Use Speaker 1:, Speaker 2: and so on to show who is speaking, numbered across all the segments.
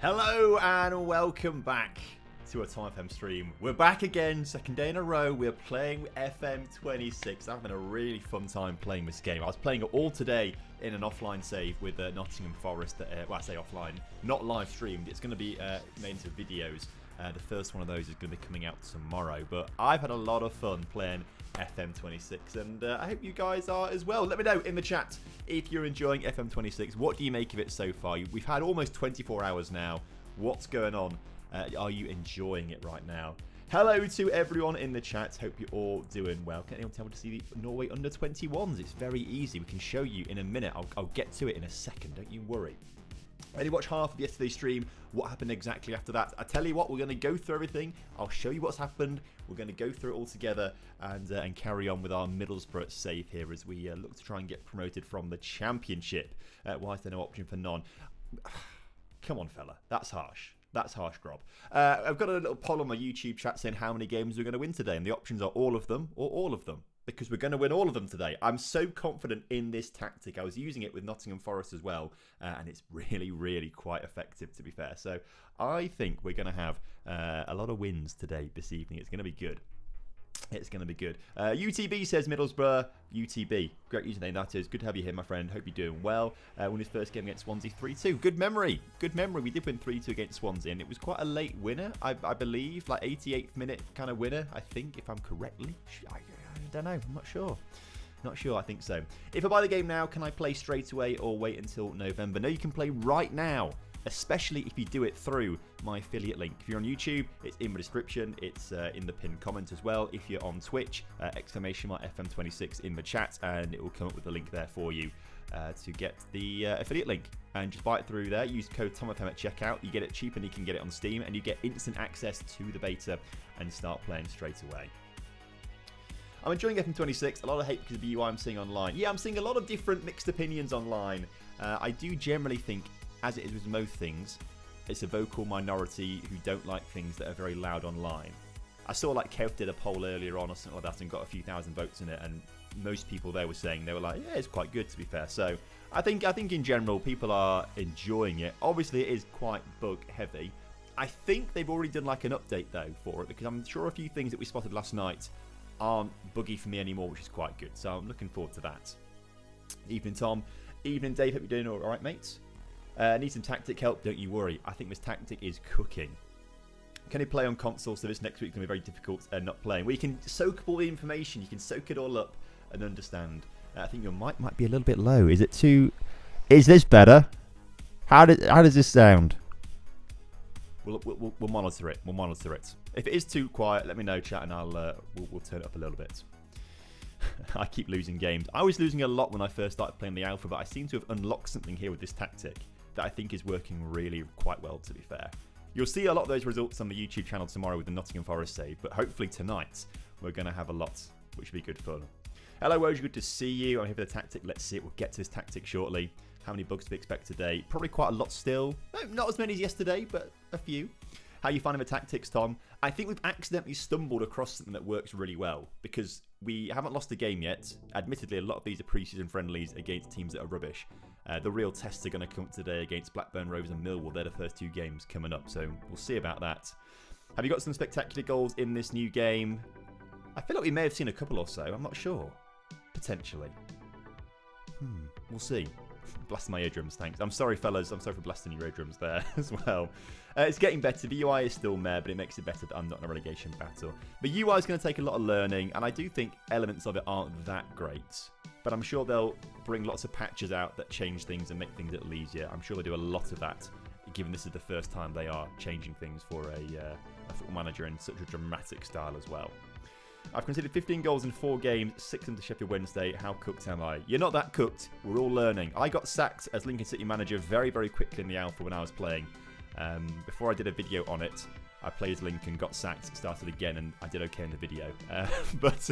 Speaker 1: Hello and welcome back to a TomFM stream. We're back again, second day in a row. We're playing FM26. I'm having a really fun time playing this game. I was playing it all today in an offline save with Nottingham Forest. Well, I say offline, not live streamed. It's going to be made into videos. The first one of those is going to be coming out tomorrow. But I've had a lot of fun playing FM26, and I hope you guys are as well. Let me know in the chat if you're enjoying FM26. What do you make of it so far? We've had almost 24 hours now. What's going on? Are you enjoying it right now? Hello to everyone in the chat. Hope you're all doing well. Can anyone tell me to see the Norway under 21s? It's very easy. We can show you in a minute. I'll get to it in a second. Don't you worry. I only watched half of yesterday's stream. What happened exactly after that? I tell you what, we're going to go through everything. I'll show you what's happened. We're going to go through it all together and carry on with our Middlesbrough save here as we look to try and get promoted from the Championship. Why is there no option for none? Come on, fella. That's harsh. That's harsh, Grob. I've got a little poll on my YouTube chat saying how many games we're going to win today, and the options are all of them or all of them, because we're going to win all of them today. I'm so confident in this tactic. I was using it with Nottingham Forest as well, and it's really, really quite effective, to be fair. So I think we're going to have a lot of wins today, this evening. It's going to be good. It's going to be good. UTB says Middlesbrough. UTB. Great username, that is. Good to have you here, my friend. Hope you're doing well. Won his first game against Swansea 3-2. Good memory. Good memory. We did win 3-2 against Swansea, and it was quite a late winner, I believe. Like 88th minute kind of winner, I think, if I'm correctly. I don't know. I'm not sure. Not sure. I think so. If I buy the game now, can I play straight away or wait until November? No, you can play right now, especially if you do it through my affiliate link. If you're on YouTube, it's in the description. It's in the pinned comment as well. If you're on Twitch, exclamation mark FM26 in the chat, and it will come up with a link there for you to get the affiliate link. And just buy it through there. Use code TomFM at checkout. You get it cheap and you can get it on Steam, and you get instant access to the beta and start playing straight away. I'm enjoying FM26. A lot of hate because of the UI I'm seeing online. Yeah, I'm seeing a lot of different mixed opinions online. I do generally think, as it is with most things, it's a vocal minority who don't like things that are very loud online. I saw like Kev did a poll earlier on or something like that and got a few thousand votes in it, and most people there were saying, they were like, yeah, it's quite good, to be fair. So I think in general people are enjoying it. Obviously it is quite bug heavy. I think they've already done like an update though for it, because I'm sure a few things that we spotted last night aren't buggy for me anymore, which is quite good. So I'm looking forward to that. Evening Tom. Evening Dave. Hope you're doing all right, mates. Need some tactic help? Don't you worry. I think this tactic is cooking. Can you play on console? So this next week is going to be very difficult not playing. Well, you can soak up all the information. You can soak it all up and understand. I think your mic might be a little bit low. Is it too... Is this better? How does this sound? We'll monitor it. We'll monitor it. If it is too quiet, let me know, chat, and we'll turn it up a little bit. I keep losing games. I was losing a lot when I first started playing the alpha, but I seem to have unlocked something here with this tactic that I think is working really quite well, to be fair. You'll see a lot of those results on the YouTube channel tomorrow with the Nottingham Forest save, but hopefully tonight we're going to have a lot, which will be good fun. Hello, Woj, good to see you. I'm here for the tactic. Let's see it. We'll get to this tactic shortly. How many bugs do we expect today? Probably quite a lot still. No, not as many as yesterday, but a few. How are you finding the tactics, Tom? I think we've accidentally stumbled across something that works really well, because we haven't lost a game yet. Admittedly, a lot of these are pre-season friendlies against teams that are rubbish. The real tests are going to come up today against Blackburn, Rovers and Millwall. They're the first two games coming up, so we'll see about that. Have you got some spectacular goals in this new game? I feel like we may have seen a couple or so. I'm not sure. Potentially. We'll see. Blasting my eardrums, thanks. I'm sorry, fellas. I'm sorry for blasting your eardrums there as well. It's getting better. The UI is still meh, but it makes it better that I'm not in a relegation battle. The UI is going to take a lot of learning, and I do think elements of it aren't that great. But I'm sure they'll bring lots of patches out that change things and make things a little easier. I'm sure they'll do a lot of that, given this is the first time they are changing things for a football manager in such a dramatic style as well. I've conceded 15 goals in 4 games, 6 into Sheffield Wednesday. How cooked am I? You're not that cooked. We're all learning. I got sacked as Lincoln City manager very, very quickly in the alpha when I was playing. Before I did a video on it, I played as Lincoln, got sacked, started again, and I did okay in the video. But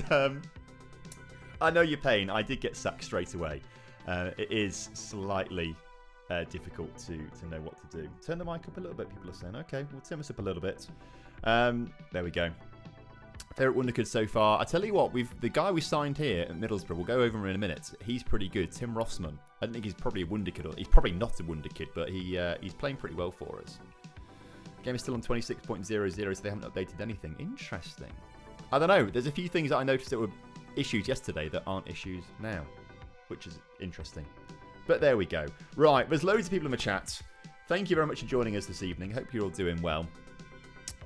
Speaker 1: I know your pain. I did get sacked straight away. It is slightly difficult to know what to do. Turn the mic up a little bit, people are saying. Okay, we'll turn this up a little bit. There we go. there at Wonderkid so far. I tell you what, the guy we signed here at Middlesbrough, we'll go over him in a minute. He's pretty good. Tim Rossman. I don't think he's probably a Wonderkid. He's probably not a Wonderkid, but he's playing pretty well for us. Game is still on 26.00, so they haven't updated anything. Interesting. I don't know. There's a few things that I noticed that were issues yesterday that aren't issues now, which is interesting. But there we go. Right, there's loads of people in the chat. Thank you very much for joining us this evening. Hope you're all doing well.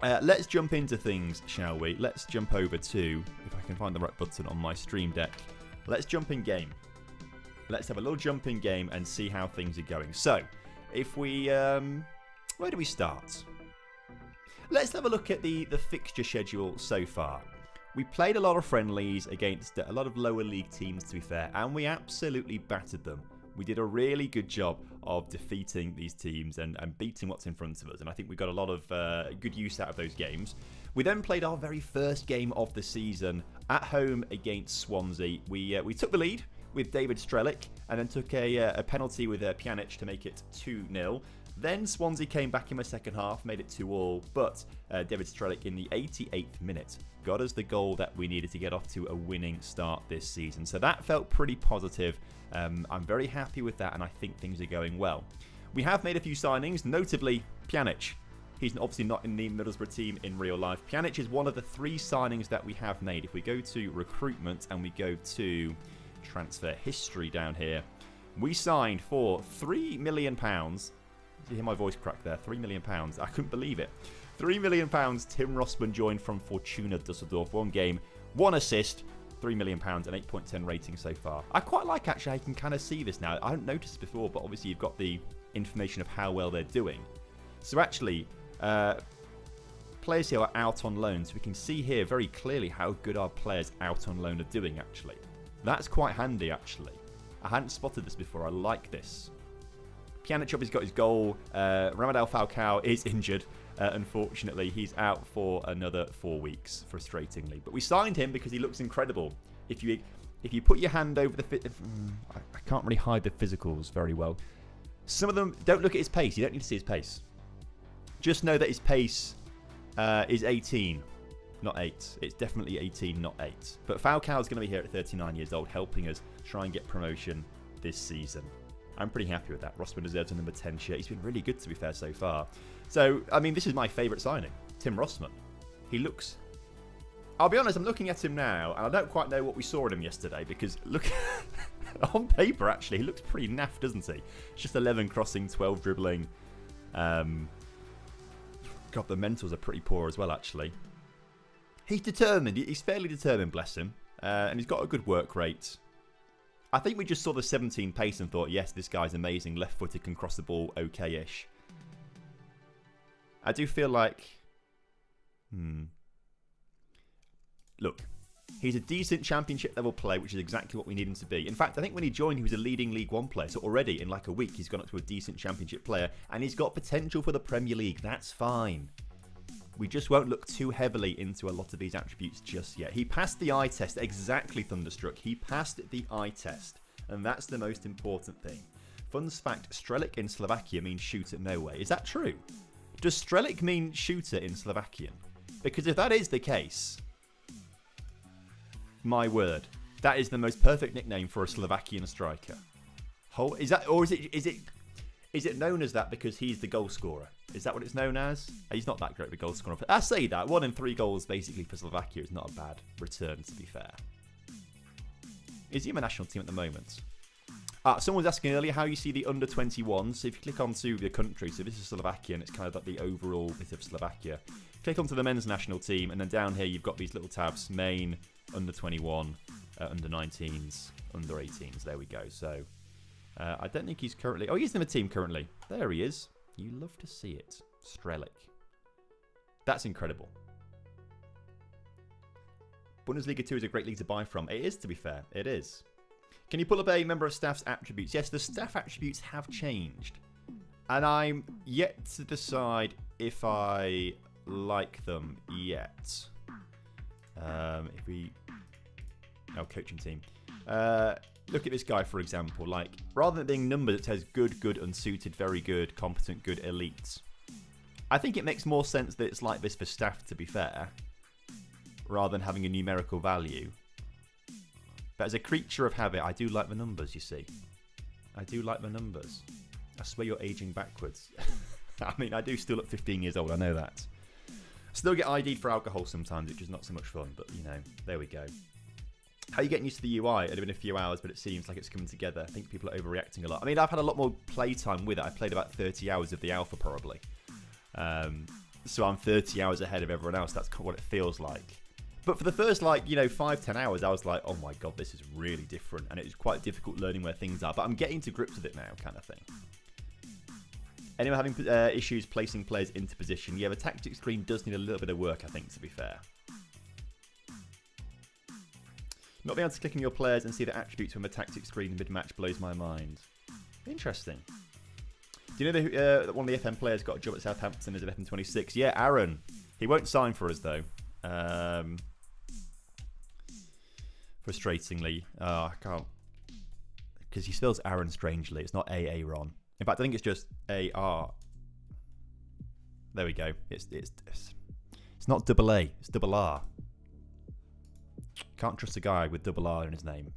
Speaker 1: Let's jump into things, shall we? Let's jump over to, if I can find the right button on my stream deck. Let's jump in game. Let's have a little jump in game and see how things are going. So, if we, where do we start? Let's have a look at the fixture schedule so far. We played a lot of friendlies against a lot of lower league teams, to be fair, and we absolutely battered them. We did a really good job of defeating these teams and beating what's in front of us. And I think we got a lot of good use out of those games. We then played our very first game of the season at home against Swansea. We took the lead with David Strelic and then took a penalty with Pjanic to make it 2-0. Then Swansea came back in the second half, made it 2-2, but David Strelic in the 88th minute got us the goal that we needed to get off to a winning start this season. So that felt pretty positive. I'm very happy with that, and I think things are going well. We have made a few signings, notably Pjanic. He's obviously not in the Middlesbrough team in real life. Pjanic is one of the 3 signings that we have made. If we go to recruitment and we go to transfer history down here, we signed for £3 million. You hear my voice crack there? £3 million. I couldn't believe it. £3 million. Tim Rossman joined from Fortuna Dusseldorf. 1 game, 1 assist, £3 million, an 8.10 rating so far. I quite like actually. I can kind of see this now. I hadn't noticed before, but obviously you've got the information of how well they're doing. So actually, players here are out on loan, so we can see here very clearly how good our players out on loan are doing. Actually, that's quite handy. Actually, I hadn't spotted this before. I like this. Pjanic obviously got his goal. Ramadal Falcao is injured. Unfortunately, he's out for another 4 weeks, frustratingly. But we signed him because he looks incredible. If you put your hand over the... I can't really hide the physicals very well. Some of them, don't look at his pace. You don't need to see his pace. Just know that his pace is 18, not 8. It's definitely 18, not 8. But Falcao's going to be here at 39 years old, helping us try and get promotion this season. I'm pretty happy with that. Rossman deserves a number 10 shirt. He's been really good, to be fair, so far. So, I mean, this is my favourite signing. Tim Rossman. He looks... I'll be honest, I'm looking at him now, and I don't quite know what we saw in him yesterday, because look... on paper, actually, he looks pretty naff, doesn't he? It's just 11 crossing, 12 dribbling. God, the mentals are pretty poor as well, actually. He's determined. He's fairly determined, bless him. And he's got a good work rate. I think we just saw the 17 pace and thought, yes, this guy's amazing. Left-footed, can cross the ball okay-ish. I do feel like... Look, he's a decent championship-level player, which is exactly what we need him to be. In fact, I think when he joined, he was a leading League One player. So already, in like a week, he's gone up to a decent championship player. And he's got potential for the Premier League. That's fine. We just won't look too heavily into a lot of these attributes just yet. He passed the eye test. Exactly, Thunderstruck. He passed the eye test. And that's the most important thing. Fun fact, Strelic in Slovakia means shooter no way. Is that true? Does Strelic mean shooter in Slovakian? Because if that is the case, my word, that is the most perfect nickname for a Slovakian striker. Is that, or is it known as that because he's the goal scorer? Is that what it's known as? He's not that great of a goal scorer. I say that 1 in 3 goals basically for Slovakia is not a bad return, to be fair. Is he in the national team at the moment? Someone was asking earlier how you see the under-21s. So if you click onto the country, so this is Slovakia, and it's kind of like the overall bit of Slovakia. Click onto the men's national team, and then down here you've got these little tabs: main, under-21, under-19s, under-18s. There we go. So I don't think he's currently... Oh, he's in the team currently. There he is. You love to see it. Strelic. That's incredible. Bundesliga 2 is a great league to buy from. It is, to be fair. It is. Can you pull up a member of staff's attributes? Yes, the staff attributes have changed. And I'm yet to decide if I like them yet. If we... Oh, coaching team. Look at this guy, for example. Like, rather than being numbers, it says good, good, unsuited, very good, competent, good, elite. I think it makes more sense that it's like this for staff, to be fair. rather than having a numerical value. But as a creature of habit, I do like the numbers, you see. I do like the numbers. I swear you're aging backwards. I mean, I do still look 15 years old, I know that. Still get ID'd for alcohol sometimes, which is not so much fun, but, you know, there we go. How are you getting used to the UI? It's been a few hours, but it seems like it's coming together. I think people are overreacting a lot. I mean, I've had a lot more playtime with it. I played about 30 hours of the alpha, probably. So I'm 30 hours ahead of everyone else. That's what it feels like. But for the first, 5-10 hours, I was like, oh my god, this is really different. And it was quite difficult learning where things are. But I'm getting to grips with it now, kind of thing. Anyone having issues placing players into position? Yeah, the tactics screen does need a little bit of work, I think, to be fair. Not being able to click on your players and see the attributes from the tactics screen mid-match blows my mind. Interesting. Do you know that one of the FM players got a job at Southampton as an FM26? Yeah, Aaron. He won't sign for us, though. Frustratingly. I can't. Because he spells Aaron strangely. It's not Aaron. In fact, I think it's just A-R. There we go. It's not double A. It's double R. Can't trust a guy with double R in his name.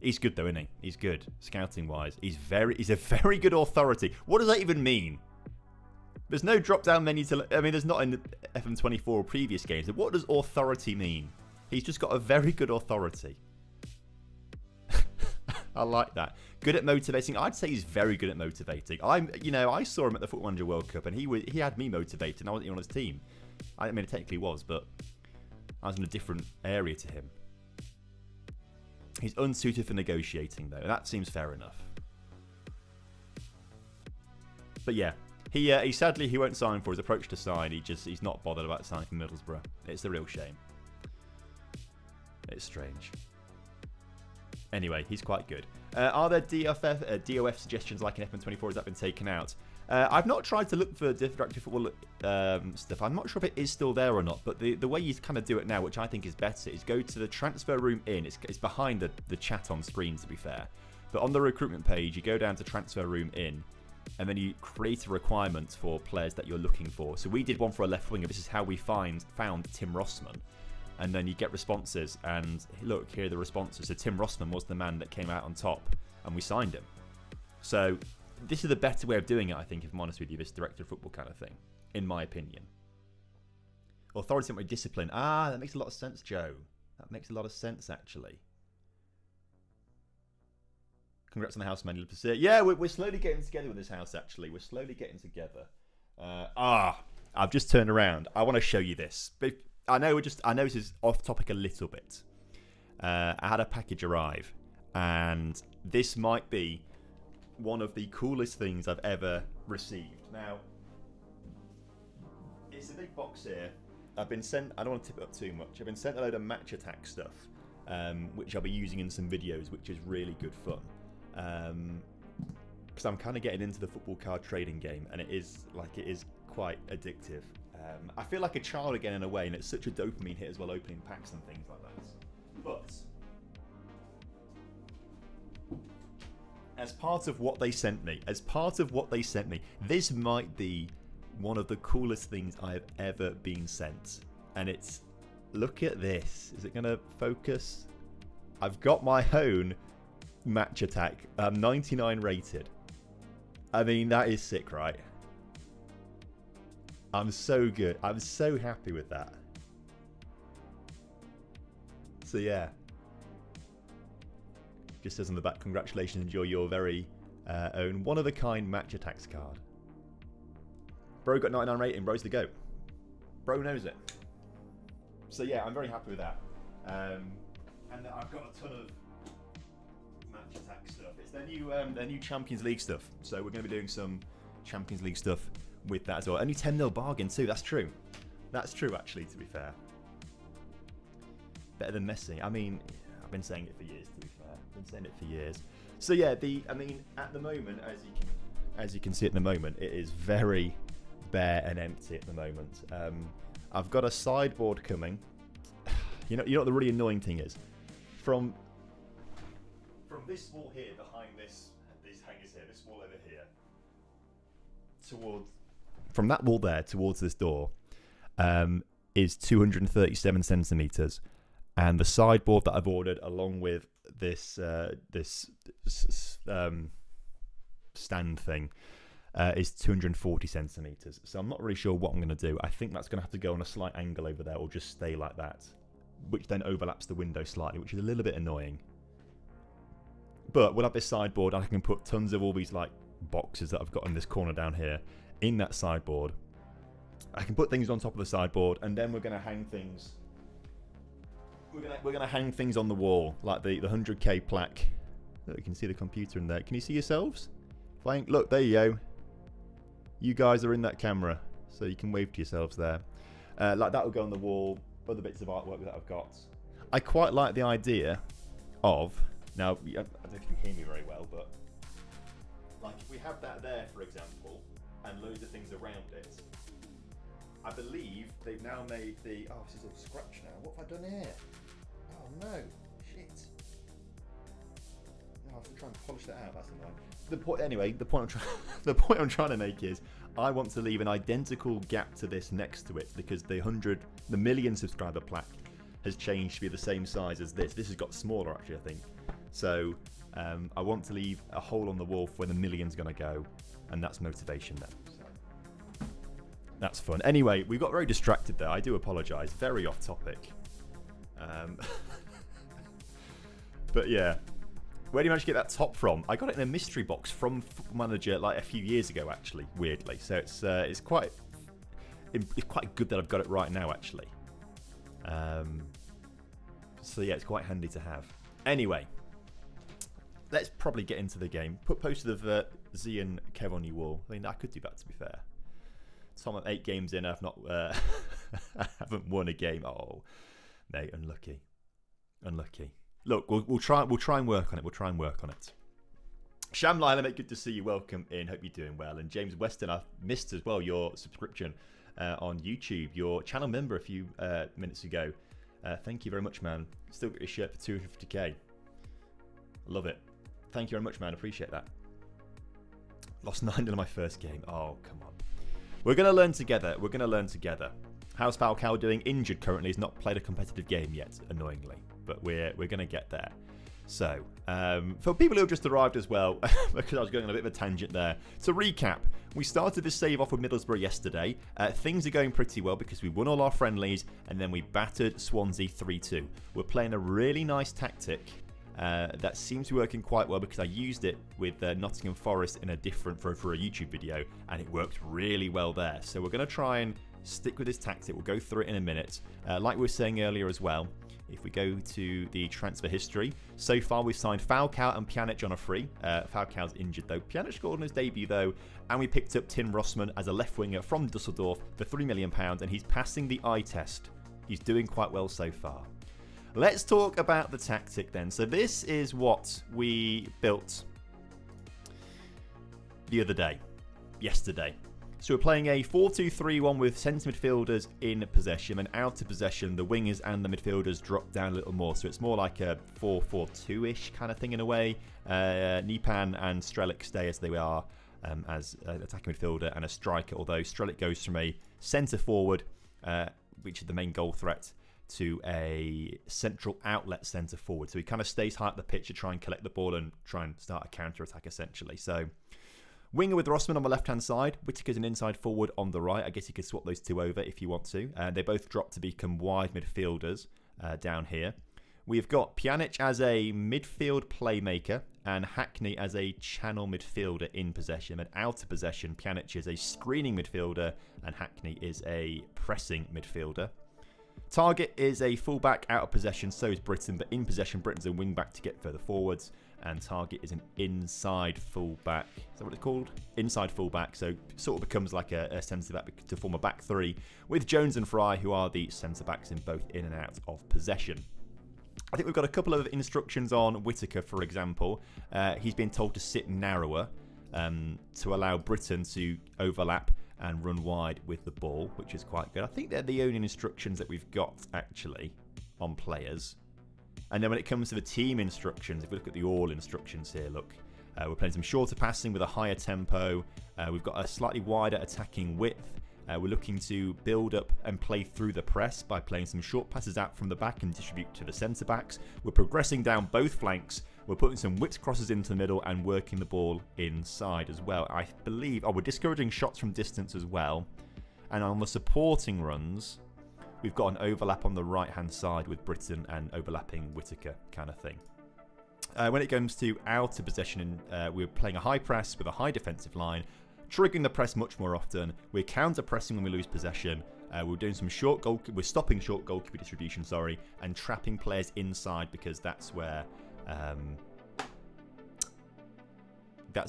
Speaker 1: He's good though, isn't he? He's good, scouting wise. He's a very good authority. What does that even mean? There's no drop down menu to. I mean, there's not in the FM24 or previous games. What does authority mean? He's just got a very good authority. I like that. Good at motivating. I'd say he's very good at motivating. I saw him at the Football Manager World Cup, and he had me motivated. And I wasn't even on his team. I mean, it technically was, but I was in a different area to him. He's unsuited for negotiating, though. That seems fair enough. But yeah, he sadly he won't sign for his approach to sign. He's not bothered about signing for Middlesbrough. It's a real shame. It's strange. Anyway, he's quite good. Are there DOF suggestions like in FM24? Has that been taken out? I've not tried to look for Directive Football stuff. I'm not sure if it is still there or not, but the way you kind of do it now, which I think is better, is go to the transfer room in. It's behind the chat on screen, to be fair. But on the recruitment page, you go down to transfer room in, and then you create a requirement for players that you're looking for. So we did one for a left winger. This is how we found Tim Rossman. And then you get responses, and look, here are the responses. So Tim Rossman was the man that came out on top, and we signed him. So this is the better way of doing it, I think, if I'm honest with you, this director of football kind of thing, in my opinion. Authority and discipline. Ah, that makes a lot of sense, Joe. That makes a lot of sense, actually. Congrats on the house, man. Yeah, we're slowly getting together with this house, actually. We're slowly getting together. I've just turned around. I want to show you this. But I know this is off topic a little bit. I had a package arrive, and this might be one of the coolest things I've ever received. Now, it's a big box here. I've been sent, I don't want to tip it up too much, I've been sent a load of match attack stuff, which I'll be using in some videos, which is really good fun. Because I'm kind of getting into the football card trading game, and it is quite addictive. I feel like a child again in a way, and it's such a dopamine hit as well, opening packs and things like that. But as part of what they sent me, this might be one of the coolest things I've ever been sent. And it's, look at this. Is it going to focus? I've got my own match attack. 99 rated. I mean, that is sick, right? I'm so good. I'm so happy with that. So yeah. Just says on the back, congratulations, enjoy your very own one-of-a-kind match attacks card. Bro got 99 rating, bro's the GOAT. Bro knows it. So yeah, I'm very happy with that. And I've got a ton of match attack stuff. It's their new Champions League stuff. So we're going to be doing some Champions League stuff with that as well. Only 10 mil bargain too, that's true. That's true actually, to be fair. Better than Messi. I mean, I've been saying it for years, to be fair. I've been saying it for years. So yeah, at the moment, as you can see at the moment, it is very bare and empty at the moment. I've got a sideboard coming. You know what the really annoying thing is? From this wall here, behind these hangers here, this wall over here, from that wall there towards this door, is 237 centimeters, and the sideboard that I've ordered along with this stand thing is 240 centimeters. So I'm not really sure what I'm going to do. I think that's going to have to go on a slight angle over there, or just stay like that, which then overlaps the window slightly, which is a little bit annoying. But we'll have this sideboard, and I can put tons of all these like boxes that I've got in this corner down here in that sideboard. I can put things on top of the sideboard, and then we're going to hang things. We're going to hang things on the wall, like the 100k plaque. Look, you can see the computer in there. Can you see yourselves? Look, there you go. You guys are in that camera, so you can wave to yourselves there. Like that will go on the wall. Other bits of artwork that I've got. I quite like the idea of, now I don't know if you can hear me very well, but like if we have that there, for example, and loads of things around it, I believe they've now made the, oh, this is all scratched now. What have I done here? Oh no, shit. No, I have to try and polish that out. That's annoying. The point I'm trying to make is I want to leave an identical gap to this next to it, because the million subscriber plaque has changed to be the same size as this. This has got smaller actually, I think. So I want to leave a hole on the wall for where the million's going to go, and that's motivation then. So that's fun. Anyway, we got very distracted there. I do apologise. Very off topic. But yeah. Where do you manage to get that top from? I got it in a mystery box from Football Manager like a few years ago, actually, weirdly. So it's quite good that I've got it right now, actually. So yeah, it's quite handy to have. Anyway, let's probably get into the game. Put posted of Z and Kev on your wall. I mean, I could do that, to be fair. Tom, I'm 8 games in. I've not, I haven't won a game. Oh, mate, unlucky. Look, we'll try and work on it. We'll try and work on it. Sham Lila, mate, good to see you. Welcome in. Hope you're doing well. And James Weston, I missed as well your subscription on YouTube. Your channel member a few minutes ago. Thank you very much, man. Still got your shirt for 250k. Love it. Thank you very much, man. Appreciate that. Lost 9 in my first game. Oh, come on. We're going to learn together. How's Falcao doing? Injured currently. He's not played a competitive game yet, annoyingly. But we're going to get there. So, for people who have just arrived as well, because I was going on a bit of a tangent there. To recap, we started this save off with Middlesbrough yesterday. Things are going pretty well because we won all our friendlies and then we battered Swansea 3-2. We're playing a really nice tactic that seems to be working quite well because I used it with Nottingham Forest in a different for a YouTube video, and it worked really well there. So we're going to try and stick with this tactic. We'll go through it in a minute. Like we were saying earlier as well, if we go to the transfer history, so far we've signed Falcao and Pjanic on a free. Falcao's injured though. Pjanic scored on his debut though, and we picked up Tim Rossman as a left winger from Dusseldorf for £3 million, and he's passing the eye test. He's doing quite well so far. Let's talk about the tactic then. So this is what we built the other day, yesterday. So we're playing a 4-2-3-1 with centre midfielders in possession, and out of possession, the wingers and the midfielders drop down a little more. So it's more like a 4-4-2-ish kind of thing in a way. Nipan and Strelic stay as they are as an attacking midfielder and a striker, although Strelic goes from a centre forward, which is the main goal threat, to a central outlet centre forward. So he kind of stays high up the pitch to try and collect the ball and try and start a counter-attack essentially. So winger with Rossman on the left-hand side. Whittaker's an inside forward on the right. I guess you could swap those two over if you want to. They both drop to become wide midfielders down here. We've got Pjanic as a midfield playmaker and Hackney as a channel midfielder in possession. And out of possession, Pjanic is a screening midfielder and Hackney is a pressing midfielder. Target is a fullback. Out of possession, so is Britton, but in possession, Britton's a wing-back to get further forwards. And Target is an inside fullback. Is that what it's called? Inside fullback. So sort of becomes like a centre-back to form a back three with Jones and Fry, who are the centre-backs in both in and out of possession. I think we've got a couple of instructions on Whittaker, for example. He's been told to sit narrower to allow Britton to overlap and run wide with the ball, which is quite good. I think they're the only instructions that we've got, actually, on players. And then when it comes to the team instructions, if we look at the all instructions here, look, we're playing some shorter passing with a higher tempo. We've got a slightly wider attacking width. We're looking to build up and play through the press by playing some short passes out from the back and distribute to the centre-backs. We're progressing down both flanks. We're putting some whipped crosses into the middle and working the ball inside as well. I believe... we're discouraging shots from distance as well. And on the supporting runs, we've got an overlap on the right-hand side with Britton and overlapping Whittaker kind of thing. When it comes to outer possession, we're playing a high press with a high defensive line, triggering the press much more often. We're counter-pressing when we lose possession. We're doing some we're stopping short goalkeeper distribution, and trapping players inside because that's where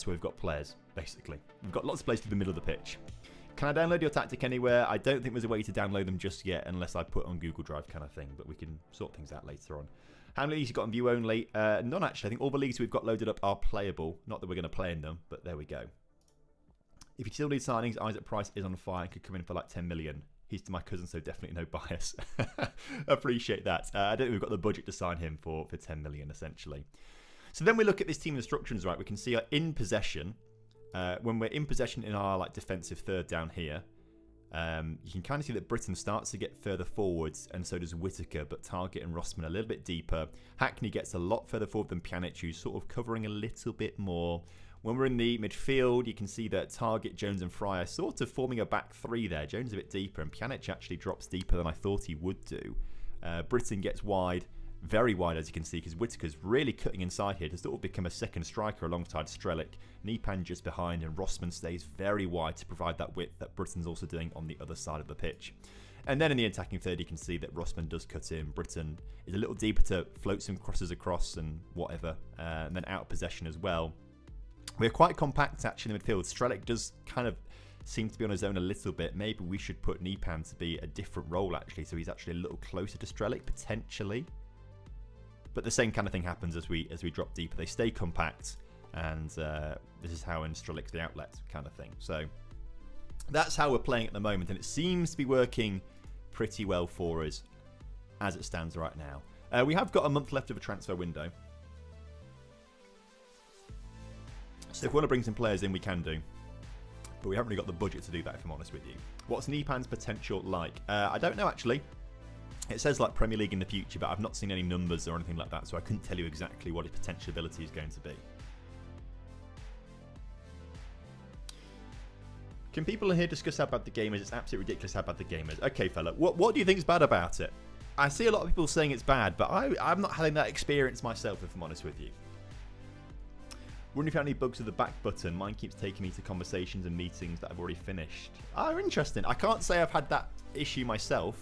Speaker 1: we've got players, basically. We've got lots of players through the middle of the pitch. Can I download your tactic anywhere? I don't think there's a way to download them just yet unless I put on Google Drive kind of thing, but we can sort things out later on. How many leagues you got on view only? None, actually. I think all the leagues we've got loaded up are playable. Not that we're going to play in them, but there we go. If you still need signings, Isaac Price is on fire and could come in for like 10 million. He's my cousin, so definitely no bias. Appreciate that. I don't think we've got the budget to sign him for 10 million, essentially. So then we look at this team instructions, right? We can see in possession. When we're in possession in our defensive third down here, you can kind of see that Britton starts to get further forwards, and so does Whittaker, but Targett and Rossman a little bit deeper. Hackney gets a lot further forward than Pjanic, who's sort of covering a little bit more. When we're in the midfield, you can see that Targett, Jones and Fry are sort of forming a back three there. Jones a bit deeper, and Pjanic actually drops deeper than I thought he would do. Britton gets wide, very wide as you can see, because Whittaker's really cutting inside here to sort of become a second striker alongside Strelic. Nipan just behind, and Rossman stays very wide to provide that width that Britton's also doing on the other side of the pitch. And then in the attacking third, you can see that Rossman does cut in. Britton is a little deeper to float some crosses across and whatever, and then out of possession as well. We're quite compact actually in the midfield. Strelic does kind of seem to be on his own a little bit. Maybe we should put Nipan to be a different role actually, so he's actually a little closer to Strelic potentially. But the same kind of thing happens as we drop deeper. They stay compact, and this is how in Strelic's the outlet kind of thing. So that's how we're playing at the moment, and it seems to be working pretty well for us as it stands right now. We have got a month left of a transfer window. So if we want to bring some players in, we can do. But we haven't really got the budget to do that, if I'm honest with you. What's Nipan's potential like? I don't know, actually. It says like Premier League in the future, but I've not seen any numbers or anything like that, so I couldn't tell you exactly what his potential ability is going to be. Can people in here discuss how bad the game is? It's absolutely ridiculous how bad the game is. Okay, fella, what do you think is bad about it? I see a lot of people saying it's bad, but I'm not having that experience myself, if I'm honest with you. Wondering if you have any bugs with the back button. Mine keeps taking me to conversations and meetings that I've already finished. Oh, interesting. I can't say I've had that issue myself.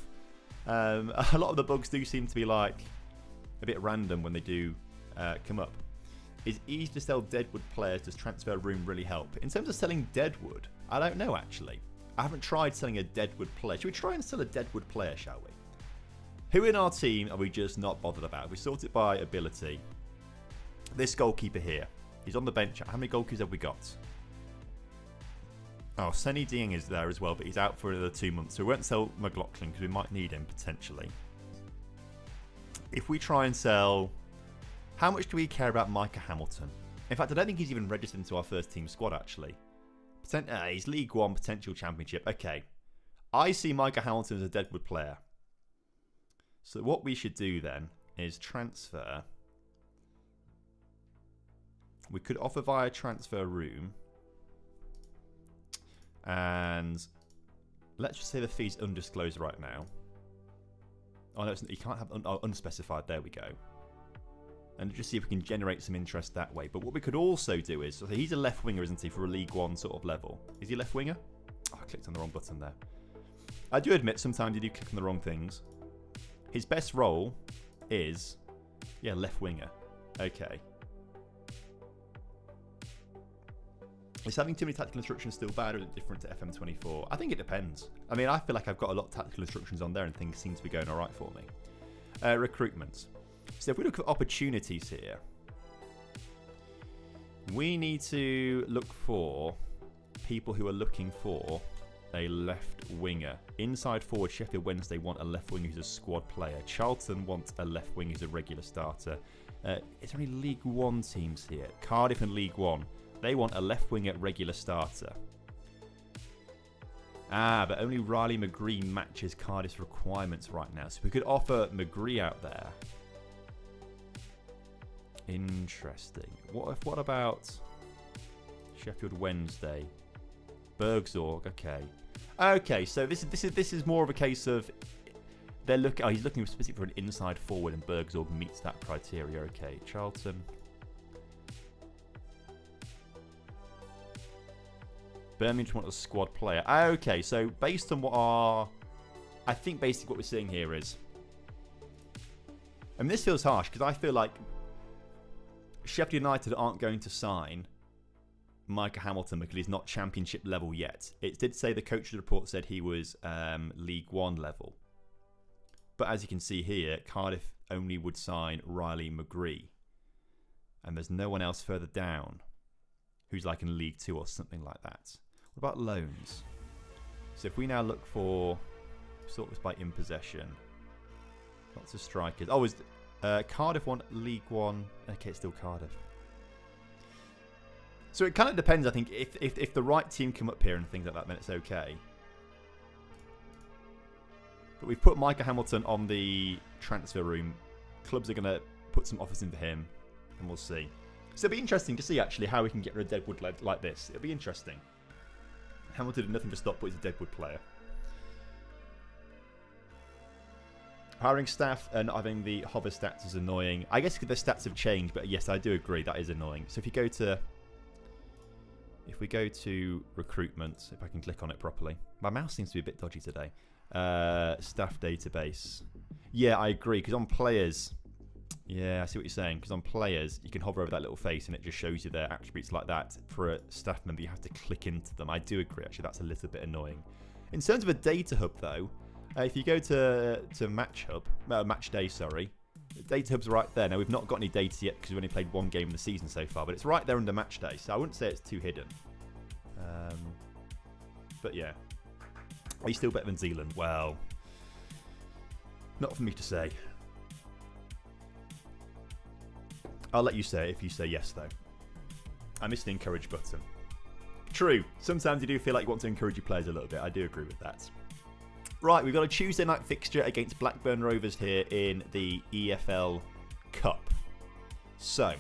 Speaker 1: A lot of the bugs do seem to be like a bit random when they do come up. Is easy to sell Deadwood players? Does transfer room really help? In terms of selling Deadwood, I don't know actually. I haven't tried selling a Deadwood player. Should we try and sell a Deadwood player, shall we? Who in our team are we just not bothered about? We sort it by ability. This goalkeeper here. He's on the bench. How many goalkeepers have we got? Oh, Senny Dieng is there as well, but he's out for another 2 months. So we won't sell McLaughlin because we might need him potentially. If we try and sell... How much do we care about Micah Hamilton? In fact, I don't think he's even registered into our first team squad, actually. He's League One, potential Championship. Okay. I see Micah Hamilton as a Deadwood player. So what we should do then is transfer... We could offer via transfer room. And let's just say the fee's undisclosed right now. Oh no, you can't have unspecified. There we go. And just see if we can generate some interest that way. But what we could also do is, so he's a left winger, isn't he, for a League One sort of level? Is he a left winger? Oh, I clicked on the wrong button there. I do admit sometimes you do click on the wrong things. His best role is, yeah, left winger. Okay. Is having too many tactical instructions still bad, or is it different to FM24? I think it depends. I mean, I feel like I've got a lot of tactical instructions on there and things seem to be going all right for me. Recruitment. So if we look at opportunities here, we need to look for people who are looking for a left winger. Inside forward, Sheffield Wednesday want a left winger who's a squad player. Charlton want a left winger who's a regular starter. Is there any League One teams here? Cardiff and League One. They want a left wing at regular starter. But only Riley McGree matches Cardiff's requirements right now. So we could offer McGree out there. Interesting. What about Sheffield Wednesday? Bergzorg, okay. Okay, so this is more of a case of they're looking. Oh, he's looking specifically for an inside forward, and Bergzorg meets that criteria. Okay, Charlton. Birmingham just want a squad player. Okay, so based on I think basically what we're seeing here is, I mean, this feels harsh because I feel like Sheffield United aren't going to sign Micah Hamilton because he's not championship level yet. It did say the coach's report said he was League One level. But as you can see here, Cardiff only would sign Riley McGree. And there's no one else further down who's like in League Two or something like that. What about loans? So if we now look for, sort this by in possession. Lots of strikers. Oh, is Cardiff want League One? Okay, it's still Cardiff. So it kind of depends, I think. If the right team come up here and things like that, then it's okay. But we've put Micah Hamilton on the transfer room. Clubs are going to put some offers into him, and we'll see. So it'll be interesting to see, actually, how we can get rid of Deadwood like this. It'll be interesting. Hamilton did nothing to stop, but he's a Deadwood player. Hiring staff and having the hover stats is annoying. I guess the stats have changed, but yes, I do agree that is annoying. So if we go to recruitment, if I can click on it properly. My mouse seems to be a bit dodgy today. Staff database. Yeah, I agree, because on players, yeah, I see what you're saying. Because on players, you can hover over that little face and it just shows you their attributes like that. For a staff member, you have to click into them. I do agree, actually, that's a little bit annoying. In terms of a data hub, though, if you go to Match Day, Data hub's right there. Now, we've not got any data yet because we've only played one game in the season so far, but it's right there under Match Day, so I wouldn't say it's too hidden. But yeah. Are you still better than Zealand? Well, not for me to say. I'll let you say it if you say yes, though. I missed the encourage button. True. Sometimes you do feel like you want to encourage your players a little bit. I do agree with that. Right, we've got a Tuesday night fixture against Blackburn Rovers here in the EFL Cup. So,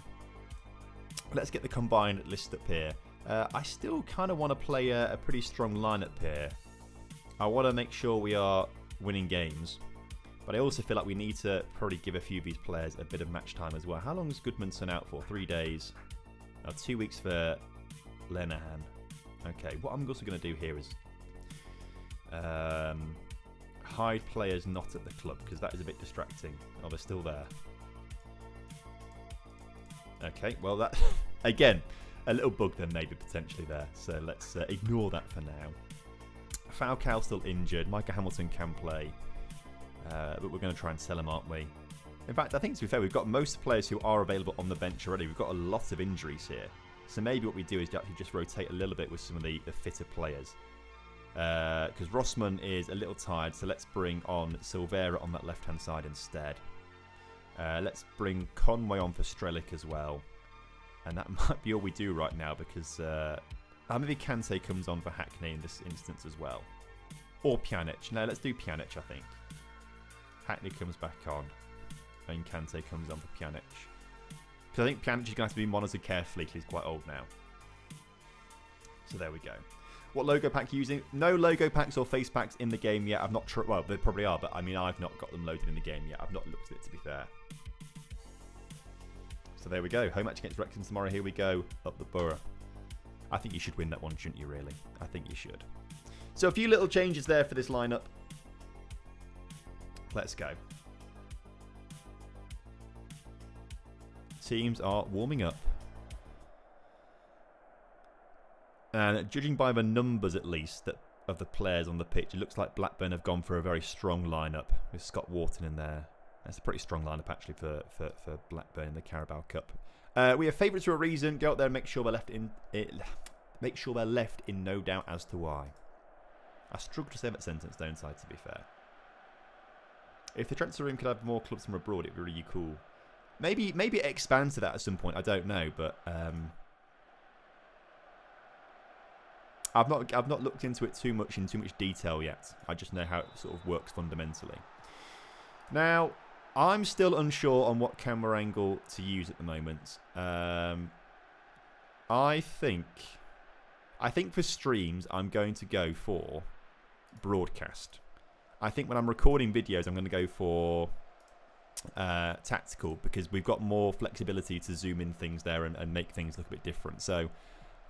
Speaker 1: let's get the combined list up here. I still kind of want to play a pretty strong lineup here. I want to make sure we are winning games. But I also feel like we need to probably give a few of these players a bit of match time as well. How long is Goodmanson out for? 3 days. 2 weeks for Lenihan. Okay, what I'm also going to do here is hide players not at the club, because that is a bit distracting. Oh, they're still there. Okay, well, that again, a little bug then maybe potentially there. So let's ignore that for now. Falcao still injured. Micah Hamilton can play. But we're going to try and sell him, aren't we? In fact, I think to be fair, we've got most players who are available on the bench already. We've got a lot of injuries here. So maybe what we do is actually just rotate a little bit with some of the fitter players. Because Rossman is a little tired, so let's bring on Silvera on that left-hand side instead. Let's bring Conway on for Strelic as well. And that might be all we do right now, because maybe Kante comes on for Hackney in this instance as well. Or Pjanic. No, let's do Pjanic, I think. Hackney comes back on, and Kante comes on for Pjanic. Because I think Pjanic is going to have to be monitored carefully because he's quite old now. So there we go. What logo pack are you using? No logo packs or face packs in the game yet. I've not tried. Well, they probably are, but I mean, I've not got them loaded in the game yet. I've not looked at it, to be fair. So there we go. Home match against Wrexham tomorrow. Here we go. Up the borough. I think you should win that one, shouldn't you, really? I think you should. So a few little changes there for this lineup. Let's go. Teams are warming up. And judging by the numbers, at least, of the players on the pitch, it looks like Blackburn have gone for a very strong lineup with Scott Wharton in there. That's a pretty strong lineup, actually, for Blackburn in the Carabao Cup. We have favourites for a reason. Go out there and make sure they're left in no doubt as to why. I struggle to say that sentence, don't I, to be fair. If the transfer room could have more clubs from abroad, it'd be really cool. Maybe it expands to that at some point. I don't know, but I've not looked into it too much detail yet. I just know how it sort of works fundamentally. Now, I'm still unsure on what camera angle to use at the moment. I think for streams, I'm going to go for broadcast. I think when I'm recording videos, I'm going to go for tactical, because we've got more flexibility to zoom in things there and make things look a bit different. So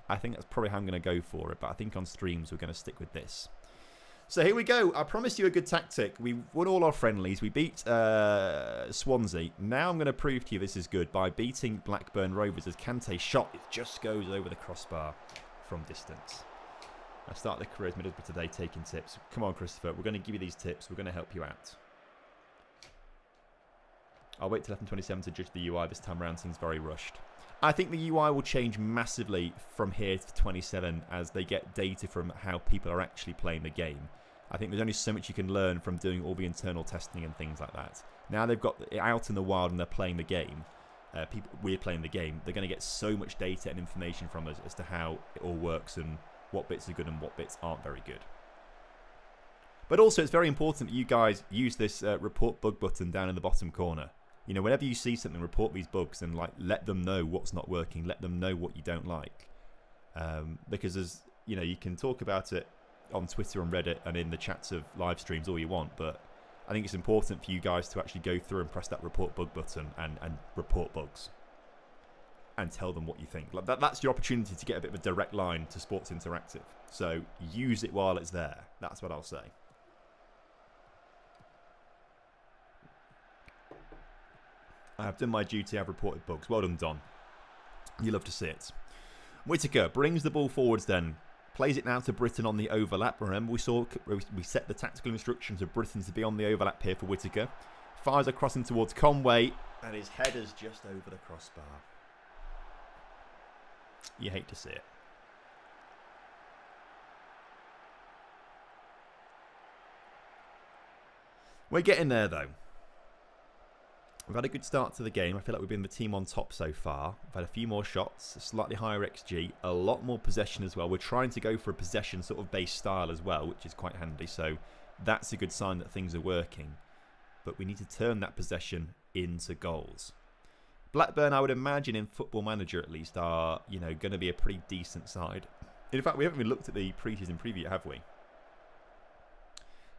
Speaker 1: I think that's probably how I'm going to go for it. But I think on streams, we're going to stick with this. So here we go. I promised you a good tactic. We won all our friendlies. We beat Swansea. Now I'm going to prove to you this is good by beating Blackburn Rovers as Kante's shot, it just goes over the crossbar from distance. I start the careers Middlesbrough today taking tips. Come on, Christopher. We're going to give you these tips. We're going to help you out. I'll wait till FM27 to judge the UI. This time around seems very rushed. I think the UI will change massively from here to 27 as they get data from how people are actually playing the game. I think there's only so much you can learn from doing all the internal testing and things like that. Now they've got it out in the wild and they're playing the game. We're playing the game. They're going to get so much data and information from us as to how it all works and what bits are good and what bits aren't very good. But also, it's very important that you guys use this report bug button down in the bottom corner. You know, whenever you see something, report these bugs and let them know what's not working. Let them know what you don't like, because as you know, you can talk about it on Twitter and Reddit and in the chats of live streams all you want, but I think it's important for you guys to actually go through and press that report bug button and report bugs and tell them what you think. Like that's your opportunity to get a bit of a direct line to Sports Interactive. So use it while it's there. That's what I'll say. I've done my duty. I've reported bugs. Well done, Don. You love to see it. Whittaker brings the ball forwards then. Plays it now to Britton on the overlap. Remember, we set the tactical instructions of Britton to be on the overlap here for Whittaker. Fires a crossing towards Conway, and his header's just over the crossbar. You hate to see it. We're getting there, though. We've had a good start to the game. I feel like we've been the team on top so far. We've had a few more shots, a slightly higher XG, a lot more possession as well. We're trying to go for a possession sort of base style as well, which is quite handy. So that's a good sign that things are working. But we need to turn that possession into goals. Blackburn, I would imagine in Football Manager at least, are going to be a pretty decent side. In fact, we haven't even looked at the pre-season preview, have we?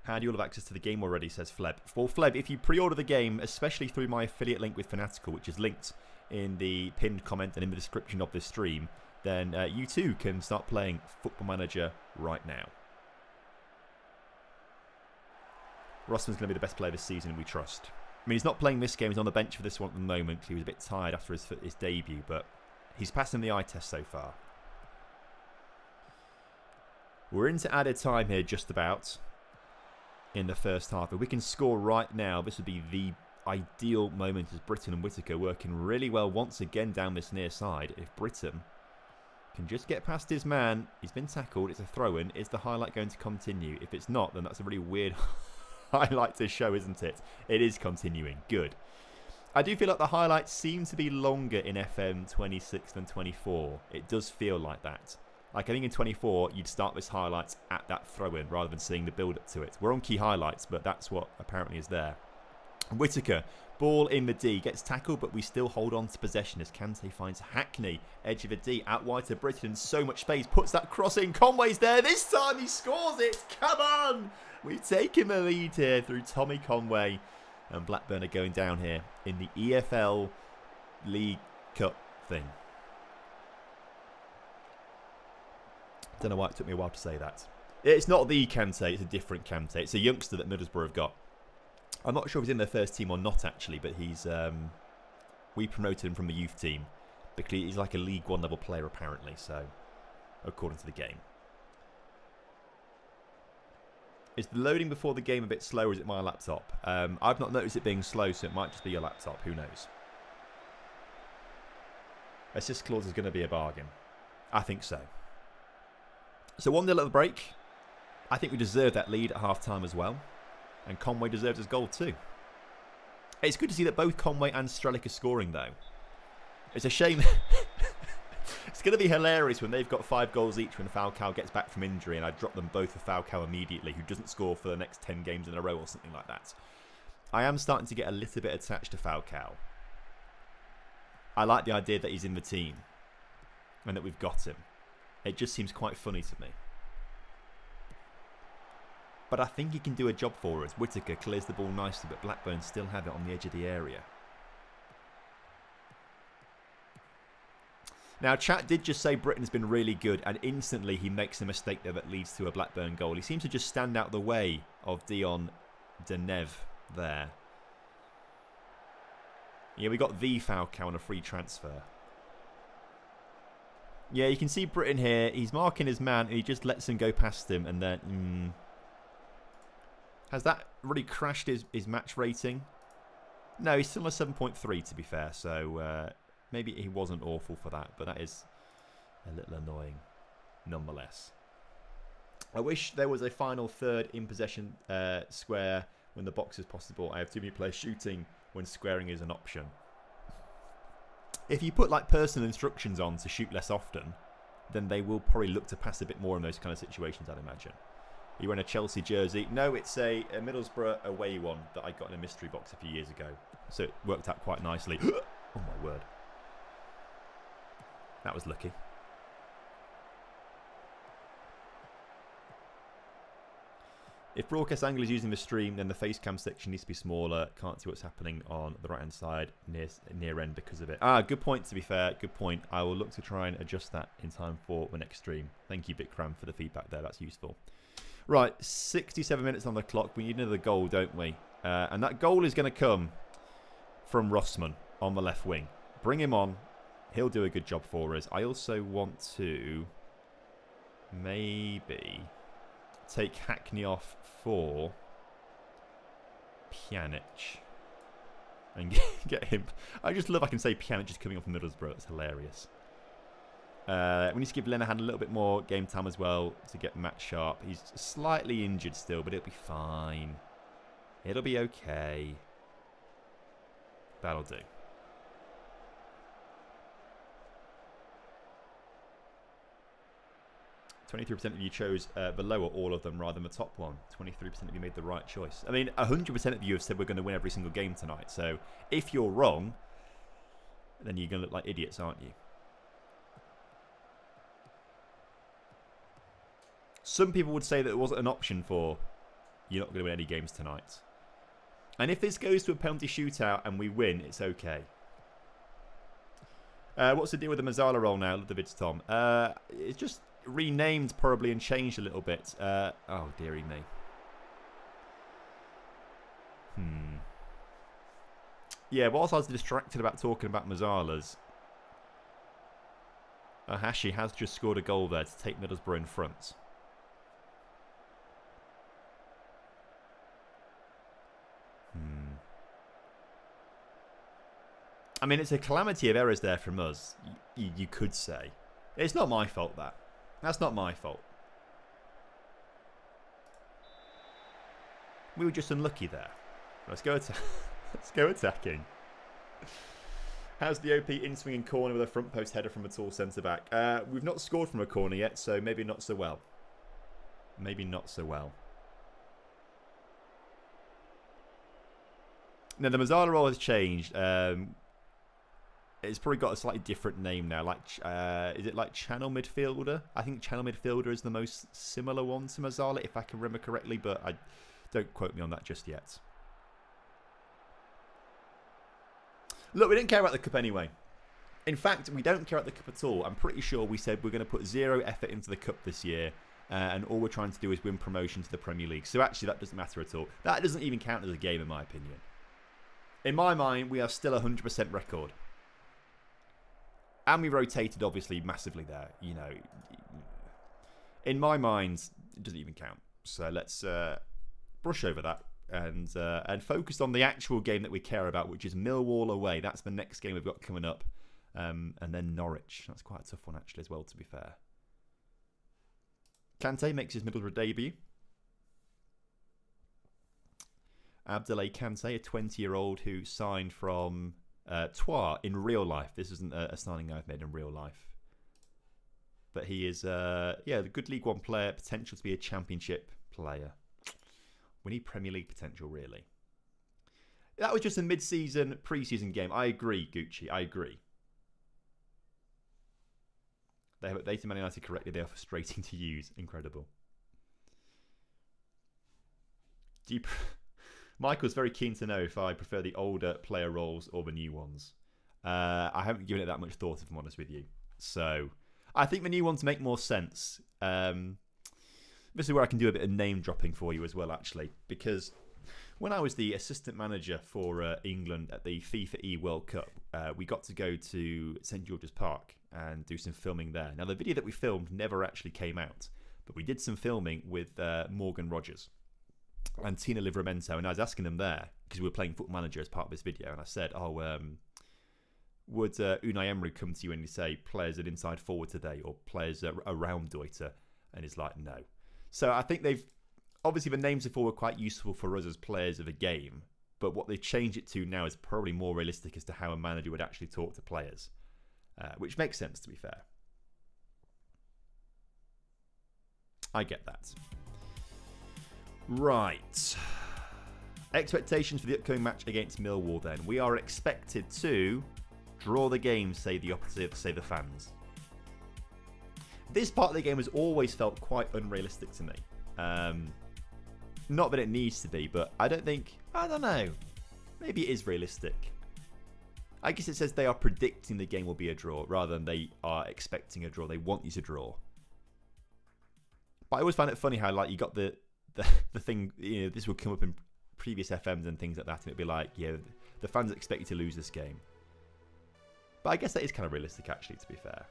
Speaker 1: How do you all have access to the game already, says Fleb. Well, Fleb, if you pre-order the game, especially through my affiliate link with Fanatical, which is linked in the pinned comment and in the description of this stream, then you too can start playing Football Manager right now. Rossman's going to be the best player this season, we trust. I mean, he's not playing this game. He's on the bench for this one at the moment. He was a bit tired after his debut, but he's passing the eye test so far. We're into added time here, just about. In the first half. If we can score right now, this would be the ideal moment as Britton and Whittaker working really well once again down this near side. If Britton can just get past his man, he's been tackled, it's a throw-in. Is the highlight going to continue? If it's not, then that's a really weird highlight to show, isn't it? It is continuing. Good. I do feel like the highlights seem to be longer in FM26 than 24. It does feel like that. Like, I think in 24, you'd start this highlights at that throw-in rather than seeing the build-up to it. We're on key highlights, but that's what apparently is there. Whittaker, ball in the D, gets tackled, but we still hold on to possession as Kante finds Hackney, edge of the D, out wide to Britton, so much space, puts that cross in. Conway's there, this time he scores it, come on! We've taken the lead here through Tommy Conway, and Blackburn are going down here in the EFL League Cup thing. Don't know why it took me a while to say that. It's not the Kante, it's a different Kante. It's a youngster that Middlesbrough have got. I'm not sure if he's in their first team or not, actually, but he's we promoted him from the youth team because he's like a League One level player, apparently, so according to the game. Is the loading before the game a bit slow, or is it my laptop? I've not noticed it being slow, so it might just be your laptop. Who knows? Assist clause is going to be a bargain. I think so. So 1-0 at the break. I think we deserve that lead at half-time as well. And Conway deserves his goal too. It's good to see that both Conway and Strelic are scoring, though. It's a shame. It's going to be hilarious when they've got 5 goals each when Falcao gets back from injury and I drop them both for Falcao immediately, who doesn't score for the next 10 games in a row or something like that. I am starting to get a little bit attached to Falcao. I like the idea that he's in the team and that we've got him. It just seems quite funny to me. But I think he can do a job for us. Whittaker clears the ball nicely, but Blackburn still have it on the edge of the area. Now, chat did just say Britain's been really good, and instantly he makes a mistake there that leads to a Blackburn goal. He seems to just stand out the way of Dion Deneuve there. Yeah, we got the Falcao on a free transfer. Yeah, you can see Britain here. He's marking his man, and he just lets him go past him, and then... Has that really crashed his match rating? No, he's still a 7.3 to be fair, so maybe he wasn't awful for that, but that is a little annoying nonetheless. I wish there was a final third in possession square when the box is possible. I have too many players shooting when squaring is an option. If you put like personal instructions on to shoot less often, then they will probably look to pass a bit more in those kind of situations, I'd imagine. You wearing a Chelsea jersey? No, it's a Middlesbrough away one that I got in a mystery box a few years ago. So it worked out quite nicely. Oh my word. That was lucky. If broadcast angle is using the stream, then the face cam section needs to be smaller. Can't see what's happening on the right hand side near end because of it. Good point to be fair. Good point. I will look to try and adjust that in time for the next stream. Thank you, Bikram, for the feedback there. That's useful. Right, 67 minutes on the clock. We need another goal, don't we? And that goal is going to come from Rossman on the left wing. Bring him on. He'll do a good job for us. I also want to maybe take Hackney off for Pjanic and get him. I just love I can say Pjanic is coming off from Middlesbrough. It's hilarious. We need to give Lenahan a little bit more game time as well to get Matt sharp. He's slightly injured still, but it'll be fine. It'll be okay. That'll do. 23% of you chose the lower all of them rather than the top one. 23% of you made the right choice. I mean, 100% of you have said we're going to win every single game tonight. So if you're wrong, then you're going to look like idiots, aren't you? Some people would say that it wasn't an option for you're not going to win any games tonight. And if this goes to a penalty shootout and we win, it's okay. What's the deal with the Mazzala role now? Ludovic Tom. It's just renamed probably and changed a little bit. Oh, dearie me. Yeah, whilst I was distracted about talking about Mazzala's, Hashi has just scored a goal there to take Middlesbrough in front. I mean, it's a calamity of errors there from us, you could say. It's not my fault, that. That's not my fault. We were just unlucky there. Let's go attacking. How's the OP in-swinging corner with a front post header from a tall centre-back? We've not scored from a corner yet, so maybe not so well. Maybe not so well. Now, the Mazzala role has changed. It's probably got a slightly different name now. Like, is it like channel midfielder? I think channel midfielder is the most similar one to Mazzala, if I can remember correctly, but don't quote me on that just yet. Look, we didn't care about the cup anyway. In fact, we don't care about the cup at all. I'm pretty sure we said we're going to put zero effort into the cup this year, and all we're trying to do is win promotion to the Premier League. So actually, that doesn't matter at all. That doesn't even count as a game, in my opinion. In my mind, we are still 100% record. And we rotated, obviously, massively there. You know, in my mind, it doesn't even count. So let's brush over that and focus on the actual game that we care about, which is Millwall away. That's the next game we've got coming up. And then Norwich. That's quite a tough one, actually, as well, to be fair. Kante makes his Middlesbrough debut. Abdoulaye Kante, a 20-year-old who signed from Troyes in real life. This isn't a signing I've made in real life. But he is, the good League One player, potential to be a Championship player. We need Premier League potential, really. That was just a mid-season, pre-season game. I agree, Gucci. I agree. They have updated Man United correctly. They are frustrating to use. Incredible. Michael's very keen to know if I prefer the older player roles or the new ones. I haven't given it that much thought, if I'm honest with you. So, I think the new ones make more sense. This is where I can do a bit of name dropping for you as well, actually. Because when I was the assistant manager for England at the FIFA E World Cup, we got to go to St George's Park and do some filming there. Now, the video that we filmed never actually came out, but we did some filming with Morgan Rogers and Tina Livramento, and I was asking them there, because we were playing Football Manager as part of this video, and I said, would Unai Emery come to you and you say, players an inside forward today, or players around Deuter? And he's like, no. So I think obviously the names before were quite useful for us as players of a game, but what they've changed it to now is probably more realistic as to how a manager would actually talk to players. Which makes sense, to be fair. I get that. Right. Expectations for the upcoming match against Millwall, then. We are expected to draw the game, say the opposite, say the fans. This part of the game has always felt quite unrealistic to me. Not that it needs to be, but I don't know. Maybe it is realistic. I guess it says they are predicting the game will be a draw rather than they are expecting a draw. They want you to draw. But I always find it funny how like you got the thing, you know, this would come up in previous FMs and things like that, and it'd be like, yeah, the fans expect you to lose this game. But I guess that is kind of realistic, actually, to be fair.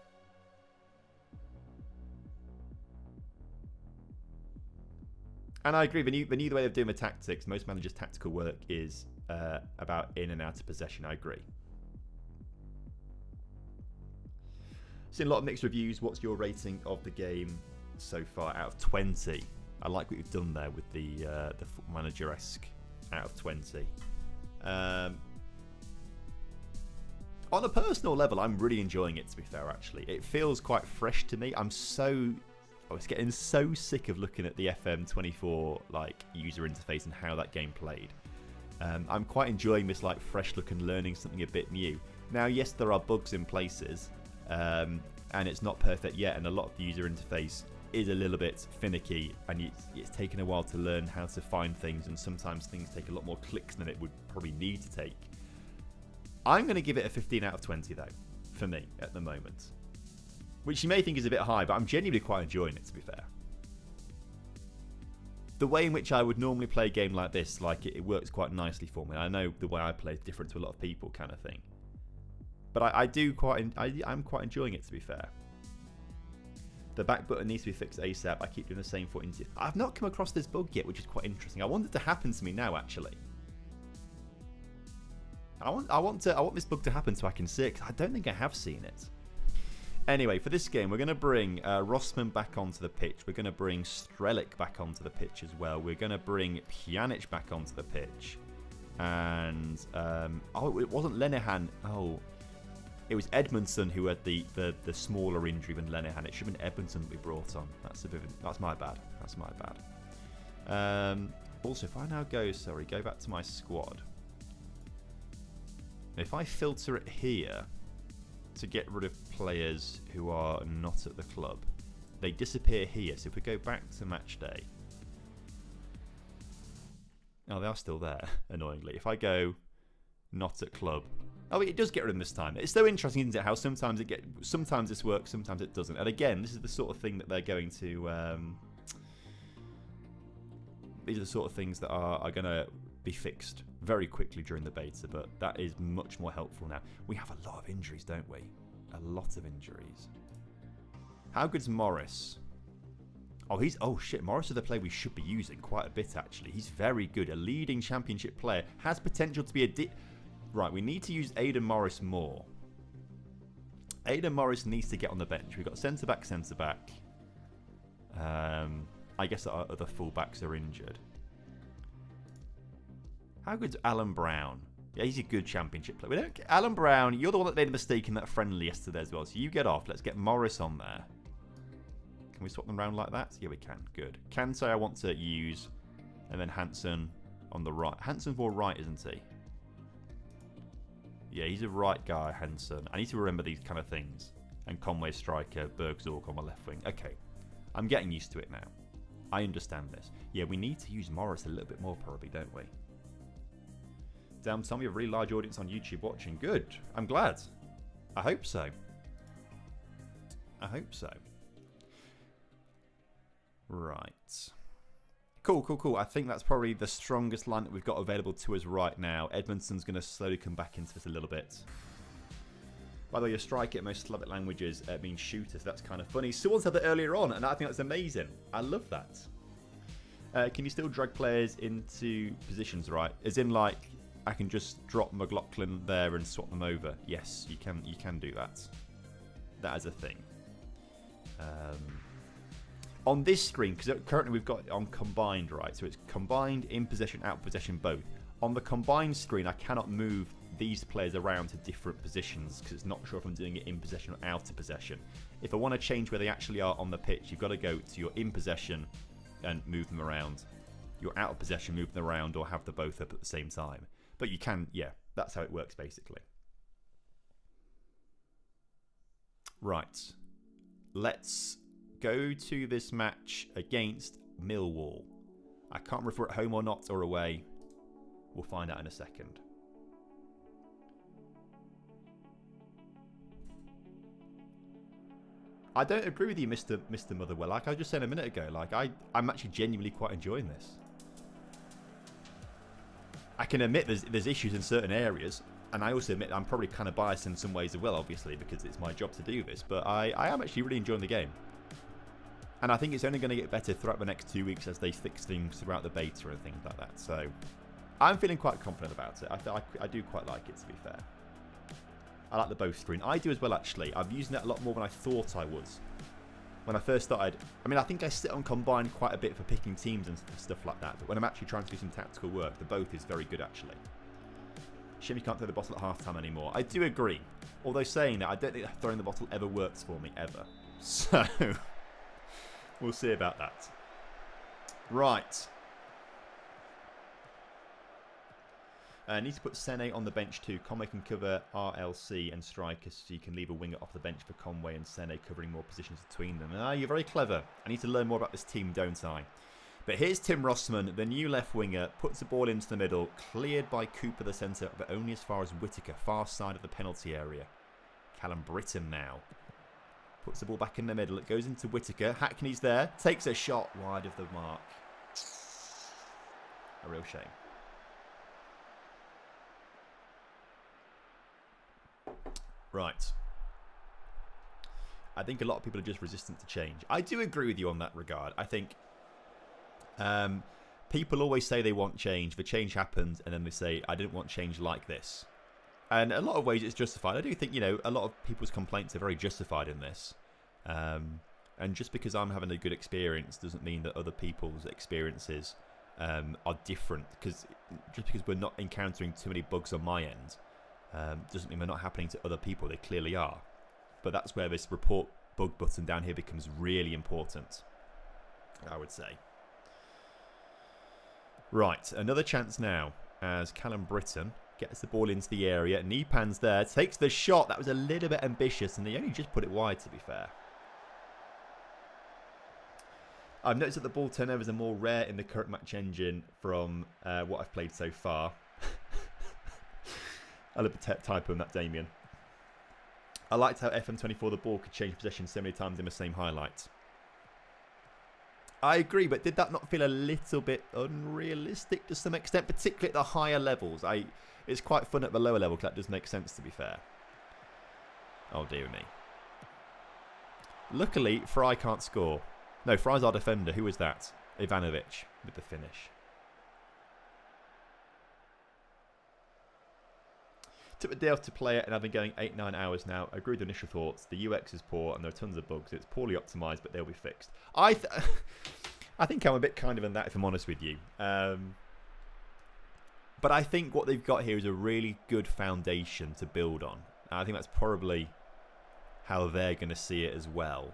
Speaker 1: And I agree, the new way of doing the tactics, most managers' tactical work is about in and out of possession. I agree. Seen a lot of mixed reviews. What's your rating of the game so far out of 20? I like what you've done there with the Football Manager-esque out of 20. On a personal level, I'm really enjoying it, to be fair, actually. It feels quite fresh to me. I was getting so sick of looking at the FM24 like user interface and how that game played. I'm quite enjoying this like fresh look and learning something a bit new. Now, yes, there are bugs in places, and it's not perfect yet, and a lot of the user interface is a little bit finicky, and it's taken a while to learn how to find things, and sometimes things take a lot more clicks than it would probably need to take. I'm going to give it a 15 out of 20, though, for me, at the moment. Which you may think is a bit high, but I'm genuinely quite enjoying it, to be fair. The way in which I would normally play a game like this, like it works quite nicely for me. I know the way I play is different to a lot of people, kind of thing. But I'm quite enjoying it, to be fair. The back button needs to be fixed ASAP. I keep doing the same foot into it. I've not come across this bug yet, which is quite interesting. I want it to happen to me now, actually. I want this bug to happen so I can see it, because I don't think I have seen it. Anyway, for this game, we're going to bring Rossman back onto the pitch. We're going to bring Strelic back onto the pitch as well. We're going to bring Pjanic back onto the pitch. And, it wasn't Lenehan. Oh, it was Edmondson who had the smaller injury than Lenehan. It should have been Edmondson that we brought on. That's my bad. That's my bad. Also, if I now go back to my squad. If I filter it here to get rid of players who are not at the club, they disappear here. So if we go back to match day, oh, they are still there, annoyingly. If I go not at club, oh, it does get rid of them this time. It's so interesting, isn't it, how sometimes this works, sometimes it doesn't. And again, this is the sort of thing that they're going to these are the sort of things that are going to be fixed very quickly during the beta, but that is much more helpful now. We have a lot of injuries, don't we? A lot of injuries. How good's Morris? Oh shit, Morris is the player we should be using quite a bit, actually. He's very good. A leading championship player. Has potential to be right, we need to use Aidan Morris more. Aidan Morris needs to get on the bench. We've got centre-back. I guess our other full-backs are injured. How good's Alan Brown? Yeah, he's a good championship player. Alan Brown, you're the one that made a mistake in that friendly yesterday as well, so you get off. Let's get Morris on there. Can we swap them around like that? Yeah, we can. Good. Kante I want to use, and then Hansen on the right. Hansen's more right, isn't he? Yeah, he's a right guy, Hansen. I need to remember these kind of things. And Conway striker, Bergzorg on my left wing. Okay, I'm getting used to it now. I understand this. Yeah, we need to use Morris a little bit more probably, don't we? Damn, Tom, you have a really large audience on YouTube watching. Good. I'm glad. I hope so. I hope so. Right. Cool. I think that's probably the strongest line that we've got available to us right now. Edmondson's going to slowly come back into this a little bit. By the way, your strike in most Slavic languages means shooter, so that's kind of funny. Someone said that earlier on, and I think that's amazing. I love that. Can you still drag players into positions, right? As in, like, I can just drop McLaughlin there and swap them over. Yes, you can do that. That is a thing. On this screen, because currently we've got it on combined, right? So it's combined, in possession, out of possession, both. On the combined screen, I cannot move these players around to different positions because it's not sure if I'm doing it in possession or out of possession. If I want to change where they actually are on the pitch, you've got to go to your in possession and move them around. Your out of possession, move them around, or have them both up at the same time. But you can, yeah, that's how it works basically. Right. Let's go to this match against Millwall. I can't remember if we're at home or not or away. We'll find out in a second. I don't agree with you, Mr. Motherwell. Like I was just saying a minute ago, like I'm actually genuinely quite enjoying this. I can admit there's issues in certain areas, and I also admit I'm probably kind of biased in some ways as well, obviously, because it's my job to do this. But I am actually really enjoying the game. And I think it's only going to get better throughout the next 2 weeks as they fix things throughout the beta and things like that. So I'm feeling quite confident about it. I do quite like it, to be fair. I like the both screen. I do as well, actually. I'm using it a lot more than I thought I was. When I first started, I mean, I think I sit on combined quite a bit for picking teams and stuff like that. But when I'm actually trying to do some tactical work, the both is very good, actually. Shame you can't throw the bottle at half-time anymore. I do agree. Although saying that, I don't think throwing the bottle ever works for me, ever. So, we'll see about that. Right. Need to put Sene on the bench too. Conway can cover RLC and strikers, so you can leave a winger off the bench for Conway and Sene, covering more positions between them. You're very clever. I need to learn more about this team, don't I? But here's Tim Rossman, the new left winger, puts the ball into the middle, cleared by Cooper, the centre, but only as far as Whittaker, far side of the penalty area. Callum Britton now puts the ball back in the middle. It goes into Whittaker. Hackney's there, takes a shot wide of the mark. A real shame. Right. I think a lot of people are just resistant to change. I do agree with you on that regard. I think people always say they want change. The change happens, and then they say, I didn't want change like this. And in a lot of ways, it's justified. I do think, a lot of people's complaints are very justified in this. And just because I'm having a good experience doesn't mean that other people's experiences are different. Just because we're not encountering too many bugs on my end, doesn't mean they're not happening to other people. They clearly are. But that's where this report bug button down here becomes really important, I would say. Right, another chance now as Callum Britton gets the ball into the area. Nipan's there, takes the shot. That was a little bit ambitious, and he only just put it wide, to be fair. I've noticed that the ball turnovers are more rare in the current match engine from what I've played so far. I love the typo in that, Damien. I liked how FM24 the ball could change possession so many times in the same highlight. I agree, but did that not feel a little bit unrealistic to some extent, particularly at the higher levels? It's quite fun at the lower level, because that does make sense, to be fair. Oh, dear me. Luckily, Fry can't score. No, Fry's our defender. Who was that? Ivanovic with the finish. Took the day off to play it, and I've been going 8-9 hours now. I agree with the initial thoughts. The UX is poor, and there are tons of bugs. It's poorly optimised, but they'll be fixed. I think I'm a bit kind of in that, if I'm honest with you. But I think what they've got here is a really good foundation to build on. And I think that's probably how they're going to see it as well.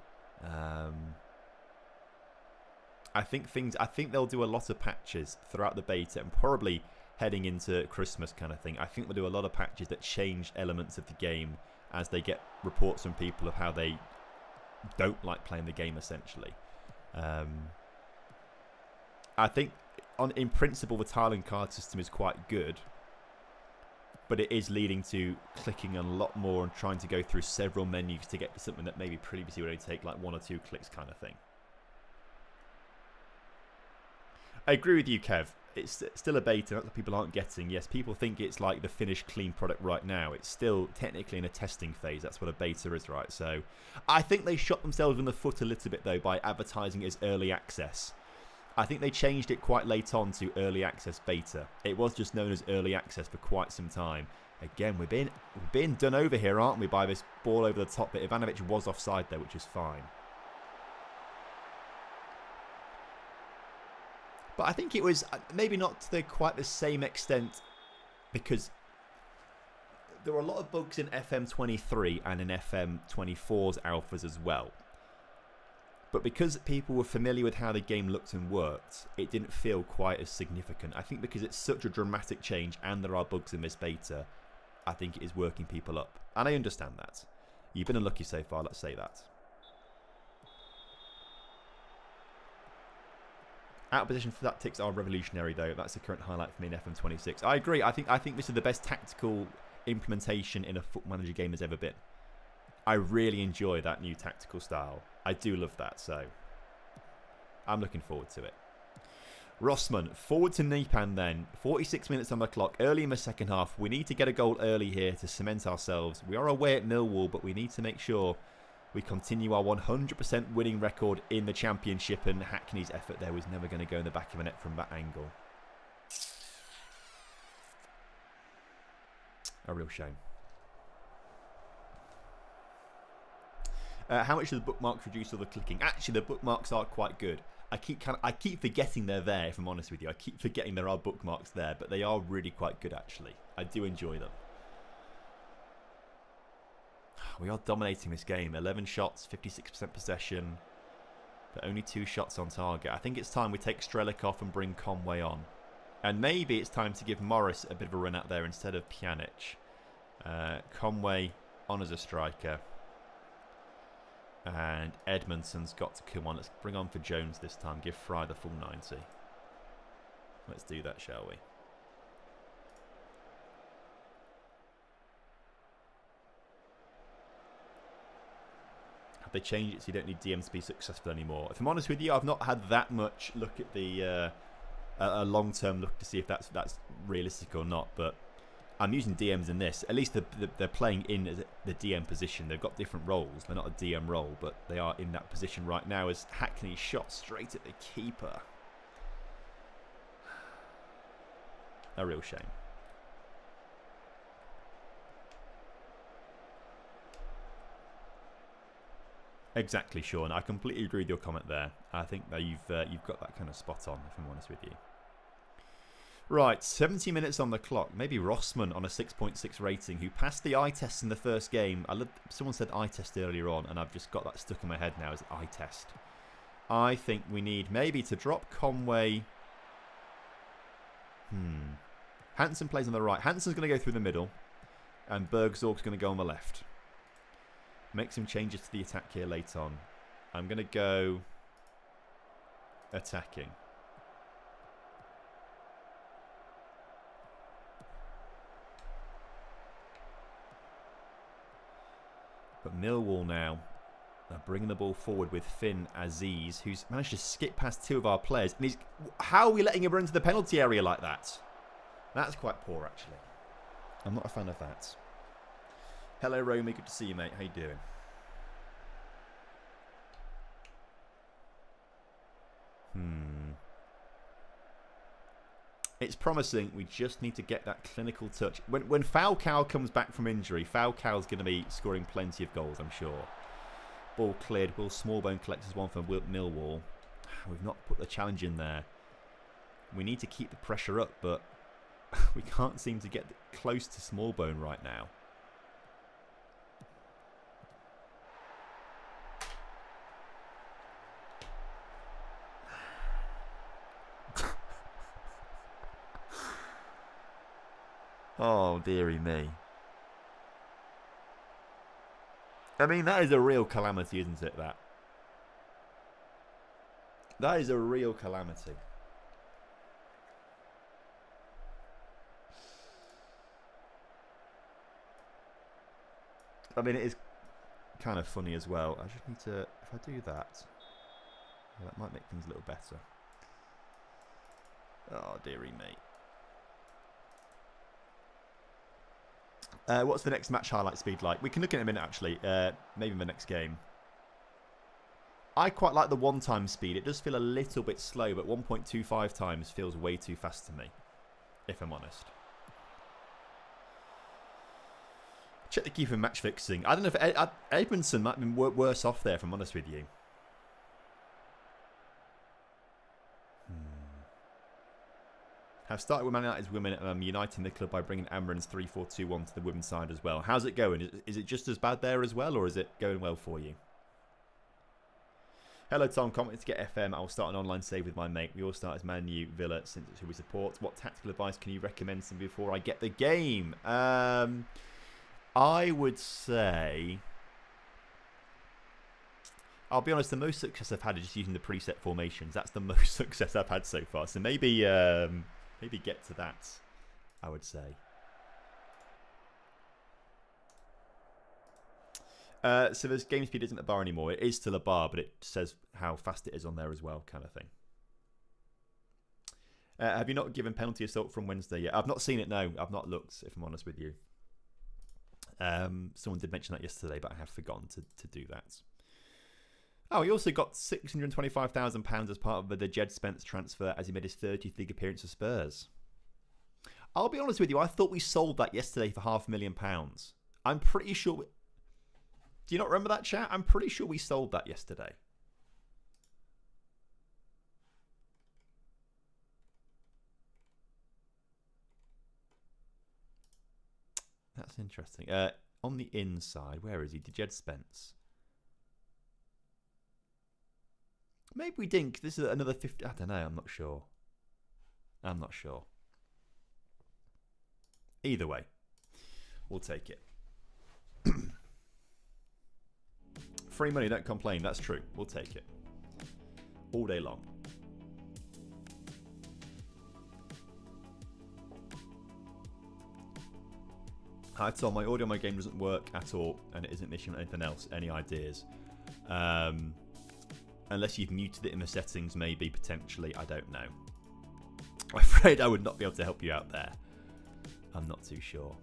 Speaker 1: I think they'll do a lot of patches throughout the beta and probably heading into Christmas kind of thing. I think they'll do a lot of patches that change elements of the game as they get reports from people of how they don't like playing the game, essentially. I think in principle the tile and card system is quite good, but it is leading to clicking a lot more and trying to go through several menus to get to something that maybe previously would only take like 1 or 2 clicks kind of thing. I agree with you, Kev. It's still a beta that people aren't getting. Yes, people think it's like the finished clean product right now. It's still technically in a testing phase. That's what a beta is, right? So I think they shot themselves in the foot a little bit, though, by advertising it as early access. I think they changed it quite late on to early access beta. It was just known as early access for quite some time. Again, we're being done over here, aren't we, by this ball over the top bit. Ivanovic was offside there, which is fine. But I think it was maybe not to quite the same extent, because there were a lot of bugs in FM23 and in FM24's alphas as well. But because people were familiar with how the game looked and worked, it didn't feel quite as significant. I think because it's such a dramatic change and there are bugs in this beta, I think it is working people up. And I understand that. You've been unlucky so far, let's say that. Out of position for tactics are revolutionary, though. That's the current highlight for me in FM26. I agree. I think this is the best tactical implementation in a Foot Manager game has ever been. I really enjoy that new tactical style. I do love that, so I'm looking forward to it. Rossman, forward to Nipan then. 46 minutes on the clock, early in the second half. We need to get a goal early here to cement ourselves. We are away at Millwall, but we need to make sure we continue our 100% winning record in the Championship, and Hackney's effort there was never going to go in the back of the net from that angle. A real shame. How much do the bookmarks reduce all the clicking? Actually, the bookmarks are quite good. I keep forgetting they're there, if I'm honest with you. I keep forgetting there are bookmarks there, but they are really quite good, actually. I do enjoy them. We are dominating this game. 11 shots, 56% possession, but only 2 shots on target. I think it's time we take Strelic off and bring Conway on. And maybe it's time to give Morris a bit of a run out there instead of Pjanic. Conway on as a striker. And Edmondson's got to come on. Let's bring on for Jones this time. Give Fry the full 90. Let's do that, shall we? Have they changed it so you don't need DMs to be successful anymore? If I'm honest with you, I've not had that much look at the a long-term look to see if that's realistic or not. But I'm using DMs in this. At least they're playing in the DM position. They've got different roles. They're not a DM role, but they are in that position right now as Hackney shot straight at the keeper. A real shame. Exactly, Sean. I completely agree with your comment there. I think that you've got that kind of spot on, if I'm honest with you. Right, 70 minutes on the clock. Maybe Rossman on a 6.6 rating, who passed the eye test in the first game. Someone said eye test earlier on, and I've just got that stuck in my head now as eye test. I think we need maybe to drop Conway. Hansen plays on the right. Hansen's going to go through the middle, and Bergzorg's going to go on the left. Make some changes to the attack here late on. I'm going to go attacking. But Millwall now are bringing the ball forward with Finn Aziz, who's managed to skip past 2 of our players. And how are we letting him run into the penalty area like that? That's quite poor, actually. I'm not a fan of that. Hello, Romy. Good to see you, mate. How you doing? It's promising. We just need to get that clinical touch. When Falcao comes back from injury, Falcao's going to be scoring plenty of goals, I'm sure. Ball cleared. Will Smallbone collects his one for Millwall. We've not put the challenge in there. We need to keep the pressure up, but we can't seem to get close to Smallbone right now. Oh, dearie me. I mean, that is a real calamity, isn't it, that? That is a real calamity. I mean, it is kind of funny as well. I just need to, if I do that, that might make things a little better. Oh, dearie me. What's the next match highlight speed like? We can look at it in a minute, actually. Maybe in the next game. I quite like the one-time speed. It does feel a little bit slow, but 1.25 times feels way too fast to me, if I'm honest. Check the keeper match fixing. I don't know if Edmondson might have been worse off there, if I'm honest with you. Have started with Man United's women uniting the club by bringing Amarin's 3-4-2-1 to the women's side as well. How's it going? Is it just as bad there as well, or is it going well for you? Hello Tom, comment to get FM. I'll start an online save with my mate. We all start as Man U, Villa, since it's who we support. What tactical advice can you recommend to me before I get the game? I would say, I'll be honest, the most success I've had is just using the preset formations. That's the most success I've had so far. So maybe maybe get to that, I would say. So this game speed isn't a bar anymore. It is still a bar, but it says how fast it is on there as well, kind of thing. Have you not given penalty assault from Wednesday yet? I've not seen it, no. I've not looked, if I'm honest with you. Someone did mention that yesterday, but I have forgotten to do that. Oh, he also got £625,000 as part of the Jed Spence transfer as he made his 30th league appearance for Spurs. I'll be honest with you, I thought we sold that yesterday for £500,000. I'm pretty sure... Do you not remember that, chat? I'm pretty sure we sold that yesterday. That's interesting. On the inside, where is he? Jed Spence. Maybe we didn't. This is another 50. I don't know. I'm not sure. I'm not sure. Either way, we'll take it. Free money, don't complain. That's true. We'll take it. All day long. Hi Tom, my audio on my game doesn't work at all, and it isn't missing anything else. Any ideas? Unless you've muted it in the settings, maybe, potentially. I don't know. I'm afraid I would not be able to help you out there. I'm not too sure.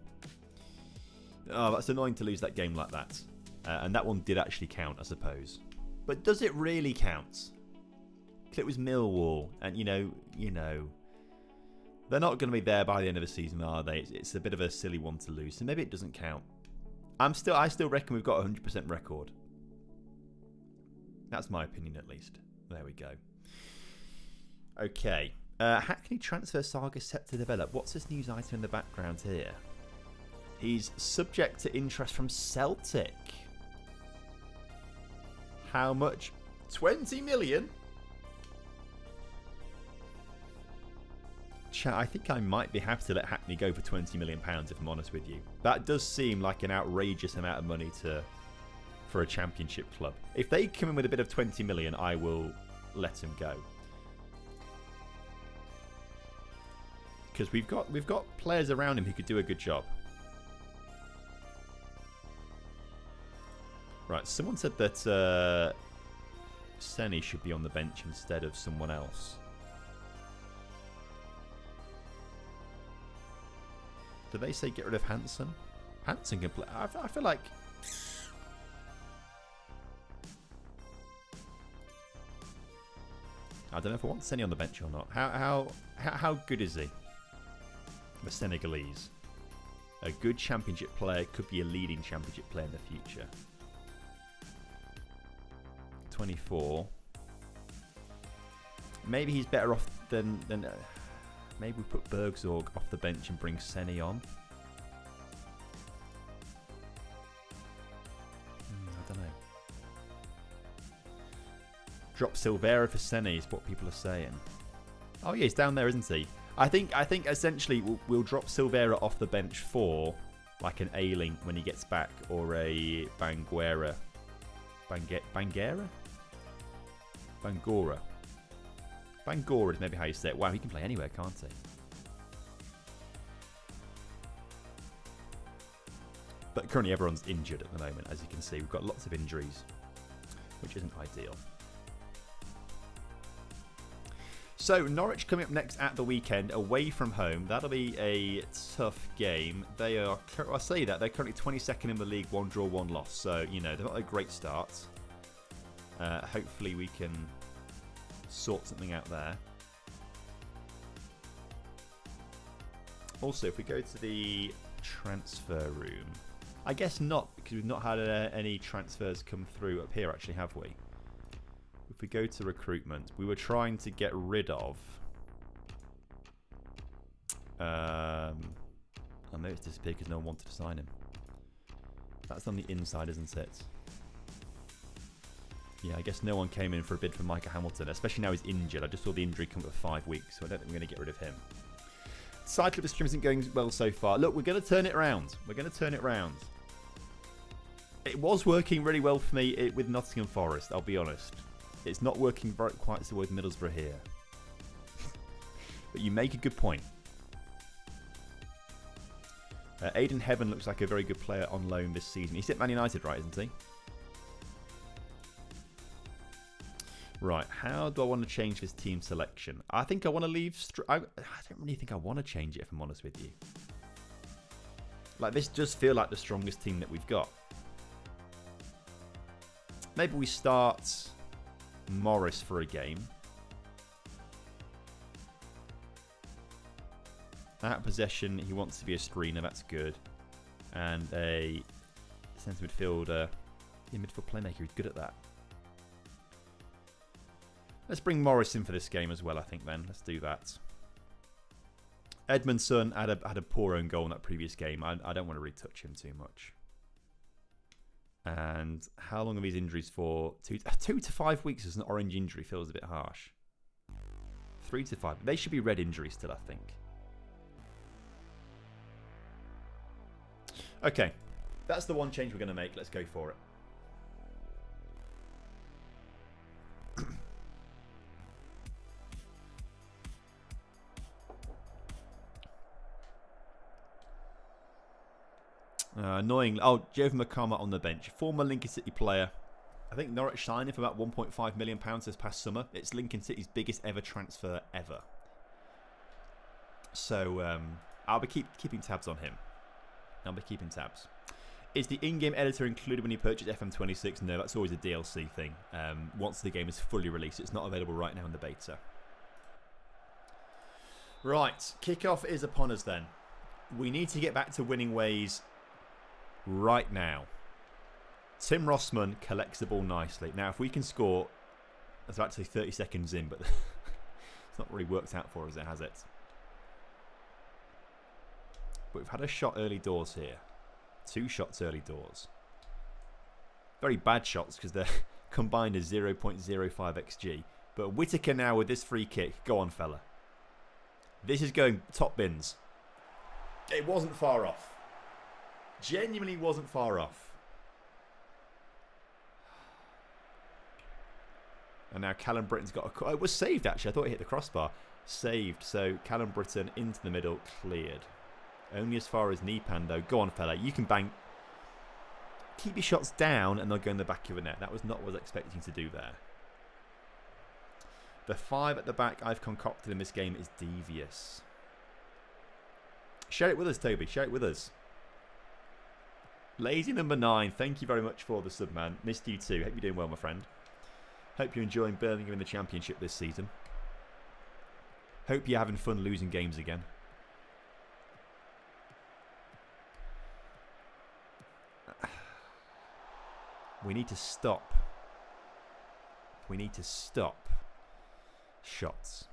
Speaker 1: Oh, that's annoying to lose that game like that. And that one did actually count, I suppose. But does it really count? Because it was Millwall, and you know, they're not going to be there by the end of the season, are they? It's a bit of a silly one to lose, so maybe it doesn't count. I still reckon we've got a 100% record. That's my opinion, at least. There we go. Okay. Hackney transfer saga set to develop. What's this news item in the background here? He's subject to interest from Celtic. How much? 20 million? Chat, I think I might be happy to let Hackney go for £20 million, if I'm honest with you. That does seem like an outrageous amount of money for a championship club. If they come in with a bit of 20 million, I will let him go. Because we've got players around him who could do a good job. Right, someone said that Senny should be on the bench instead of someone else. Did they say get rid of Hansen? Hansen can play. I feel like... I don't know if I want Senny on the bench or not. How good is he? The Senegalese. A good championship player, could be a leading championship player in the future. 24. Maybe he's better off than maybe we put Bergzorg off the bench and bring Senny on. I don't know. Drop Silvera for Senny is what people are saying. Oh yeah, he's down there, isn't he? I think essentially we'll drop Silvera off the bench for like an Ailing when he gets back, or a Bangora. Bangora is maybe how you say it. Wow, he can play anywhere, can't he? But currently everyone's injured at the moment, as you can see. We've got lots of injuries, which isn't ideal. So, Norwich coming up next at the weekend, away from home. That'll be a tough game. They are, I say that, they're currently 22nd in the league, 1 draw, 1 loss. So, you know, they're not a great start. Hopefully we can sort something out there. Also, if we go to the transfer room, I guess not, because we've not had any transfers come through up here, actually, have we? If we go to recruitment, we were trying to get rid of... I know it's disappeared because no one wanted to sign him. That's on the inside, isn't it? Yeah, I guess no one came in for a bid for Micah Hamilton, especially now he's injured. I just saw the injury come up for 5 weeks, so I don't think we're going to get rid of him. Cycle of the stream isn't going well so far. Look, we're going to turn it around. We're going to turn it around. It was working really well for me with Nottingham Forest, I'll be honest. It's not working quite so well with Middlesbrough here. But you make a good point. Aidan Heaven looks like a very good player on loan this season. He's at Man United, right, isn't he? Right, how do I want to change this team selection? I think I want to leave... I don't really think I want to change it, if I'm honest with you. Like, this does feel like the strongest team that we've got. Maybe we start Morris for a game. At possession, he wants to be a screener. That's good. And a centre midfielder, a midfield playmaker who's good at that. Let's bring Morris in for this game as well, I think, then. Let's do that. Edmondson had a poor own goal in that previous game. I don't want to retouch him too much. And how long are these injuries for? 2 to 5 weeks as an orange injury feels a bit harsh. 3 to 5. They should be red injuries still, I think. Okay. That's the one change we're going to make. Let's go for it. Annoying. Oh, Jovan McCarma on the bench. Former Lincoln City player. I think Norwich signed him for about £1.5 million this past summer. It's Lincoln City's biggest ever transfer ever. So I'll be keeping tabs on him. I'll be keeping tabs. Is the in-game editor included when you purchase FM26? No, that's always a DLC thing. Once the game is fully released, it's not available right now in the beta. Right, kickoff is upon us then. We need to get back to winning ways right now. Tim Rossman collects the ball nicely. Now, if we can score, that's actually 30 seconds in, but it's not really worked out for us, has it? But we've had a shot early doors here. 2 shots early doors. Very bad shots because they're combined as 0.05 XG. But Whittaker now with this free kick. Go on, fella. This is going top bins. It wasn't far off. Genuinely wasn't far off. And now Callum Britton's got a... it was saved, actually. I thought he hit the crossbar. Saved. So Callum Britton into the middle. Cleared. Only as far as Nipan, though. Go on, fella. You can bang. Keep your shots down and they'll go in the back of the net. That was not what I was expecting to do there. The 5 at the back I've concocted in this game is devious. Share it with us, Toby. Share it with us. Lazy number 9. Thank you very much for the sub, man. Missed you too. Hope you're doing well, my friend. Hope you're enjoying Birmingham in the Championship this season. Hope you're having fun losing games again. We need to stop. We need to stop shots.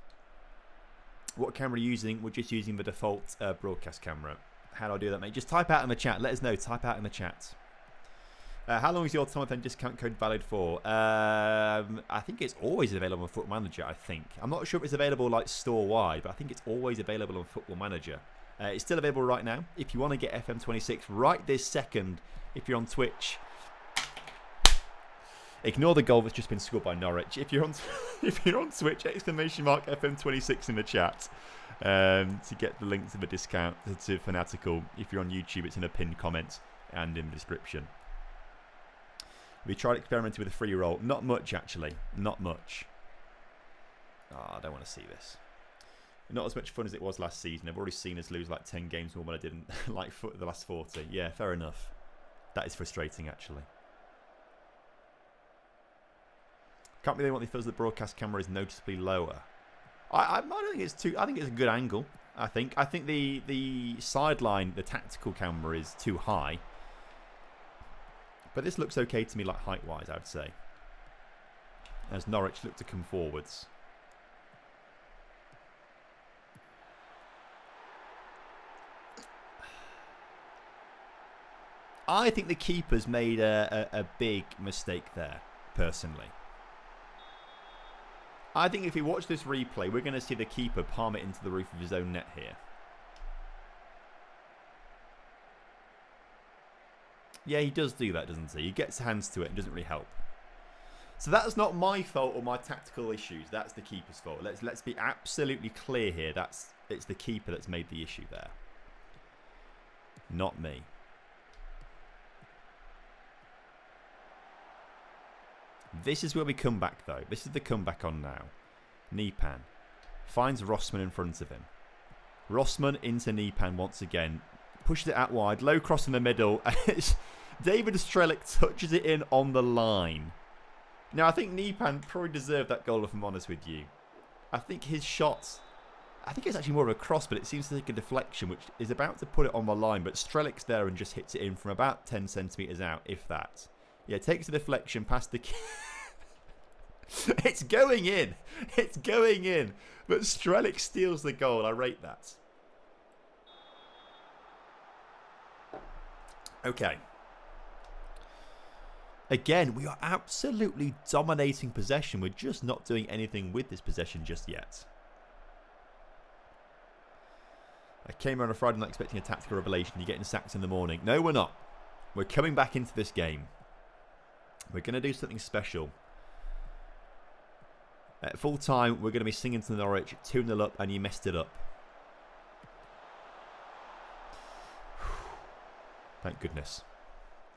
Speaker 1: What camera are you using? We're just using the default broadcast camera. How do I do that, mate? Just type out in the chat. Let us know. Type out in the chat. How long is your TomFM discount code valid for? I think it's always available on Football Manager, I think. I'm not sure if it's available like store-wide, but I think it's always available on Football Manager. It's still available right now. If you want to get FM26 right this second, if you're on Twitch, ignore the goal that's just been scored by Norwich. If you're on Twitch, !FM26 in the chat to get the link to the discount to Fanatical. If you're on YouTube, it's in a pinned comment and in the description. We tried experimenting with a free roll. Not much, actually. Not much. Oh, I don't want to see this. Not as much fun as it was last season. I've already seen us lose like 10 games more than I did in like the last 40. Yeah, fair enough. That is frustrating, actually. Can't believe what they feel the broadcast camera is noticeably lower. I don't think it's too. I think it's a good angle. I think the sideline, the tactical camera is too high. But this looks okay to me, like height-wise, I would say. As Norwich look to come forwards. I think the keeper's made a big mistake there, personally. I think if we watch this replay, we're going to see the keeper palm it into the roof of his own net here. Yeah, he does do that, doesn't he? He gets hands to it and doesn't really help. So that's not my fault or my tactical issues. That's the keeper's fault. Let's be absolutely clear here. It's the keeper that's made the issue there. Not me. This is where we come back, though. This is the comeback on now. Nipan finds Rossman in front of him. Rossman into Nipan once again. Pushes it out wide. Low cross in the middle. David Strelic touches it in on the line. Now, I think Nipan probably deserved that goal, if I'm honest with you. I think his shots... I think it's actually more of a cross, but it seems to take a deflection, which is about to put it on the line. But Strelic's there and just hits it in from about 10 centimetres out, if that. Yeah, takes a deflection past the... It's going in. It's going in. But Strelic steals the goal. I rate that. Okay. Again, we are absolutely dominating possession. We're just not doing anything with this possession just yet. I came here on a Friday night expecting a tactical revelation. You're getting sacked in the morning. No, we're not. We're coming back into this game. We're going to do something special. At full time, we're going to be singing to Norwich, 2-0 up, and you messed it up. Thank goodness.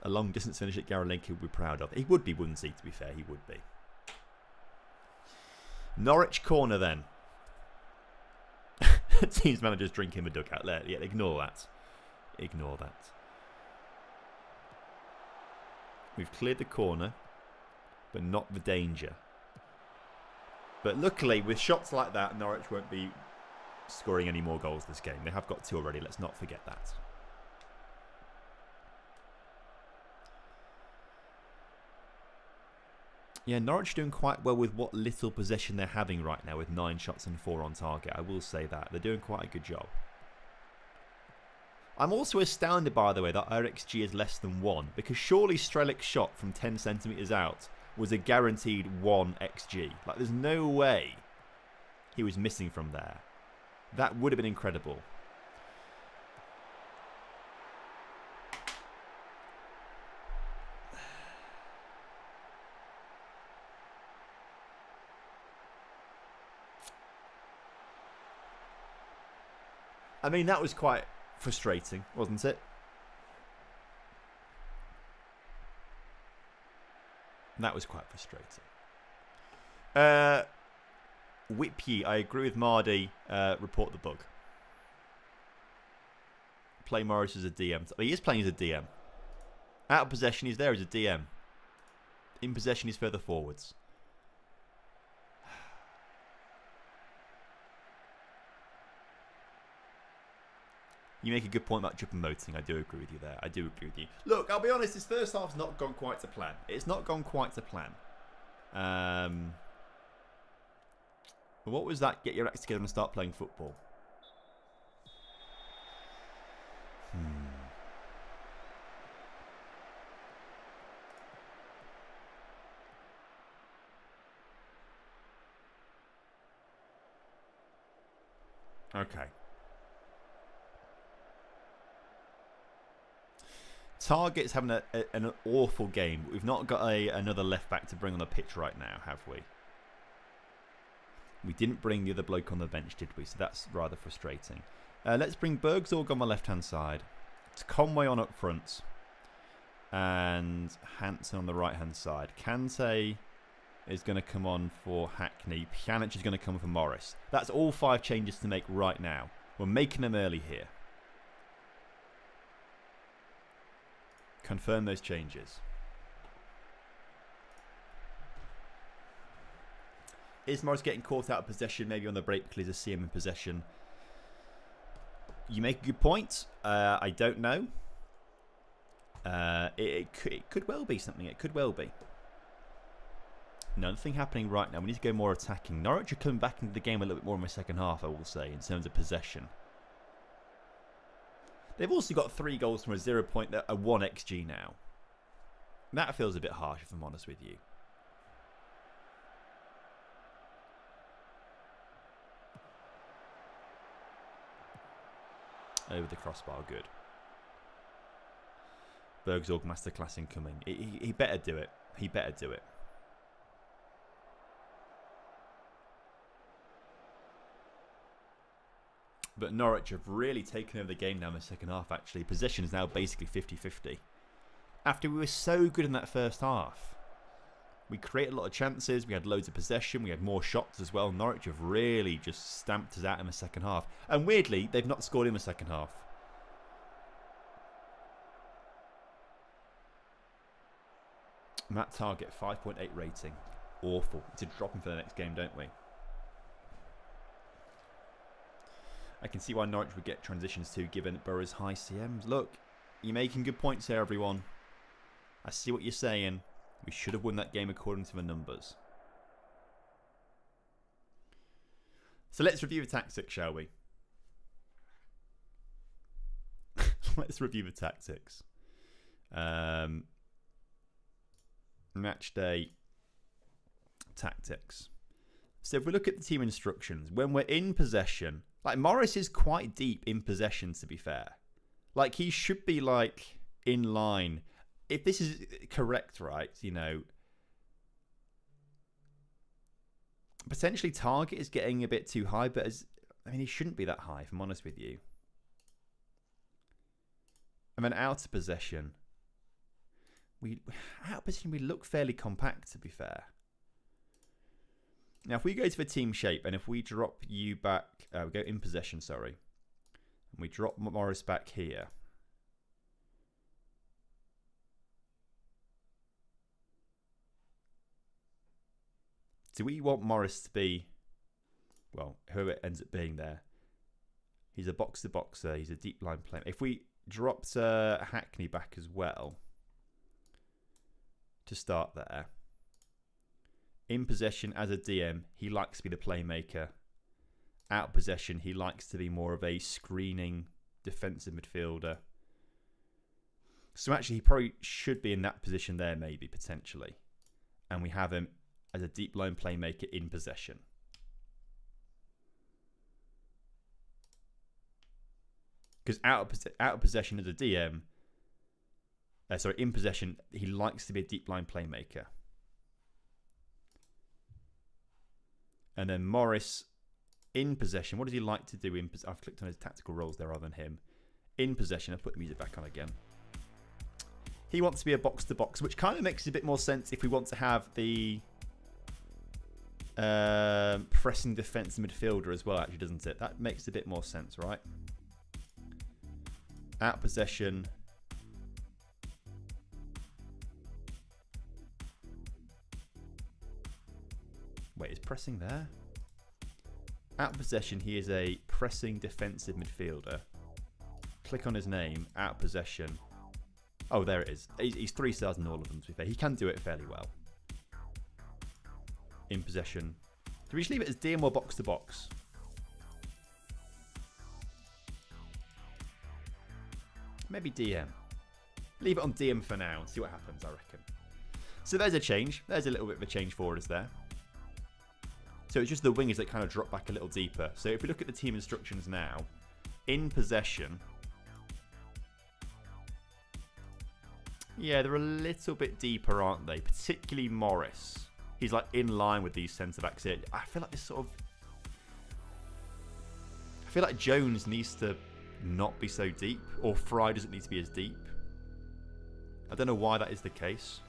Speaker 1: A long distance finish at Garolinka would be proud of. He would be, wouldn't he, to be fair? He would be. Norwich corner then. Team's manager's drinking the dugout there. Yeah, ignore that. Ignore that. We've cleared the corner, but not the danger. But luckily, with shots like that, Norwich won't be scoring any more goals this game. They have got 2 already. Let's not forget that. Yeah, Norwich doing quite well with what little possession they're having right now with 9 shots and 4 on target. I will say that. They're doing quite a good job. I'm also astounded, by the way, that our XG is less than 1. Because surely Strelic's shot from 10 centimetres out was a guaranteed 1 XG. Like, there's no way he was missing from there. That would have been incredible. I mean, that was quite frustrating, wasn't it? That was quite frustrating. Whipye, I agree with Mardy. Report the bug. Play Morris as a DM. He is playing as a DM. Out of possession, he's there as a DM. In possession, he's further forwards. You make a good point about Jupp emoting. I do agree with you there. I do agree with you. Look, I'll be honest, this first half's not gone quite to plan. It's not gone quite to plan. What was that? Get your acts together and start playing football. Okay. Target's having an awful game. We've not got another left back to bring on the pitch right now, have we? We didn't bring the other bloke on the bench, did we? So that's rather frustrating. Let's bring Bergsorg on my left-hand side. It's Conway on up front. And Hansen on the right-hand side. Kante is going to come on for Hackney. Pjanic is going to come for Morris. That's all 5 changes to make right now. We're making them early here. Confirm those changes. Is Morris getting caught out of possession? Maybe on the break because he's a CM in possession. You make a good point. I don't know. It could well be something. It could well be. Nothing happening right now. We need to go more attacking. Norwich are coming back into the game a little bit more in the second half, I will say, in terms of possession. They've also got 3 goals from a 1 XG now. That feels a bit harsh, if I'm honest with you. Over the crossbar, good. Bergsorg masterclass incoming. He better do it. He better do it. But Norwich have really taken over the game now in the second half, actually. Possession is now basically 50-50. After we were so good in that first half. We created a lot of chances. We had loads of possession. We had more shots as well. Norwich have really just stamped us out in the second half. And weirdly, they've not scored in the second half. Matt Target, 5.8 rating. Awful. It's a drop him for the next game, don't we? I can see why Norwich would get transitions too, given Borough's high CMs. Look, you're making good points here, everyone. I see what you're saying. We should have won that game according to the numbers. So let's review the tactics, shall we? Let's review the tactics. Match day tactics. So if we look at the team instructions, when we're in possession, like Morris is quite deep in possession, to be fair. Like he should be like in line. If this is correct, right, you know, potentially Target is getting a bit too high, but he shouldn't be that high, if I'm honest with you. And then out of possession, we look fairly compact, to be fair. Now, if we go to the team shape, and if we drop you back, we go in possession, sorry, and we drop Morris back here. Do we want Morris to be, well, whoever it ends up being there? He's a box-to-boxer. He's a deep line player. If we dropped Hackney back as well to start there. In possession as a DM, he likes to be the playmaker. Out of possession, he likes to be more of a screening defensive midfielder. So actually, he probably should be in that position there, maybe, potentially. And we have him as a deep line playmaker in possession. Because out of possession as a DM, in possession, he likes to be a deep line playmaker. And then Morris, in possession, what does he like to do? I've clicked on his tactical roles there rather than him. In possession, I've put the music back on again. He wants to be a box-to-box, which kind of makes a bit more sense if we want to have the pressing defensive midfielder as well, actually, doesn't it? That makes a bit more sense, right? Out possession. Wait, is pressing there? Out possession, he is a pressing defensive midfielder. Click on his name, out possession. Oh, there it is. He's 3 stars in all of them, to be fair. He can do it fairly well. In possession. Do we just leave it as DM or box to box? Maybe DM. Leave it on DM for now and see what happens, I reckon. So there's a change. There's a little bit of a change for us there. So it's just the wingers that kind of drop back a little deeper. So if we look at the team instructions now, in possession, yeah, they're a little bit deeper, aren't they? Particularly Morris. He's like in line with these centre-backs here. I feel like this sort of... I feel like Jones needs to not be so deep, or Fry doesn't need to be as deep. I don't know why that is the case.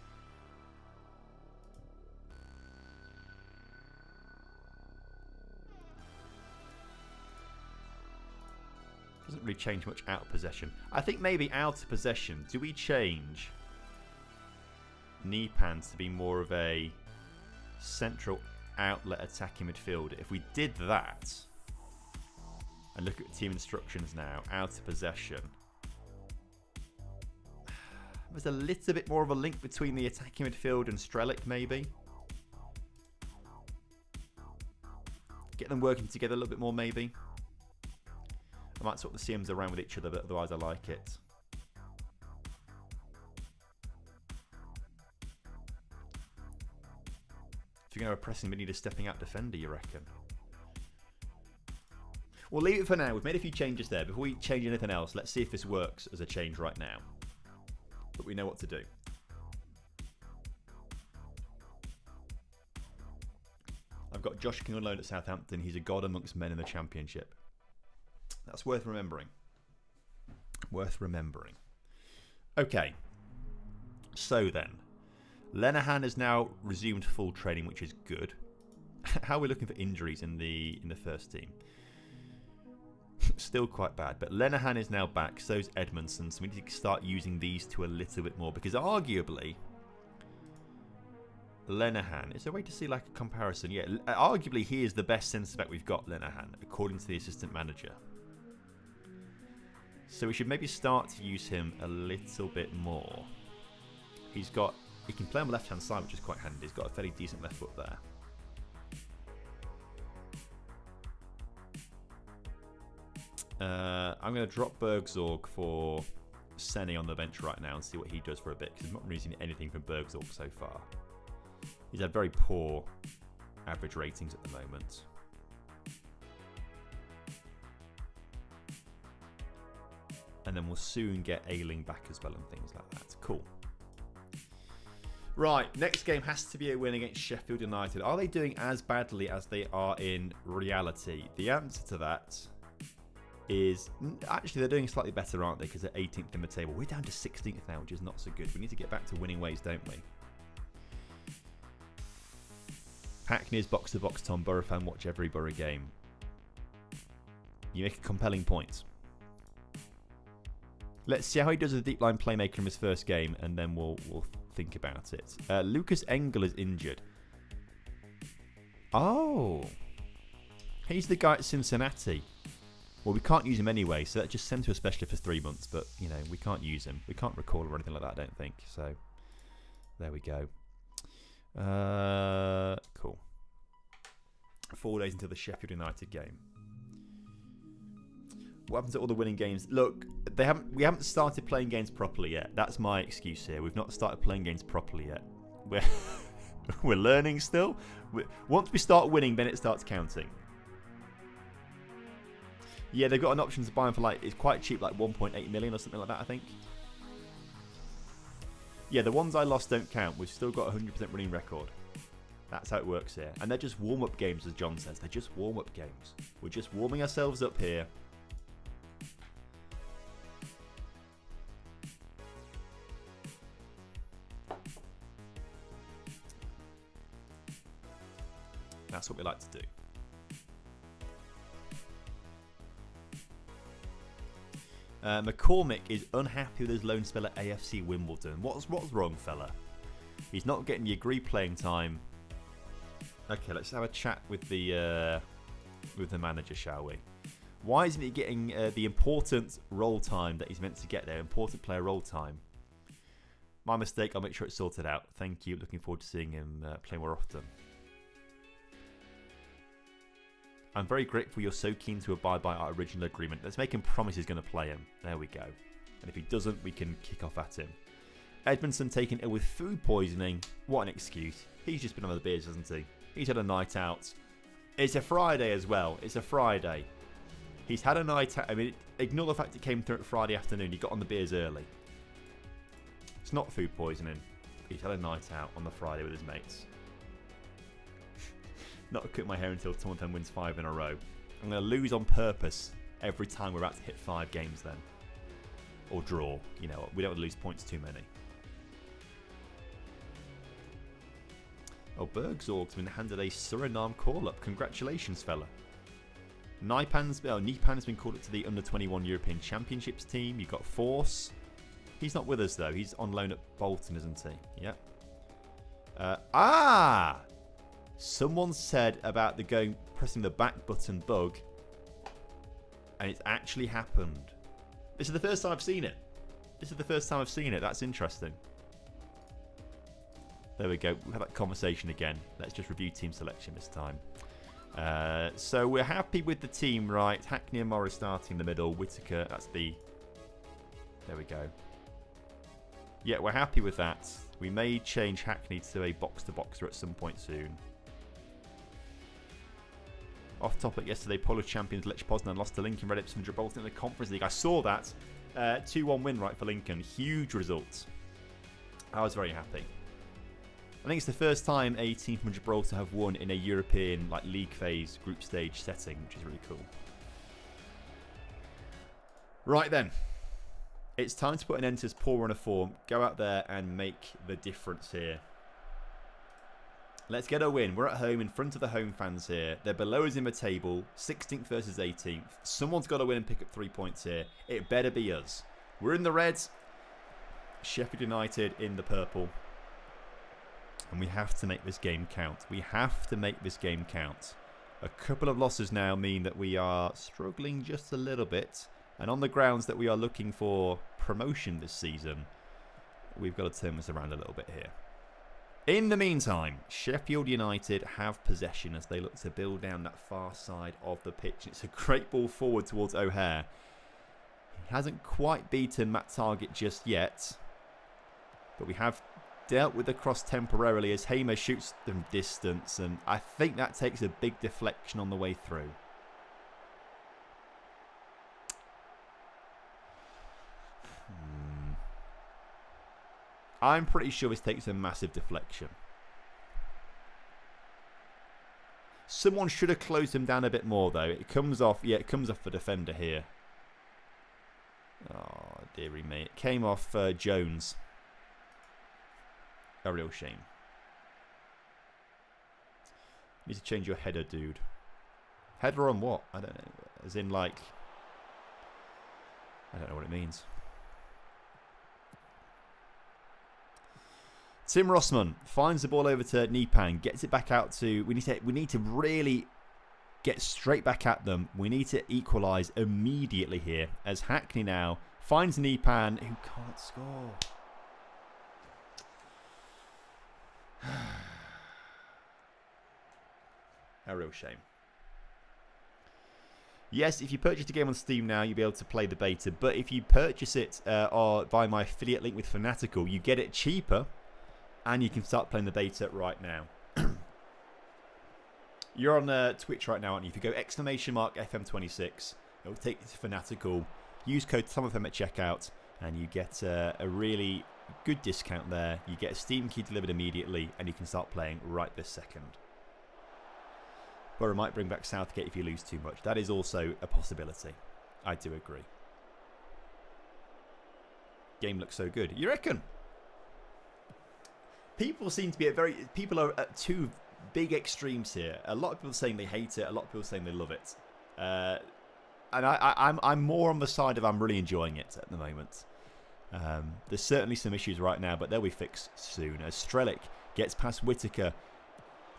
Speaker 1: Doesn't really change much out of possession. I think maybe out of possession, do we change Nipan to be more of a central outlet attacking midfielder? If we did that, and look at team instructions now, out of possession, there's a little bit more of a link between the attacking midfield and Strelic, maybe. Get them working together a little bit more, maybe. I might swap the CMs around with each other, but otherwise I like it. If you're going to have a pressing, we need a stepping out defender, you reckon? We'll leave it for now. We've made a few changes there. Before we change anything else, let's see if this works as a change right now. But we know what to do. I've got Josh King on loan at Southampton. He's a god amongst men in the Championship. That's worth remembering. Worth remembering. Okay. So then, Lenihan has now resumed full training, which is good. How are we looking for injuries in the first team? Still quite bad, but Lenihan is now back. So's Edmondson. So we need to start using these two a little bit more, because arguably, Lenihan, is there a way to see like a comparison? Yeah, arguably he is the best centre back we've got, Lenihan, according to the assistant manager. So we should maybe start to use him a little bit more. He can play on the left hand side, which is quite handy. He's got a fairly decent left foot there. I'm going to drop Bergzorg for Sene on the bench right now and see what he does for a bit, because I'm not really seeing anything from Bergzorg so far. He's had very poor average ratings at the moment. And then we'll soon get Ayling back as well and things like that. Cool. Right, next game has to be a win against Sheffield United. Are they doing as badly as they are in reality? The answer to that is... Actually, they're doing slightly better, aren't they? Because they're 18th in the table. We're down to 16th now, which is not so good. We need to get back to winning ways, don't we? Hackney's Box to Box Tom. Borough fan, watch every Borough game. You make a compelling point. Let's see how he does as a deep line playmaker in his first game, and then we'll think about it. Lucas Engel is injured. Oh. He's the guy at Cincinnati. Well, we can't use him anyway, so let's just send to a specialist for 3 months. But, you know, we can't use him. We can't recall or anything like that, I don't think. So, there we go. Cool. 4 days until the Sheffield United game. What happens to all the winning games? Look, we haven't started playing games properly yet. That's my excuse here. We've not started playing games properly yet. We're learning still. Once we start winning, then it starts counting. Yeah, they've got an option to buy them for it's quite cheap, like 1.8 million or something like that, I think. Yeah, the ones I lost don't count. We've still got a 100% winning record. That's how it works here. And they're just warm-up games, as John says. They're just warm-up games. We're just warming ourselves up here. That's what we like to do. McCormick is unhappy with his loan spell at AFC Wimbledon. What's wrong, fella? He's not getting the agreed playing time. Okay, let's have a chat with the manager, shall we? Why isn't he getting the important role time that he's meant to get there? Important player role time. My mistake. I'll make sure it's sorted out. Thank you. Looking forward to seeing him play more often. I'm very grateful you're so keen to abide by our original agreement. Let's make him promise he's going to play him. There we go. And if he doesn't, we can kick off at him. Edmondson taken ill with food poisoning. What an excuse. He's just been on the beers, hasn't he? He's had a night out. It's a Friday as well. It's a Friday. He's had a night out. I mean, ignore the fact it came through Friday afternoon. He got on the beers early. It's not food poisoning. He's had a night out on the Friday with his mates. Not cut my hair until TomFM wins 5 in a row. I'm going to lose on purpose every time we're about to hit 5 games then. Or draw. You know, we don't want to lose points too many. Oh, Bergzorg's been handed a Suriname call-up. Congratulations, fella. Nipan's been called up to the Under-21 European Championships team. You've got Force. He's not with us, though. He's on loan at Bolton, isn't he? Yep. Someone said about the pressing the back button bug, and it's actually happened. This is the first time I've seen it. That's interesting. There we go. We've had that conversation again. Let's just review team selection this time. So we're happy with the team, right? Hackney and Morris starting in the middle. Whittaker, that's the... There we go. Yeah, we're happy with that. We may change Hackney to a box-to-boxer at some point soon. Off topic, yesterday, Polish champions Lech Poznan lost to Lincoln Red Ipswich from Gibraltar in the Conference League. I saw that. 2-1 win, right, for Lincoln. Huge result. I was very happy. I think it's the first time a team from Gibraltar have won in a European league phase group stage setting, which is really cool. Right then. It's time to put an end to this poor run of form. Go out there and make the difference here. Let's get a win. We're at home in front of the home fans here. They're below us in the table. 16th versus 18th. Someone's got to win and pick up 3 points here. It better be us. We're in the reds. Sheffield United in the purple. And we have to make this game count. We have to make this game count. A couple of losses now mean that we are struggling just a little bit. And on the grounds that we are looking for promotion this season, we've got to turn this around a little bit here. In the meantime, Sheffield United have possession as they look to build down that far side of the pitch. It's a great ball forward towards O'Hare. He hasn't quite beaten Matt Target just yet. But we have dealt with the cross temporarily as Hamer shoots from distance. And I think that takes a big deflection on the way through. I'm pretty sure this takes a massive deflection. Someone should have closed him down a bit more, though. It comes off. Yeah, it comes off the defender here. Oh, dearie me. It came off Jones. A real shame. Need to change your header, dude. Header on what? I don't know. As in, I don't know what it means. Tim Rossman finds the ball over to Nipan, gets it back out to... We need to really get straight back at them. We need to equalise immediately here as Hackney now finds Nipan, who can't score. A real shame. Yes, if you purchase the game on Steam now, you'll be able to play the beta. But if you purchase it or by my affiliate link with Fanatical, you get it cheaper. And you can start playing the beta right now. You're on Twitch right now, aren't you? If you go !FM26, it'll take you to Fanatical. Use code TomFM at checkout, and you get a really good discount there. You get a Steam key delivered immediately, and you can start playing right this second. Borough might bring back Southgate if you lose too much. That is also a possibility. I do agree. Game looks so good. You reckon? People seem to be people are at two big extremes here. A lot of people saying they hate it. A lot of people saying they love it. And I'm more on the side of I'm really enjoying it at the moment. There's certainly some issues right now, but they'll be fixed soon. As Strelic gets past Whittaker,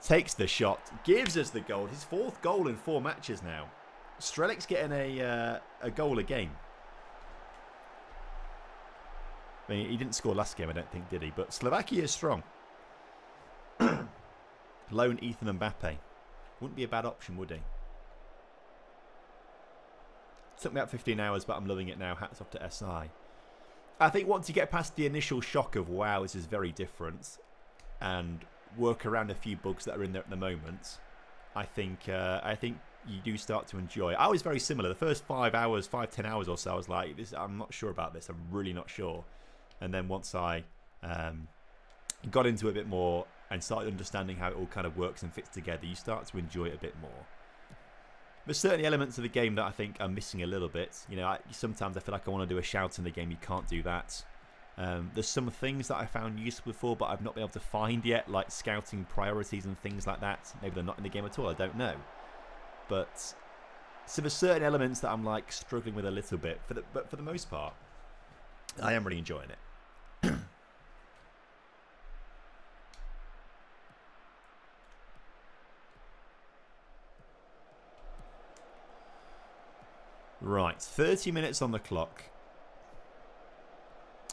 Speaker 1: takes the shot, gives us the goal. His 4th goal in 4 matches now. Strelic's getting a goal a game. I mean, he didn't score last game, I don't think, did he? But Slovakia is strong. Loan Ethan Mbappe. Wouldn't be a bad option, would he? Took me about 15 hours, but I'm loving it now. Hats off to SI. I think once you get past the initial shock of, wow, this is very different, and work around a few bugs that are in there at the moment, I think you do start to enjoy. I was very similar. The first 10 hours or so, I was like, I'm not sure about this. I'm really not sure. And then once I got into it a bit more and started understanding how it all kind of works and fits together, you start to enjoy it a bit more. There's certainly elements of the game that I think are missing a little bit. You know, sometimes I feel like I want to do a shout in the game. You can't do that. There's some things that I found useful before, but I've not been able to find yet, like scouting priorities and things like that. Maybe they're not in the game at all. I don't know. But so there's certain elements that I'm like struggling with a little bit. But for the most part, I am really enjoying it. Right, 30 minutes on the clock.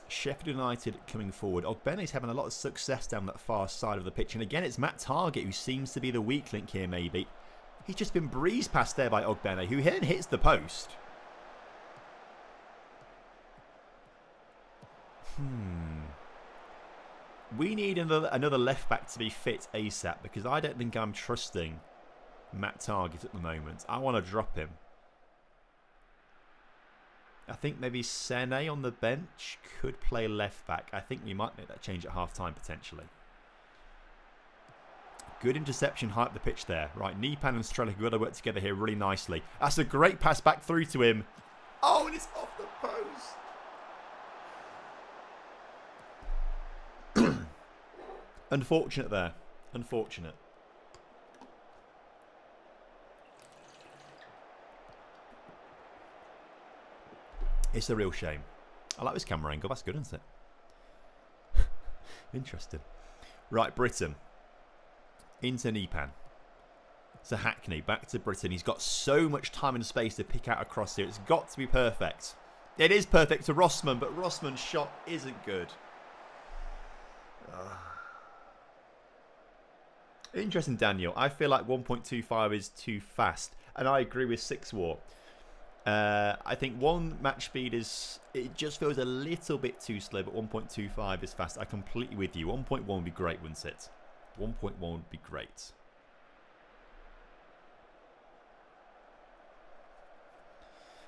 Speaker 1: Sheffield United coming forward. Ogbene's having a lot of success down that far side of the pitch. And again, it's Matt Targett who seems to be the weak link here, maybe. He's just been breezed past there by Ogbene, who then hits the post. We need another left back to be fit ASAP, because I don't think I'm trusting Matt Targett at the moment. I want to drop him. I think maybe Sene on the bench could play left back. I think we might make that change at half time potentially. Good interception, high up the pitch there. Right, Nipan and Strelic have got to work together here really nicely. That's a great pass back through to him. Oh, and it's off the post. Unfortunate there. Unfortunate. It's a real shame. I like this camera angle. That's good, isn't it? Interesting. Right, Britain. Into Nipan. So Hackney, back to Britain. He's got so much time and space to pick out a cross here. It's got to be perfect. It is perfect to Rossman, but Rossman's shot isn't good. Interesting, Daniel. I feel like 1.25 is too fast. And I agree with Six War. I think one match speed it just feels a little bit too slow, but 1.25 is fast. I'm completely with you. 1.1 would be great, wouldn't it? 1.1 would be great.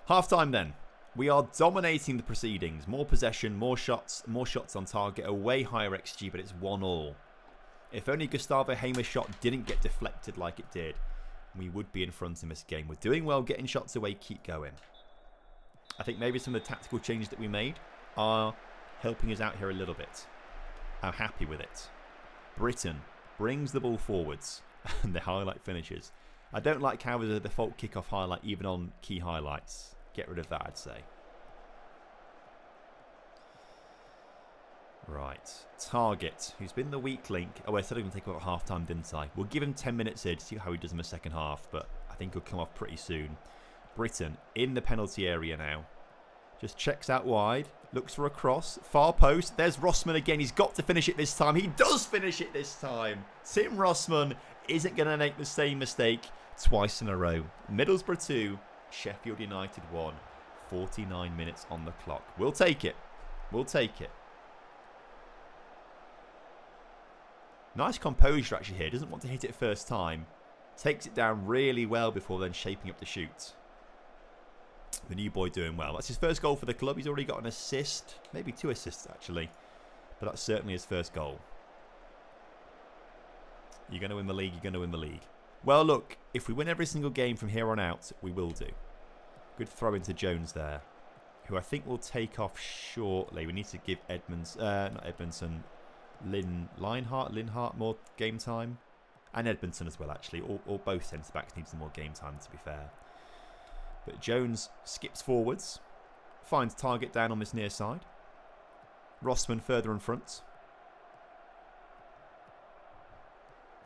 Speaker 1: Half time then. We are dominating the proceedings. More possession, more shots on target, a way higher XG, but it's 1-1. If only Gustavo Hamer's shot didn't get deflected like it did, we would be in front in this game. We're doing well, getting shots away, keep going. I think maybe some of the tactical changes that we made are helping us out here a little bit. I'm happy with it. Britain brings the ball forwards and the highlight finishes. I don't like how there's a default kickoff highlight even on key highlights. Get rid of that, I'd say. Right. Target, who's been the weak link. Oh, I said I'm going to take him at half time, didn't I? We'll give him 10 minutes here to see how he does in the second half, but I think he'll come off pretty soon. Britain in the penalty area now. Just checks out wide. Looks for a cross. Far post. There's Rossman again. He's got to finish it this time. He does finish it this time. Tim Rossman isn't going to make the same mistake twice in a row. Middlesbrough 2, Sheffield United 1. 49 minutes on the clock. We'll take it. We'll take it. Nice composure actually here. Doesn't want to hit it first time. Takes it down really well before then shaping up the shoot. The new boy doing well. That's his first goal for the club. He's already got an assist. Maybe 2 assists actually. But that's certainly his first goal. You're going to win the league. You're going to win the league. Well, look. If we win every single game from here on out, we will do. Good throw into Jones there. Who I think will take off shortly. We need to give Linhart more game time. And Edmondson as well, actually. Or both centre backs need some more game time, to be fair. But Jones skips forwards. Finds target down on this near side. Rossman further in front.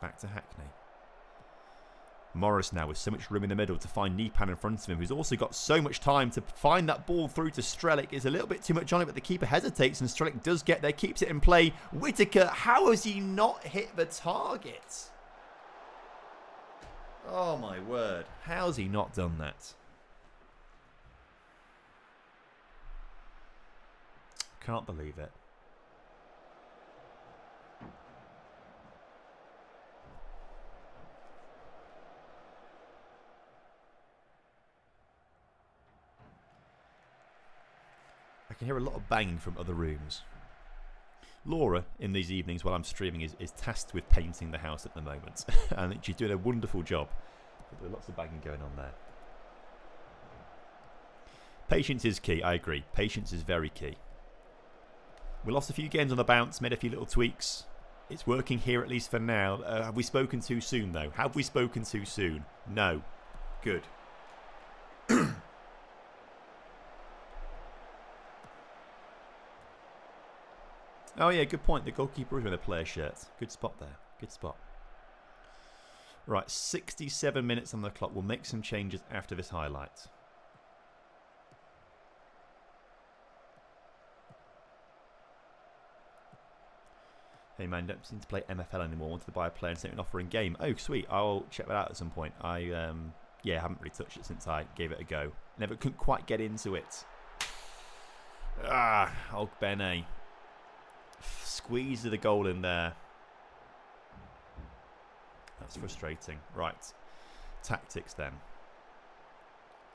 Speaker 1: Back to Hackney. Morris now with so much room in the middle to find Nipan in front of him, who's also got so much time to find that ball through to Strelic. Is a little bit too much on it, but the keeper hesitates and Strelic does get there, keeps it in play. Whittaker, how has he not hit the target? Oh my word, how's he not done that? Can't believe it. I can hear a lot of banging from other rooms. Laura, in these evenings while I'm streaming, is tasked with painting the house at the moment. And she's doing a wonderful job. But there are lots of banging going on there. Patience is key, I agree. Patience is very key. We lost a few games on the bounce, made a few little tweaks. It's working here, at least for now. Have we spoken too soon, though? Have we spoken too soon? No. Good. Oh, yeah, good point. The goalkeeper is wearing a player shirt. Good spot there. Good spot. Right, 67 minutes on the clock. We'll make some changes after this highlight. Hey man, don't seem to play MFL anymore. Wanted to buy a player and send an offer in game. Oh, sweet. I'll check that out at some point. Yeah, haven't really touched it since I gave it a go. Couldn't quite get into it. Old Bene. Squeeze of the goal in there. That's frustrating. Right. Tactics then.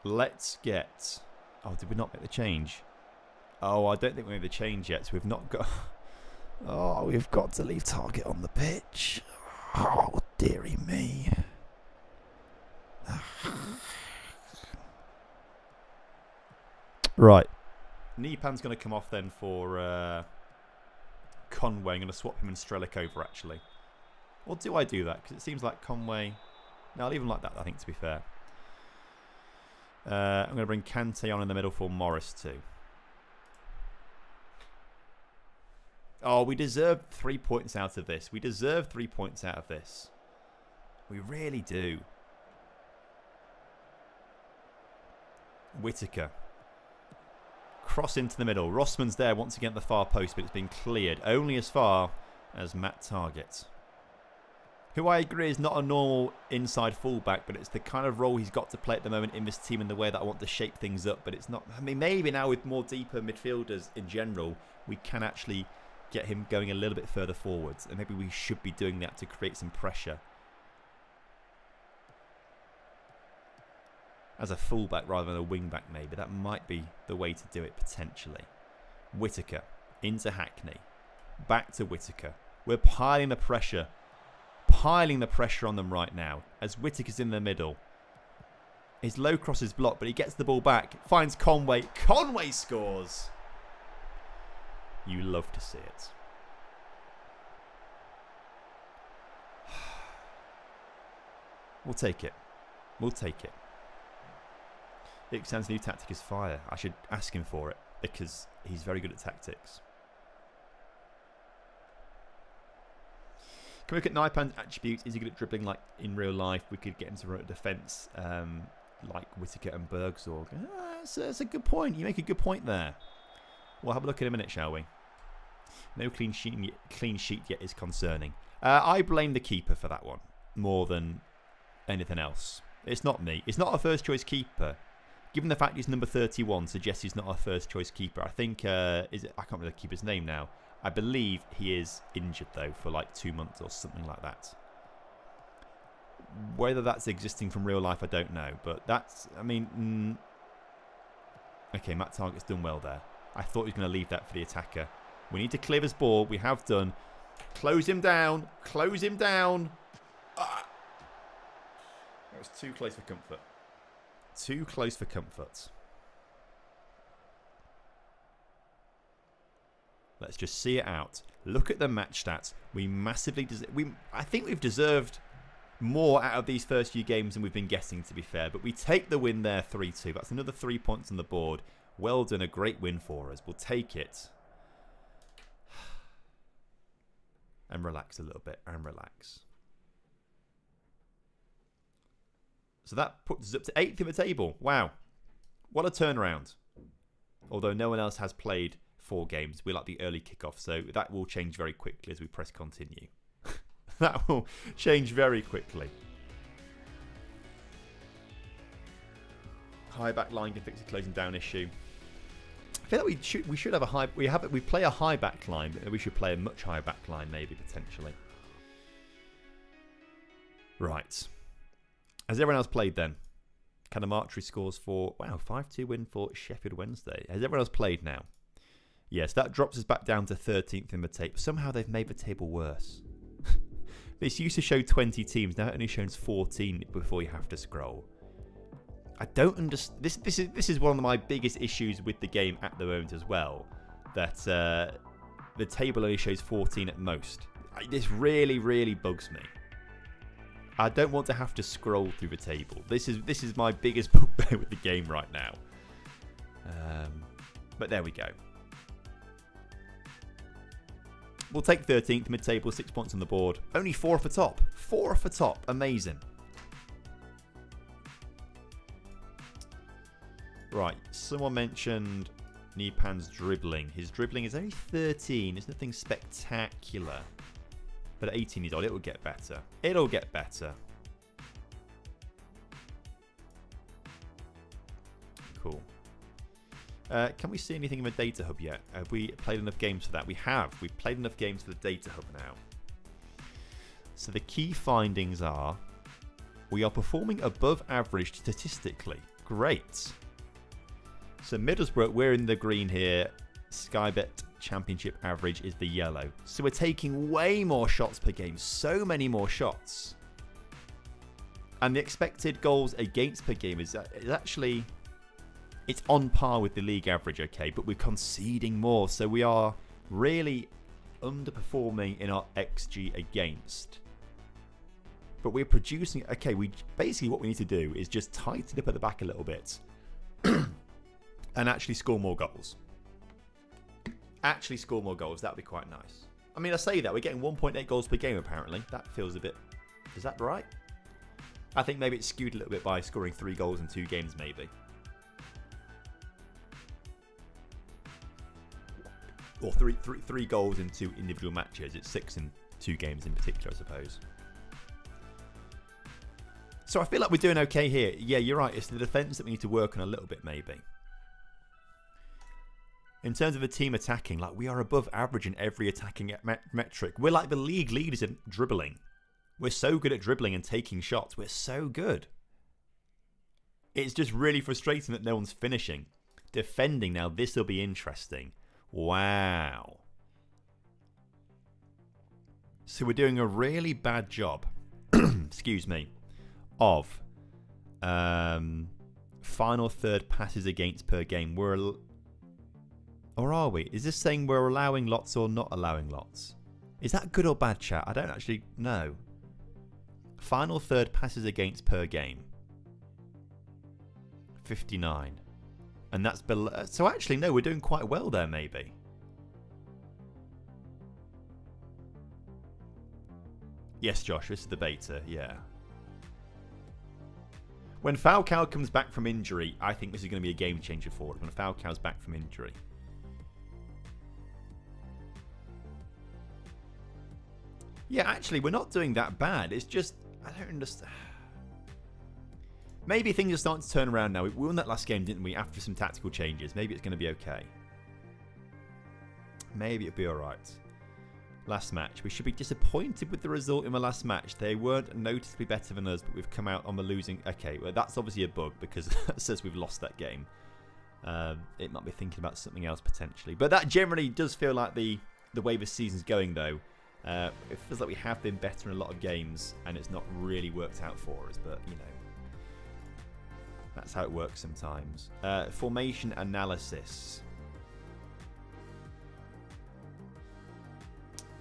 Speaker 1: Let's get... Oh, did we not make the change? Oh, I don't think we made the change yet, so we've not got... Oh, we've got to leave Target on the pitch. Oh, dearie me. Right. Nipan's going to come off then for Conway. I'm going to swap him and Strelic over, actually. Or do I do that? Because it seems like Conway... No, I'll leave him like that, I think, to be fair. I'm going to bring Kante on in the middle for Morris, too. Oh, we deserve 3 points out of this. We deserve 3 points out of this. We really do. Whittaker. Cross into the middle. Rossman's there once again at the far post, but it's been cleared only as far as Matt Target. Who I agree is not a normal inside fullback, but it's the kind of role he's got to play at the moment in this team in the way that I want to shape things up. But it's not... I mean, maybe now with more deeper midfielders in general, we can actually... get him going a little bit further forwards, and maybe we should be doing that to create some pressure as a fullback rather than a wingback. Maybe that might be the way to do it potentially. Whittaker into Hackney, back to Whittaker. We're piling the pressure on them right now as Whittaker's in the middle. His low cross is blocked, but he gets the ball back, finds Conway. Conway scores. You love to see it. We'll take it. We'll take it. Ixan's new tactic is fire. I should ask him for it because he's very good at tactics. Can we look at Naipan's attributes? Is he good at dribbling like in real life? We could get him to run a defence like Whittaker and Bergsorg. That's a good point. You make a good point there. We'll have a look in a minute, shall we? No clean sheet yet is concerning. I blame the keeper for that one more than anything else. It's not me. It's not a first choice keeper. Given the fact he's number 31 suggests he's not a first choice keeper. I think I can't remember the keeper's name now. I believe he is injured though for like 2 months or something like that. Whether that's existing from real life, I don't know. But that's, I mean, okay, Matt Target's done well there. I thought he was going to leave that for the attacker. We need to clear this ball. We have done. Close him down. Close him down. That was too close for comfort. Too close for comfort. Let's just see it out. Look at the match stats. We massively... I think we've deserved more out of these first few games than we've been getting, to be fair. But we take the win there 3-2. That's another 3 points on the board. Well done. A great win for us. We'll take it. And relax a little bit. And relax. So that puts us up to 8th in the table. Wow. What a turnaround. Although no one else has played 4 games. We like the early kickoff. So that will change very quickly as we press continue. That will change very quickly. High back line can fix the closing down issue. I feel like we should have a high... We play a high back line, but we should play a much higher back line maybe, potentially. Right. Has everyone else played then? Canamartri scores for... Wow, 5-2 win for Sheffield Wednesday. Has everyone else played now? Yes, that drops us back down to 13th in the table. Somehow they've made the table worse. This used to show 20 teams. Now it only shows 14 before you have to scroll. I don't understand. This is one of my biggest issues with the game at the moment as well. That the table only shows 14 at most. This really, really bugs me. I don't want to have to scroll through the table. This is my biggest bugbear with the game right now. But there we go. We'll take 13th mid-table, 6 points on the board. Only 4 off the top. 4 off the top. Amazing. Right. Someone mentioned Nipan's dribbling. His dribbling is only 13. It's nothing spectacular. But at 18 years old, it'll get better. It'll get better. Cool. Can we see anything in the data hub yet? Have we played enough games for that? We have. We've played enough games for the data hub now. So the key findings are we are performing above average statistically. Great. So Middlesbrough, we're in the green here. Skybet Championship average is the yellow. So we're taking way more shots per game. So many more shots. And the expected goals against per game is actually... It's on par with the league average, okay, but we're conceding more. So we are really underperforming in our XG against. But we're producing... Okay, basically what we need to do is just tighten up at the back a little bit. And actually score more goals. Actually score more goals. That would be quite nice. I mean, I say that. We're getting 1.8 goals per game, apparently. That feels a bit... Is that right? I think maybe it's skewed a little bit by scoring 3 goals in 2 games, maybe. Or three goals in 2 individual matches. It's 6 in 2 games in particular, I suppose. So I feel like we're doing okay here. Yeah, you're right. It's the defence that we need to work on a little bit, maybe. In terms of the team attacking, like we are above average in every attacking metric. We're like the league leaders in dribbling. We're so good at dribbling and taking shots. We're so good. It's just really frustrating that no one's finishing. Defending now, this will be interesting. Wow. So we're doing a really bad job, excuse me, of final third passes against per game. Or are we? Is this saying we're allowing lots or not allowing lots? Is that good or bad, chat? I don't actually know. Final third passes against per game. 59. And that's below. So actually, no, we're doing quite well there, maybe. Yes, Josh, this is the beta, yeah. When Falcao comes back from injury, I think this is going to be a game changer for us. When Falcao's back from injury. Yeah, actually, we're not doing that bad. It's just, I don't understand. Maybe things are starting to turn around now. We won that last game, didn't we? After some tactical changes. Maybe it's going to be okay. Maybe it'll be alright. Last match. We should be disappointed with the result in the last match. They weren't noticeably better than us, but we've come out on the losing... Okay, well, that's obviously a bug because that says we've lost that game. It might be thinking about something else potentially. But that generally does feel like the way the season's going, though. It feels like we have been better in a lot of games, and it's not really worked out for us, but, you know. That's how it works sometimes. Formation analysis.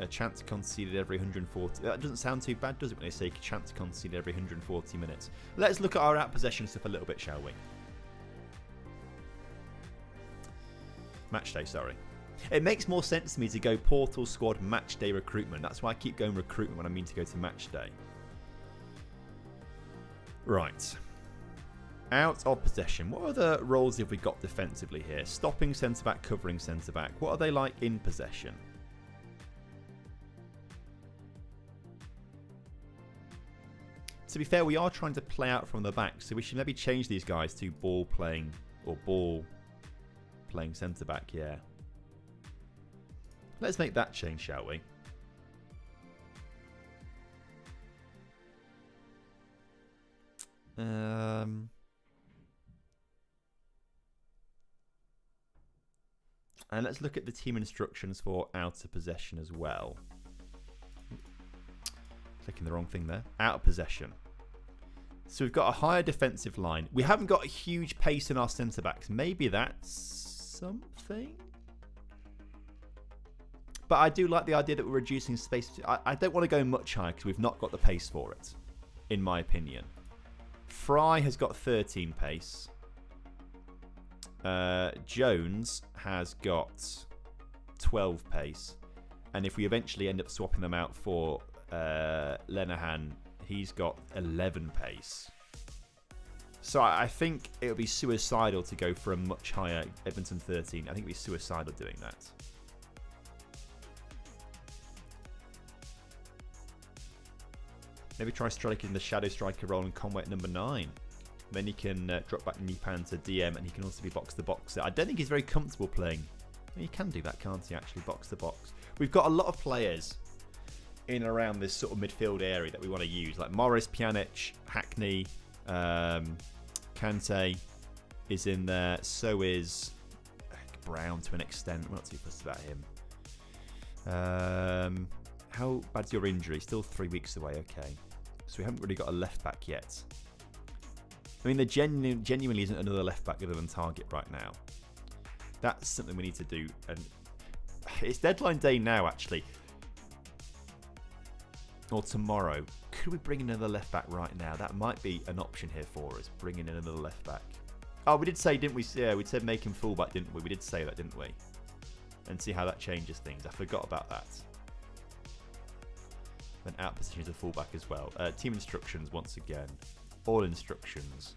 Speaker 1: A chance conceded every 140. That doesn't sound too bad, does it, when they say chance conceded every 140 minutes? Let's look at our out possession stuff a little bit, shall we? Match day, sorry. It makes more sense to me to go portal squad match day recruitment. That's why I keep going recruitment when I mean to go to match day. Right. Out of possession. What other roles have we got defensively here? Stopping centre-back, covering centre-back. What are they like in possession? To be fair, we are trying to play out from the back, so we should maybe change these guys to ball playing or ball playing centre-back, yeah. Let's make that change, shall we? And let's look at the team instructions for out of possession as well. Clicking the wrong thing there. Out of possession. So we've got a higher defensive line. We haven't got a huge pace in our centre-backs. Maybe that's something? But I do like the idea that we're reducing space. I don't want to go much higher because we've not got the pace for it, in my opinion. Fry has got 13 pace. Jones has got 12 pace. And if we eventually end up swapping them out for Lenihan, he's got 11 pace. So I think it would be suicidal to go for a much higher Edmonton 13. I think it would be suicidal doing that. Maybe try striking the shadow striker role in Conway at number 9. Then he can drop back Nipan to DM, and he can also be box to boxer. I don't think he's very comfortable playing. He can do that, can't he? Actually, box to box. We've got a lot of players in and around this sort of midfield area that we want to use, like Morris, Pjanic, Hackney, Kante is in there. So is Brown to an extent. We're not too fussed about him. How bad's your injury? Still 3 weeks away. Okay, so we haven't really got a left back yet. I mean, there genuinely isn't another left back other than Target right now. That's something we need to do, and it's deadline day now, actually, or tomorrow. Could we bring in another left back right now? That might be an option here for us. Bringing in another left back. Oh, we did say, didn't we? Yeah, we said make him fullback, didn't we? We did say that, didn't we? And see how that changes things. I forgot about that. And out position as a fullback as well. Team instructions once again. All instructions.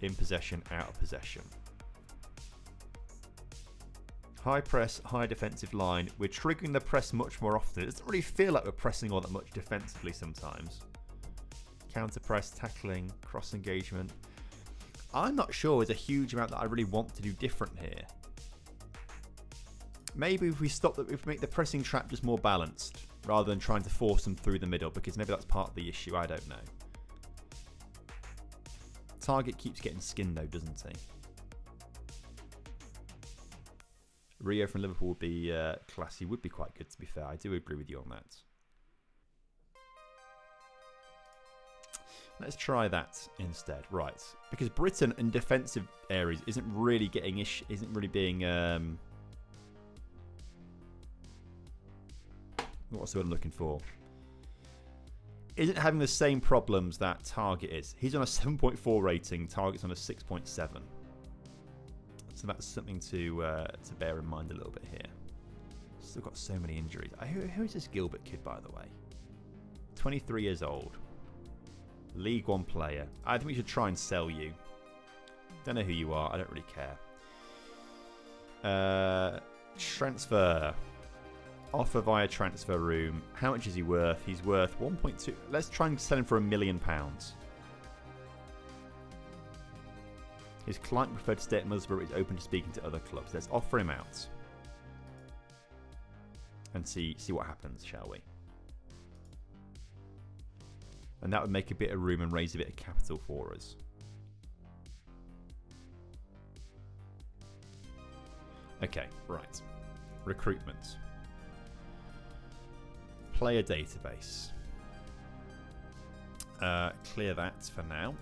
Speaker 1: In possession, out of possession. High press, high defensive line. We're triggering the press much more often. It doesn't really feel like we're pressing all that much defensively sometimes. Counter press, tackling, cross engagement. I'm not sure there's a huge amount that I really want to do different here. Maybe if we make the pressing trap just more balanced, rather than trying to force them through the middle, because maybe that's part of the issue. I don't know. Target keeps getting skinned though, doesn't he? Rio from Liverpool would be classy. Would be quite good, to be fair. I do agree with you on that. Let's try that instead. Right, because Britain in defensive areas isn't really being. What's the word I'm looking for? Isn't having the same problems that Target is. He's on a 7.4 rating. Target's on a 6.7. So that's something to bear in mind a little bit here. Still got so many injuries. Who is this Gilbert kid, by the way? 23 years old. League One player. I think we should try and sell you. Don't know who you are. I don't really care. Transfer. Offer via transfer room. How much is he worth? He's worth 1.2. Let's try and sell him for £1 million. His client preferred to stay at Middlesbrough. Is open to speaking to other clubs. Let's offer him out and see what happens, shall we? And that would make a bit of room and raise a bit of capital for us. Okay, right. Recruitment. Player database. Clear that for now.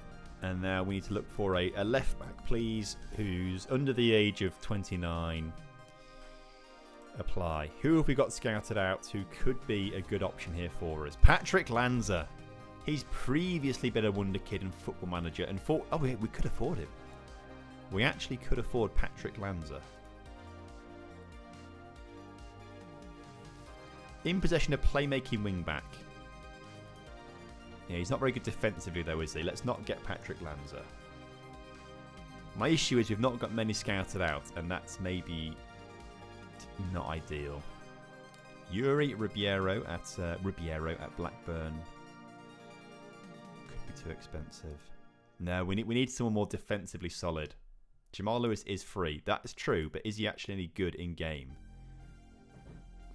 Speaker 1: And now we need to look for a left back, please, who's under the age of 29. Apply. Who have we got scouted out who could be a good option here for us? Patrick Lanza. He's previously been a wonder kid in Football Manager and thought, oh, we could afford him. We actually could afford Patrick Lanza. In possession of playmaking wing back. Yeah, he's not very good defensively though, is he? Let's not get Patrick Lanza. My issue is we've not got many scouted out, and that's maybe not ideal. Yuri Ribeiro at Blackburn. Could be too expensive. No, we need someone more defensively solid. Jamal Lewis is free. That is true, but is he actually any good in game?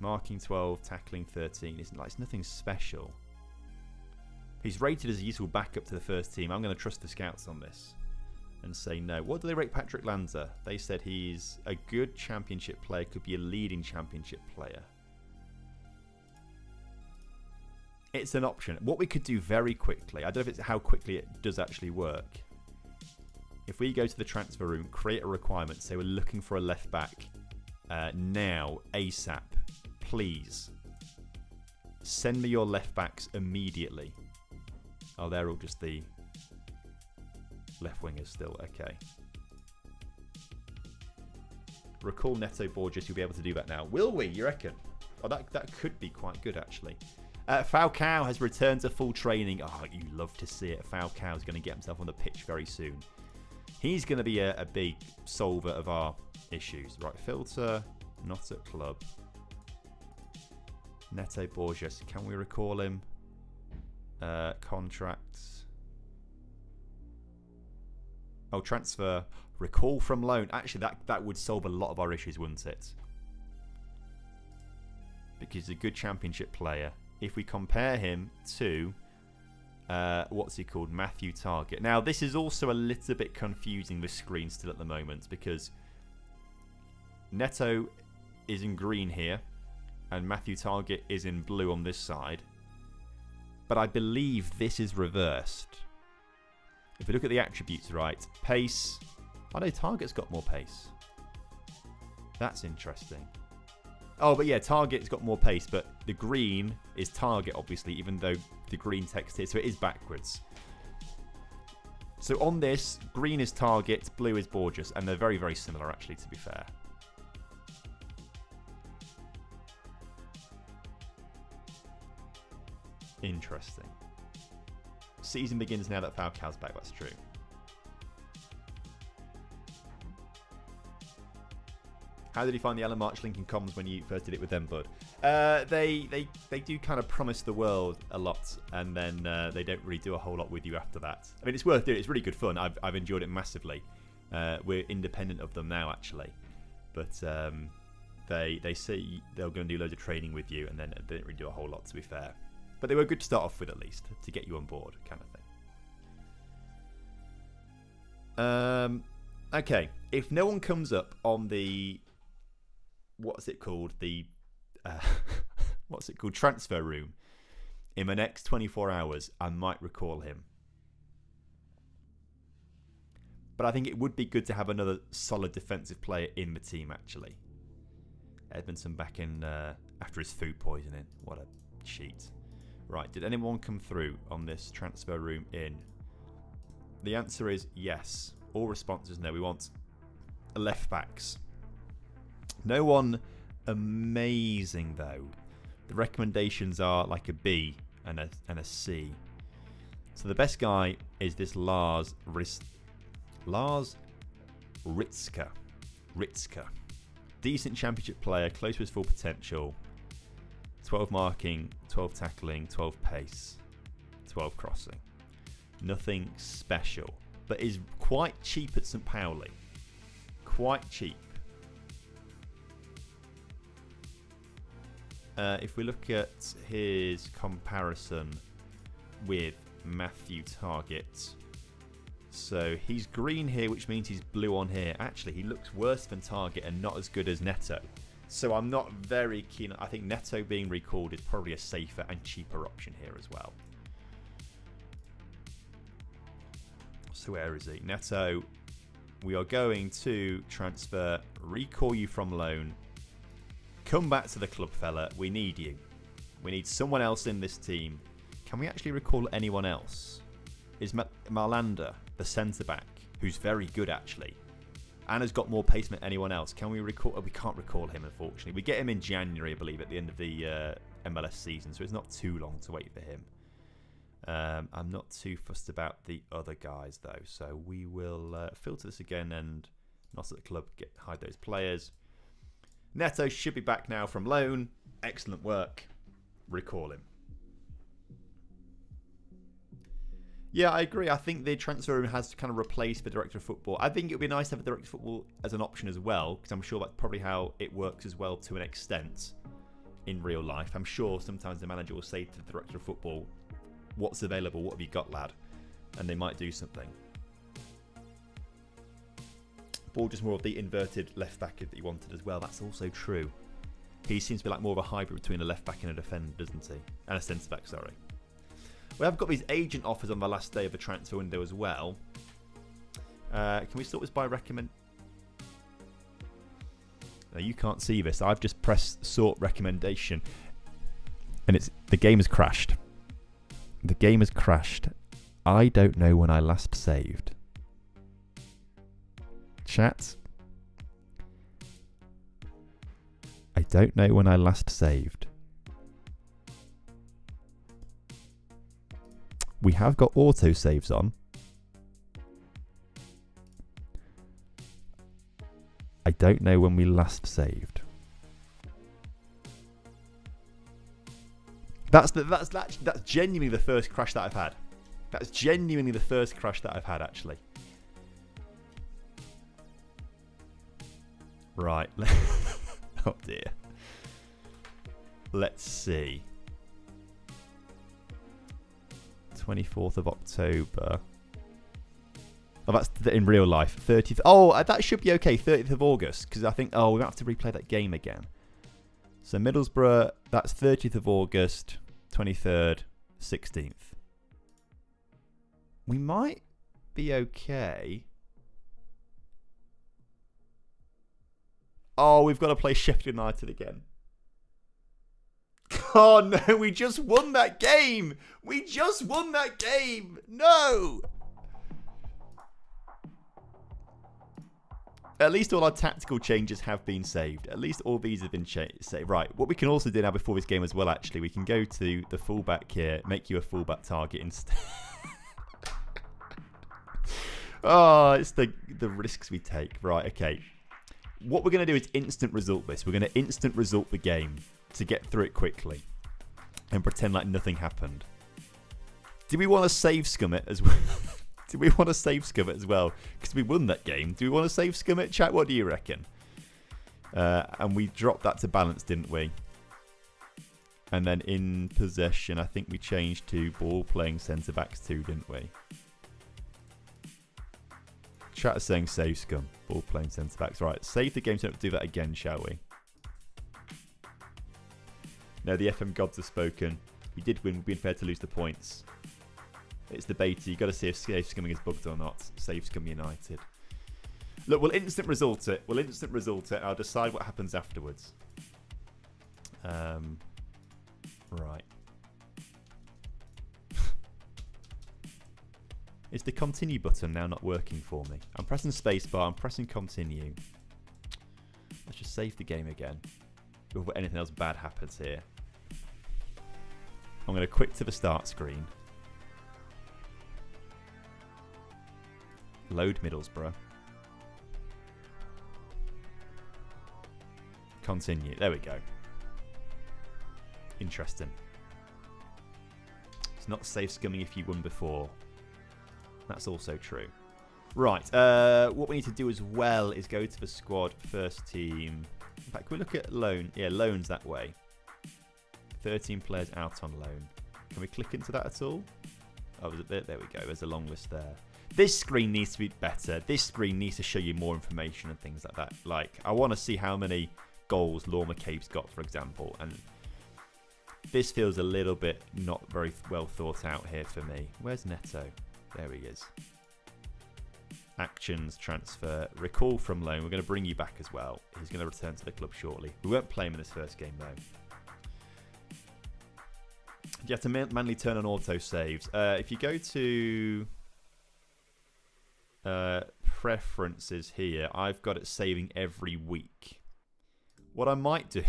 Speaker 1: Marking 12, tackling 13. It's nothing special. He's rated as a useful backup to the first team. I'm going to trust the scouts on this and say no. What do they rate Patrick Lanza? They said he's a good championship player, could be a leading championship player. It's an option. What we could do very quickly, I don't know if it's how quickly it does actually work. If we go to the transfer room, create a requirement, say we're looking for a left back now, ASAP, please. Send me your left backs immediately. Oh, they're all just the left wingers still. Okay. Recall Neto Borges. You'll be able to do that now. Will we? You reckon? Oh, that could be quite good, actually. Falcao has returned to full training. Oh, you love to see it. Falcao's going to get himself on the pitch very soon. He's going to be a big solver of our issues. Right, filter, not at club. Neto Borges. Can we recall him? Contracts. Oh, transfer. Recall from loan. Actually, that would solve a lot of our issues, wouldn't it? Because he's a good championship player. If we compare him to, what's he called? Matthew Target. Now, this is also a little bit confusing, this screen still at the moment, because Neto is in green here, and Matthew Target is in blue on this side. But I believe this is reversed. If we look at the attributes, right, pace. I know Target's got more pace. That's interesting. Oh, but yeah, Target's got more pace, but the green is Target, obviously, even though the green text here, so it is backwards. So on this, green is Target, blue is Borges, and they're very, very similar, actually, to be fair. Interesting. Season begins now that Falcao's back, that's true. How did you find the Alan March link in comms when you first did it with them, bud? They do kind of promise the world a lot, and then they don't really do a whole lot with you after that. I mean, it's worth doing. It's really good fun. I've enjoyed it massively. We're independent of them now, actually, but they say they're going to do loads of training with you, and then they don't really do a whole lot, to be fair. But they were good to start off with, at least, to get you on board, kind of thing. Okay, if no one comes up on the what's it called? The what's it called? Transfer room. In the next 24 hours, I might recall him. But I think it would be good to have another solid defensive player in the team, actually. Edmondson back in after his food poisoning. What a cheat. Right, did anyone come through on this transfer room in? The answer is yes. All responses no. We want left backs. No one amazing, though. The recommendations are like a B and a C. So the best guy is this Lars Ritzka. Decent championship player, close to his full potential. 12 marking, 12 tackling, 12 pace, 12 crossing. Nothing special, but is quite cheap at St. Pauli. Quite cheap. If we look at his comparison with Matthew Target, so he's green here, which means he's blue on here. Actually, he looks worse than Target and not as good as Neto. So I'm not very keen. I think Neto being recalled is probably a safer and cheaper option here as well. So where is he? Neto, we are going to transfer, recall you from loan. Come back to the club, fella. We need you. We need someone else in this team. Can we actually recall anyone else? Is Marlander, the centre-back, who's very good, actually, and has got more pace than anyone else. Can we recall? Oh, we can't recall him, unfortunately. We get him in January, I believe, at the end of the MLS season, so it's not too long to wait for him. I'm not too fussed about the other guys, though, so we will filter this again and not at the club, hide those players. Neto should be back now from loan. Excellent work. Recall him. Yeah, I agree. I think the transfer room has to kind of replace the director of football. I think it would be nice to have a director of football as an option as well, because I'm sure that's probably how it works as well to an extent in real life. I'm sure sometimes the manager will say to the director of football, what's available? What have you got, lad? And they might do something. or just more of the inverted left back that he wanted as well. That's also true. He seems to be like more of a hybrid between a left back and a defender, doesn't he? And a centre back, sorry. We have got these agent offers on the last day of the transfer window as well. Can we sort this by recommend? No, you can't see this. I've just pressed sort recommendation, and the game has crashed. The game has crashed. I don't know when I last saved. Chat. I don't know when I last saved. We have got auto saves on. I don't know when we last saved. That's genuinely the first crash that I've had. That's genuinely the first crash that I've had, actually. Right. Oh dear. Let's see. 24th of October. Oh, that's in real life. 30th. Oh, that should be okay. 30th of August. Because I think, we might have to replay that game again. So Middlesbrough, that's 30th of August, 23rd, 16th. We might be okay. Oh, we've got to play Sheffield United again. Oh no, we just won that game. We just won that game. No. At least all our tactical changes have been saved. At least all these have been saved. Right, what we can also do now before this game as well, actually, we can go to the fullback here, make you a fullback target instead. Oh, it's the risks we take. Right, okay. What we're going to do is instant result this. We're going to instant result the game to get through it quickly and pretend like nothing happened. Do we want to save scum it as well? Do we want to save scum it as well? Because we won that game. Do we want to save scum it? Chat, what do you reckon? And we dropped that to balance, didn't we? And then in possession, I think we changed to ball playing centre backs too, didn't we? Chat is saying save scum. Ball playing centre backs. Right, save the game so we don't do that again, shall we? No, the FM gods have spoken. We did win. We've been fair to lose the points. It's the beta. You've got to see if save scumming is bugged or not. Save scum United. Look, we'll instant result it. We'll instant result it. I'll decide what happens afterwards. Right. Is the continue button now not working for me? I'm pressing spacebar. I'm pressing continue. Let's just save the game again. Before anything else bad happens here. I'm going to quick to the start screen. Load Middlesbrough. Continue. There we go. Interesting. It's not safe scumming if you won before. That's also true. Right. What we need to do as well is go to the squad first team. In fact, can we look at loan? Yeah, loans that way. 13 players out on loan. Can we click into that at all? Oh, there we go. There's a long list there. This screen needs to be better. This screen needs to show you more information and things like that. Like, I want to see how many goals Law McCabe's got, for example. And this feels a little bit not very well thought out here for me. Where's Neto? There he is. Actions, transfer, recall from loan. We're going to bring you back as well. He's going to return to the club shortly. We won't play him in this first game, though. You have to manually turn on auto saves. If you go to preferences here, I've got it saving every week. What I might do...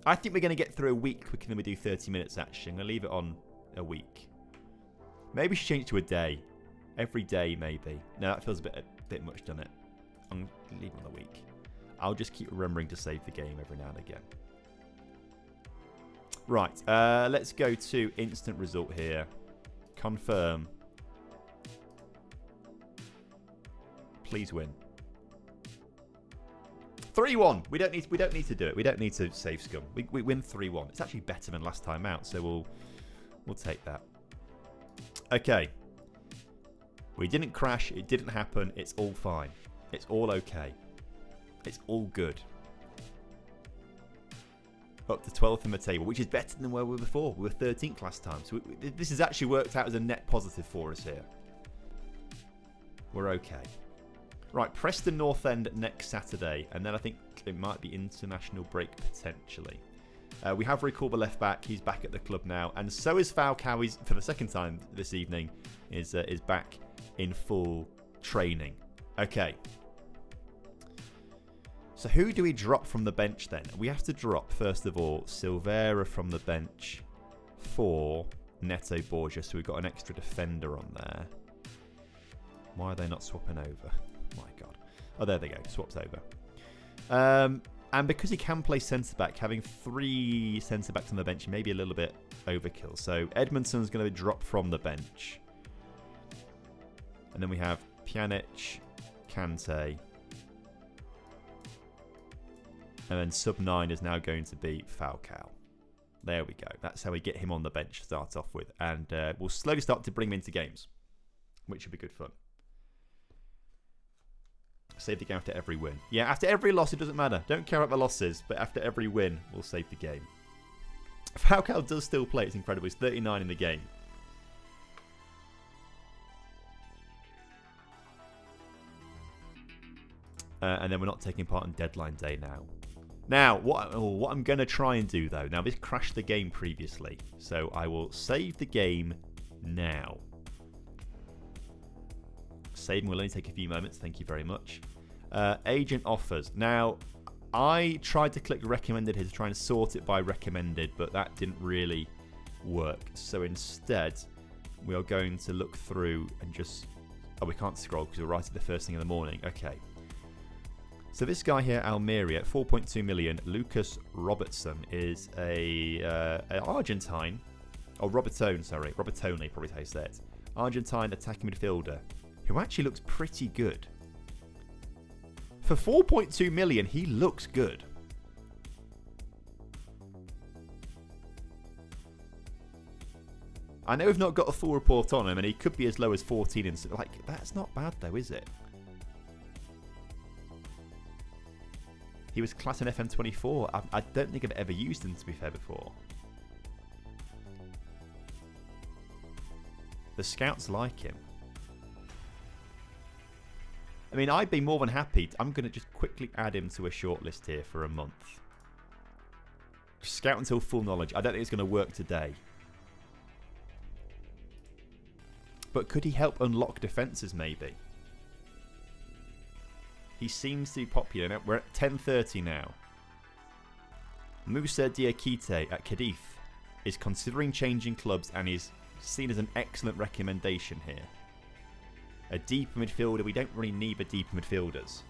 Speaker 1: I think we're going to get through a week quicker than we do 30 minutes, actually. I'm going to leave it on a week. Maybe we should change it to a day. Every day, maybe. No, that feels a bit much, doesn't it? I'm going to leave it on a week. I'll just keep remembering to save the game every now and again. Right, let's go to instant result here. Confirm. Please win. 3-1. We don't need to do it. We don't need to save scum. We win 3-1. It's actually better than last time out, so we'll take that. Okay. We didn't crash. It didn't happen. It's all fine. It's all okay. It's all good. Up to 12th in the table, which is better than where we were before. We were 13th last time. So this has actually worked out as a net positive for us here. We're okay. Right, Preston North End next Saturday. And then I think it might be international break potentially. We have recalled the left back. He's back at the club now. And so is Falcao. He's, for the second time this evening, is back in full training. Okay. So who do we drop from the bench then? We have to drop, first of all, Silvera from the bench for Neto Borgia. So we've got an extra defender on there. Why are they not swapping over? My God. Oh, there they go. Swaps over. And because he can play centre-back, having 3 centre-backs on the bench may be a little bit overkill. So Edmondson's going to drop from the bench. And then we have Pjanic, Kante. And then sub-9 is now going to be Falcao. There we go. That's how we get him on the bench to start off with. And we'll slowly start to bring him into games, which will be good fun. Save the game after every win. Yeah, after every loss, it doesn't matter. Don't care about the losses, but after every win, we'll save the game. Falcao does still play. It's incredible. He's 39 in the game. And then we're not taking part on deadline day now. Now, what I'm going to try and do, though, now this crashed the game previously, so I will save the game now. Saving will only take a few moments, thank you very much. Agent offers. Now, I tried to click recommended here to try and sort it by recommended, but that didn't really work. So instead, we are going to look through and just... Oh, we can't scroll because we're right at the first thing in the morning. Okay. So this guy here, Almeria, 4.2 million, Lucas Robertson, is an Argentine, or Robertone, sorry, Robertone, probably how you say it. Argentine attacking midfielder, who actually looks pretty good. For 4.2 million, he looks good. I know we've not got a full report on him, and he could be as low as 14, and like, that's not bad though, is it? He was class in FM24. I don't think I've ever used him, to be fair, before. The scouts like him. I mean, I'd be more than happy. I'm going to just quickly add him to a shortlist here for a month. Scout until full knowledge. I don't think it's going to work today. But could he help unlock defences, maybe? He seems to be popular. Now, we're at 10:30 now. Moussa Diakite at Cadiz is considering changing clubs and is seen as an excellent recommendation here. A deeper midfielder. We don't really need the deeper midfielders.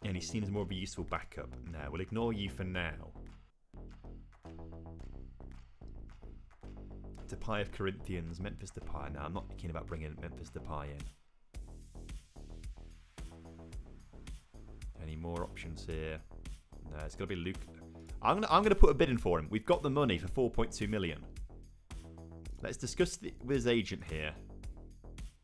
Speaker 1: And he seems more of a useful backup. Now, we'll ignore you for now. Depay of Corinthians, Memphis Depay. Now, I'm not keen about bringing Memphis Depay in. Any more options here? No, it's got to be Luke. I'm gonna put a bid in for him. We've got the money for 4.2 million. Let's discuss with his agent here.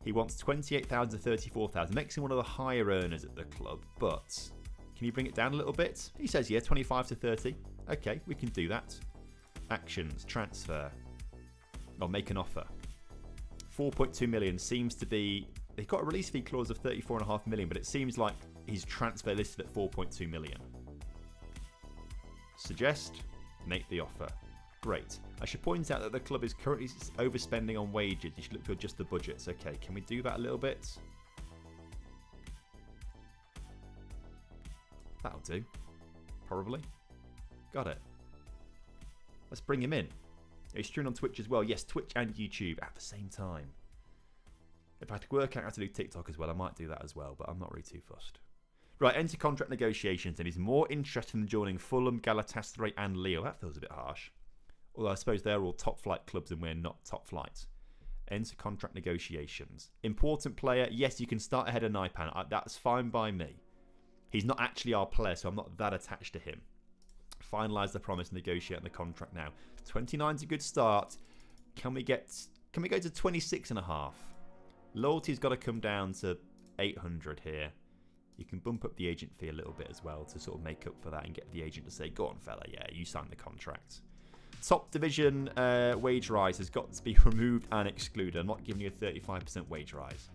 Speaker 1: He wants 28,000 to 34,000. Makes him one of the higher earners at the club, but can you bring it down a little bit? He says, yeah, 25 to 30. Okay, we can do that. Actions, transfer. Or make an offer. 4.2 million seems to be... They've got a release fee clause of 34.5 million, but it seems like he's transfer listed at 4.2 million. Suggest, make the offer. Great. I should point out that the club is currently overspending on wages. You should look to adjust the budgets. Okay, can we do that a little bit? That'll do. Probably. Got it. Let's bring him in. He's streaming on Twitch as well. Yes, Twitch and YouTube at the same time. If I had to work out how to do TikTok as well, I might do that as well, but I'm not really too fussed. Right, enter contract negotiations, and he's more interested in joining Fulham, Galatasaray and Lille. That feels a bit harsh. Although I suppose they're all top flight clubs and we're not top flight. Enter contract negotiations. Important player. Yes, you can start ahead of Naipan. That's fine by me. He's not actually our player, so I'm not that attached to him. Finalise the promise, negotiate on the contract now. 29's a good start. Can we go to 26.5? Loyalty's got to come down to 800 here. You can bump up the agent fee a little bit as well to sort of make up for that and get the agent to say, go on, fella, yeah, you signed the contract. Top division wage rise has got to be removed and excluded. I'm not giving you a 35% wage rise.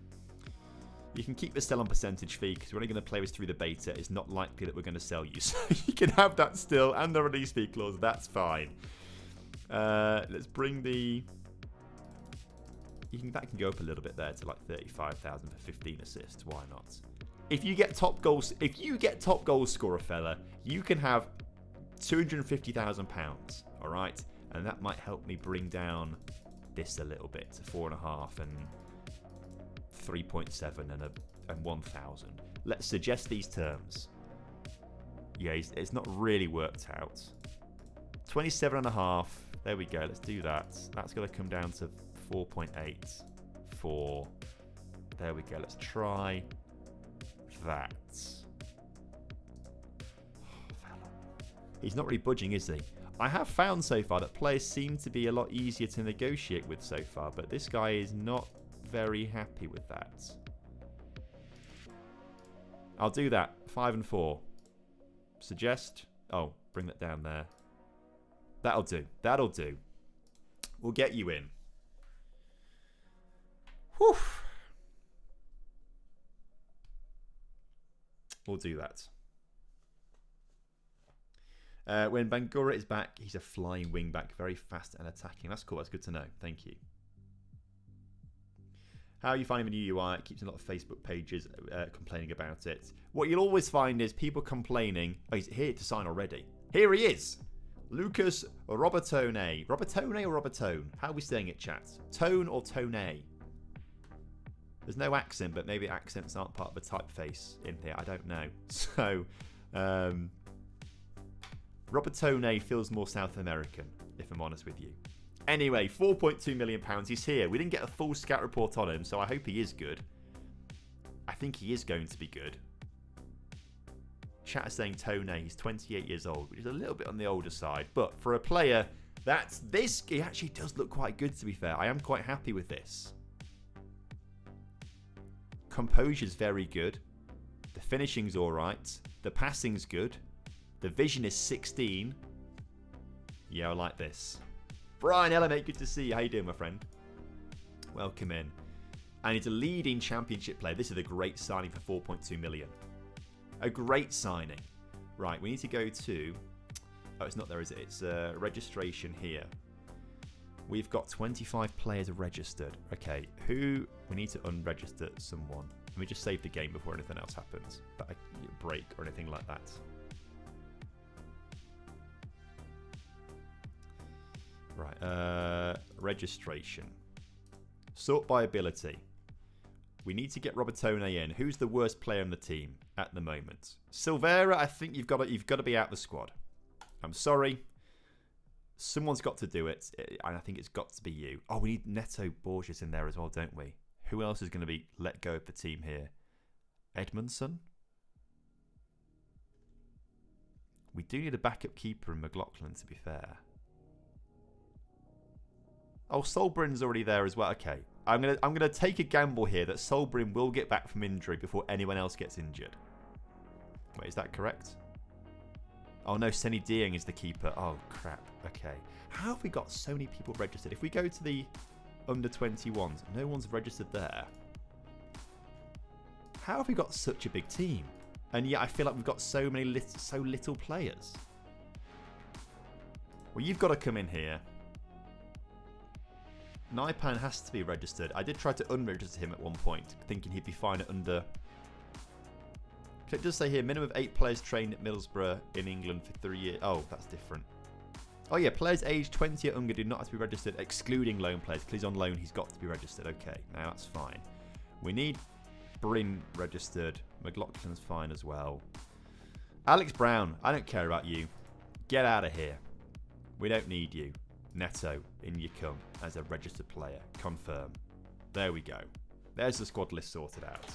Speaker 1: You can keep the sell on percentage fee because we're only going to play this through the beta. It's not likely that we're going to sell you. So you can have that still and the release fee clause. That's fine. Let's bring the... that can go up a little bit there to like 35,000 for 15 assists. Why not? If you get top goals scorer, fella, you can have £250,000. All right, and that might help me bring down this a little bit to 4.5 and 3.7 and 1,000. Let's suggest these terms. Yeah, it's not really worked out. 27.5. There we go. Let's do that. That's going to come down to 4.8. 4. There we go. Let's try that. He's not really budging, is he? I have found so far that players seem to be a lot easier to negotiate with so far, but this guy is not very happy with that. I'll do that. 5 and 4. Suggest. Oh, bring that down there. That'll do. That'll do. We'll get you in. Whew. We'll do that. When Bangura is back, he's a flying wing back, very fast and attacking. That's cool. That's good to know. Thank you. How are you finding the new UI? It keeps a lot of Facebook pages complaining about it. What you'll always find is people complaining. Oh, he's here to sign already. Here he is. Lucas Robertone. Robertone or Robertone? How are we saying it, chat? Tone or Tone? There's no accent, but maybe accents aren't part of the typeface in here. I don't know. So, Robertone feels more South American, if I'm honest with you. Anyway, £4.2 million. He's here. We didn't get a full scout report on him, so I hope he is good. I think he is going to be good. Chat is saying Tone. He's 28 years old, which is a little bit on the older side. But for a player, he actually does look quite good, to be fair. I am quite happy with this. Composure's very good. The finishing's all right. The passing's good. The vision is 16. Yeah, I like this. Brian Elamate, good to see you. How you doing, my friend? Welcome in. And he's a leading championship player. This is a great signing for 4.2 million. A great signing. Right, we need to go to... Oh, it's not there, is it? It's registration here. We've got 25 players registered. Okay, we need to unregister someone. Let me just save the game before anything else happens. But a break or anything like that. Right, registration. Sort by ability. We need to get Robertone in. Who's the worst player on the team at the moment? Silvera, I think you've got to be out the squad. I'm sorry. Someone's got to do it, and I think it's got to be you. Oh, we need Neto Borges in there as well, don't we? Who else is going to be let go of the team here? Edmondson? We do need a backup keeper in McLaughlin, to be fair. Oh, Solbrin's already there as well. Okay, I'm gonna take a gamble here that Solbrin will get back from injury before anyone else gets injured. Wait, is that correct? Oh no, Seni Dieng is the keeper. Oh crap. Okay, how have we got so many people registered? If we go to the under 21s, no one's registered there. How have we got such a big team? And yet I feel like we've got so little players. Well, you've got to come in here. Naipan has to be registered. I did try to unregister him at one point, thinking he'd be fine at under... It does say here, minimum of 8 players trained at Middlesbrough in England for 3 years. Oh, that's different. Oh yeah, players aged 20 or younger do not have to be registered, excluding loan players. Because he's on loan, he's got to be registered. Okay, now that's fine. We need Bryn registered. McLaughlin's fine as well. Alex Brown, I don't care about you. Get out of here. We don't need you. Neto, in you come as a registered player. Confirm. There we go. There's the squad list sorted out.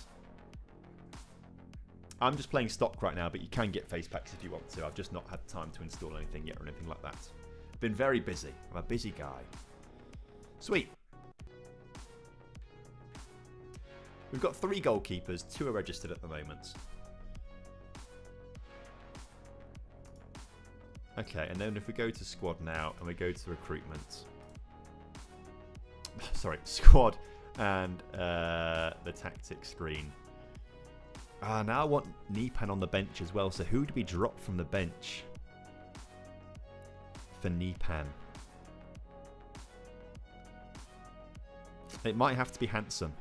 Speaker 1: I'm just playing stock right now, but you can get face packs if you want to. I've just not had time to install anything yet or anything like that. Been very busy. I'm a busy guy. Sweet. We've got 3 goalkeepers. 2 are registered at the moment. Okay, and then if we go to squad now and we go to recruitment. Sorry, squad and the tactics screen. Now I want Nipan on the bench as well. So who do we drop from the bench for Nipan? It might have to be Handsome.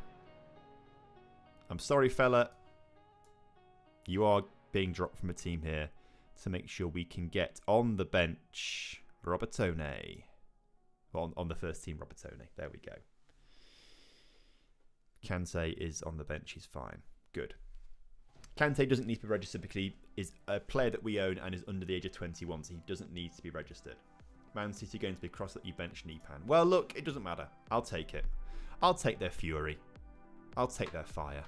Speaker 1: I'm sorry, fella. You are being dropped from a team here to make sure we can get on the bench Robertone. On the first team, Robertone. There we go. Kante is on the bench. He's fine. Good. Kante doesn't need to be registered because he is a player that we own and is under the age of 21, so he doesn't need to be registered. Man City going to be cross that you bench Nipan. Well, look, it doesn't matter. I'll take it. I'll take their fury. I'll take their fire.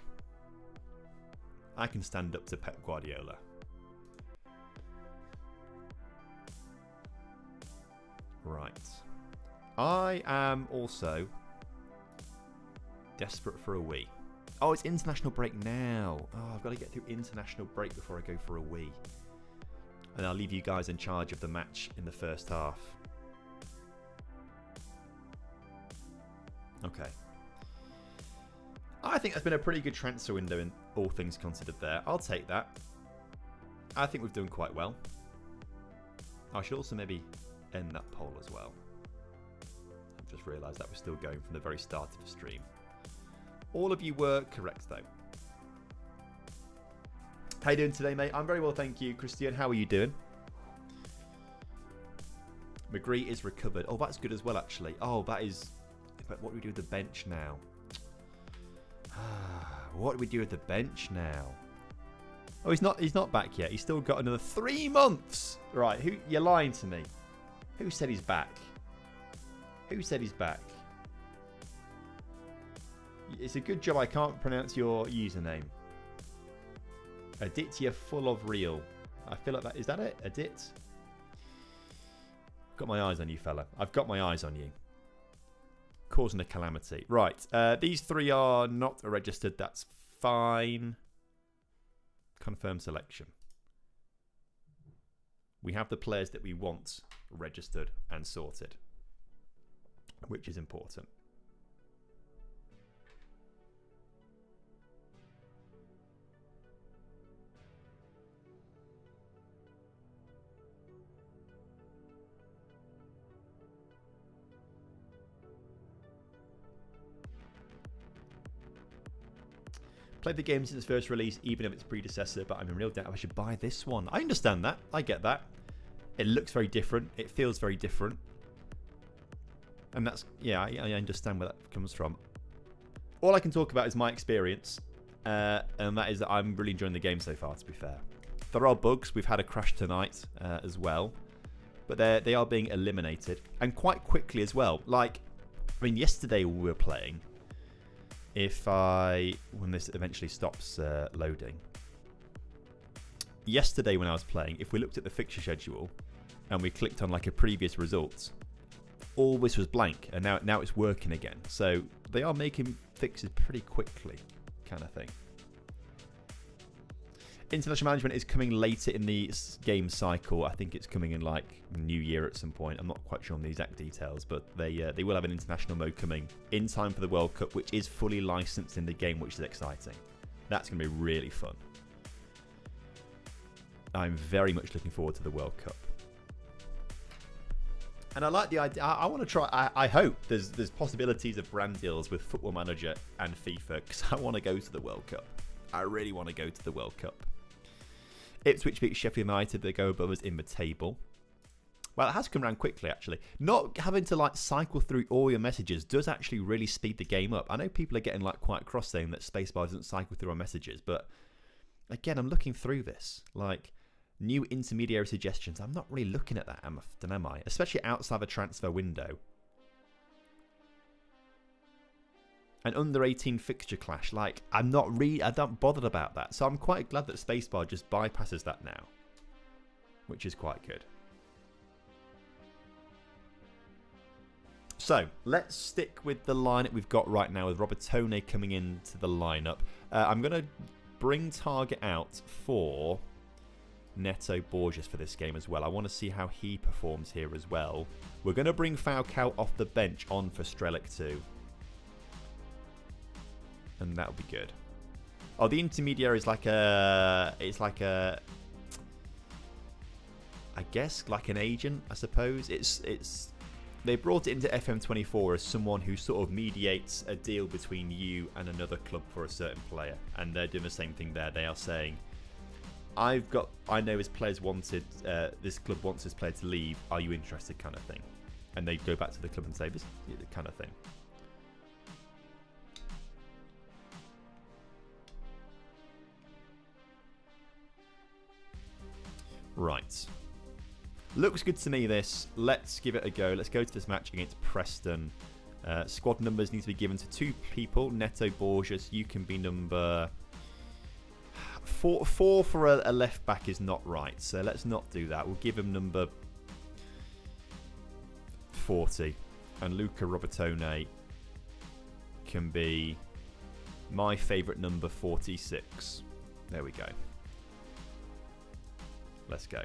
Speaker 1: I can stand up to Pep Guardiola. Right. I am also desperate for a wee. Oh, it's international break now. Oh, I've got to get through international break before I go for a wee. And I'll leave you guys in charge of the match in the first half. Okay. I think that's been a pretty good transfer window in all things considered there. I'll take that. I think we've done quite well. I should also maybe end that poll as well. I've just realised that we're still going from the very start of the stream. All of you were correct, though. How you doing today, mate? I'm very well, thank you. Christian, how are you doing? McGree is recovered. Oh, that's good as well, actually. Oh, that is... But what do we do with the bench now? What do we do with the bench now? Oh, he's not back yet. He's still got another 3 months. Right, you're lying to me. Who said he's back? Who said he's back? It's a good job I can't pronounce your username. Aditya full of real. I feel like that. Is that it? Adit? Got my eyes on you, fella. I've got my eyes on you. Causing a calamity. Right. These 3 are not registered. That's fine. Confirm selection. We have the players that we want registered and sorted, which is important. Played the game since first release, even if it's predecessor, but I'm in real doubt if I should buy this one. I understand that. I get that. It looks very different. It feels very different. And that's, yeah, I understand where that comes from. All I can talk about is my experience, and that is that I'm really enjoying the game so far, to be fair. There are bugs. We've had a crash tonight as well, but they are being eliminated, and quite quickly as well. Like, I mean, yesterday we were playing. When this eventually stops loading. Yesterday when I was playing, if we looked at the fixture schedule and we clicked on like a previous result, all this was blank, and now it's working again. So they are making fixes pretty quickly, kind of thing. International management is coming later in the game cycle. I think it's coming in like New Year at some point. I'm not quite sure on the exact details, but they will have an international mode coming in time for the World Cup, which is fully licensed in the game, which is exciting. That's going to be really fun. I'm very much looking forward to the World Cup. And I like the idea. I want to try. I hope there's possibilities of brand deals with Football Manager and FIFA, because I want to go to the World Cup. I really want to go to the World Cup. Ipswich beat Sheffield United. They go above us in the table. Well, it has come around quickly, actually. Not having to like cycle through all your messages does actually really speed the game up. I know people are getting like quite cross saying that Spacebar doesn't cycle through our messages, but again, I'm looking through this. Like, new intermediary suggestions. I'm not really looking at that often, am I? Especially outside the transfer window. an under-18 fixture clash. Like, I'm not bothered about that. So I'm quite glad that Spacebar just bypasses that now, which is quite good. So, let's stick with the lineup we've got right now with Robertone coming into the lineup. I'm going to bring Target out for Neto Borges for this game as well. I want to see how he performs here as well. We're going to bring Falcao off the bench on for Strelic too. And that'll be good. Oh, the intermediary is like a... It's like a... I guess like an agent, I suppose. It's they brought it into FM24 as someone who sort of mediates a deal between you and another club for a certain player. And they're doing the same thing there. They are saying, I know his players wanted, this club wants this player to leave. Are you interested, kind of thing. And they go back to the club and say, this kind of thing. Right. Looks good to me, this. Let's give it a go. Let's go to this match against Preston. Squad numbers need to be given to 2 people. Neto Borges, you can be number... 4 for a left back is not right, so let's not do that. We'll give him number 40. And Luca Robertone can be my favourite number, 46. There we go. Let's go.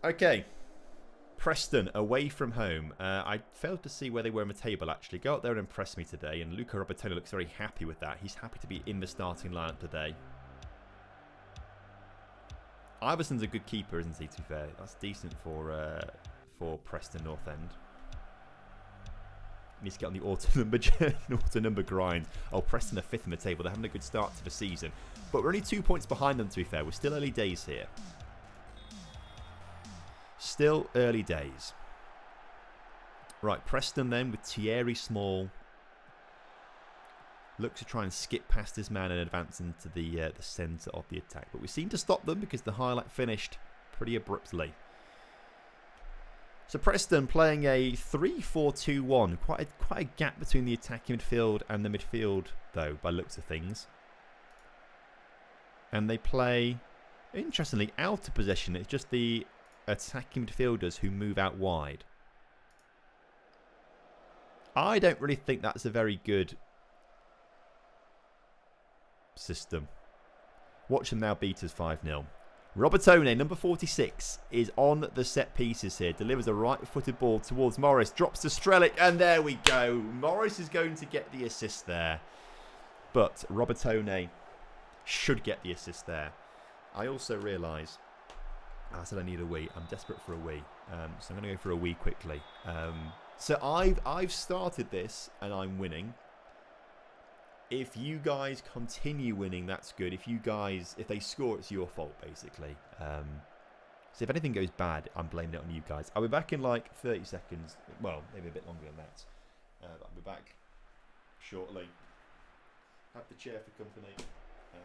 Speaker 1: Okay. Preston away from home. I failed to see where they were in the table actually. Go out there and impress me today, and Luca Robertone looks very happy with that. He's happy to be in the starting lineup today. Iverson's a good keeper, isn't he, to be fair? That's decent for Preston North End. Needs to get on the auto number grind. Oh, Preston are 5th in the table. They're having a good start to the season. But we're only 2 points behind them, to be fair. We're still early days here. Still early days. Right, Preston then with Thierry Small. Looks to try and skip past his man and advance into the centre of the attack. But we seem to stop them because the highlight finished pretty abruptly. So Preston playing a 3-4-2-1. Quite a gap between the attacking midfield and the midfield, though, by looks of things. And they play, interestingly, out of possession. It's just the attacking midfielders who move out wide. I don't really think that's a very good system. Watch them now beat us 5-0. Robertone, number 46, is on the set pieces here. Delivers a right-footed ball towards Morris. Drops to Strelic, and there we go. Morris is going to get the assist there. But Robertone should get the assist there. I also realise, I said I need a wee. I'm desperate for a wee. So I'm going to go for a wee quickly. So I've started this, and I'm winning. If you guys continue winning, that's good. If they score, it's your fault, basically. So if anything goes bad, I'm blaming it on you guys. I'll be back in like 30 seconds. Well, maybe a bit longer than that. I'll be back shortly. Have the chair for company. And...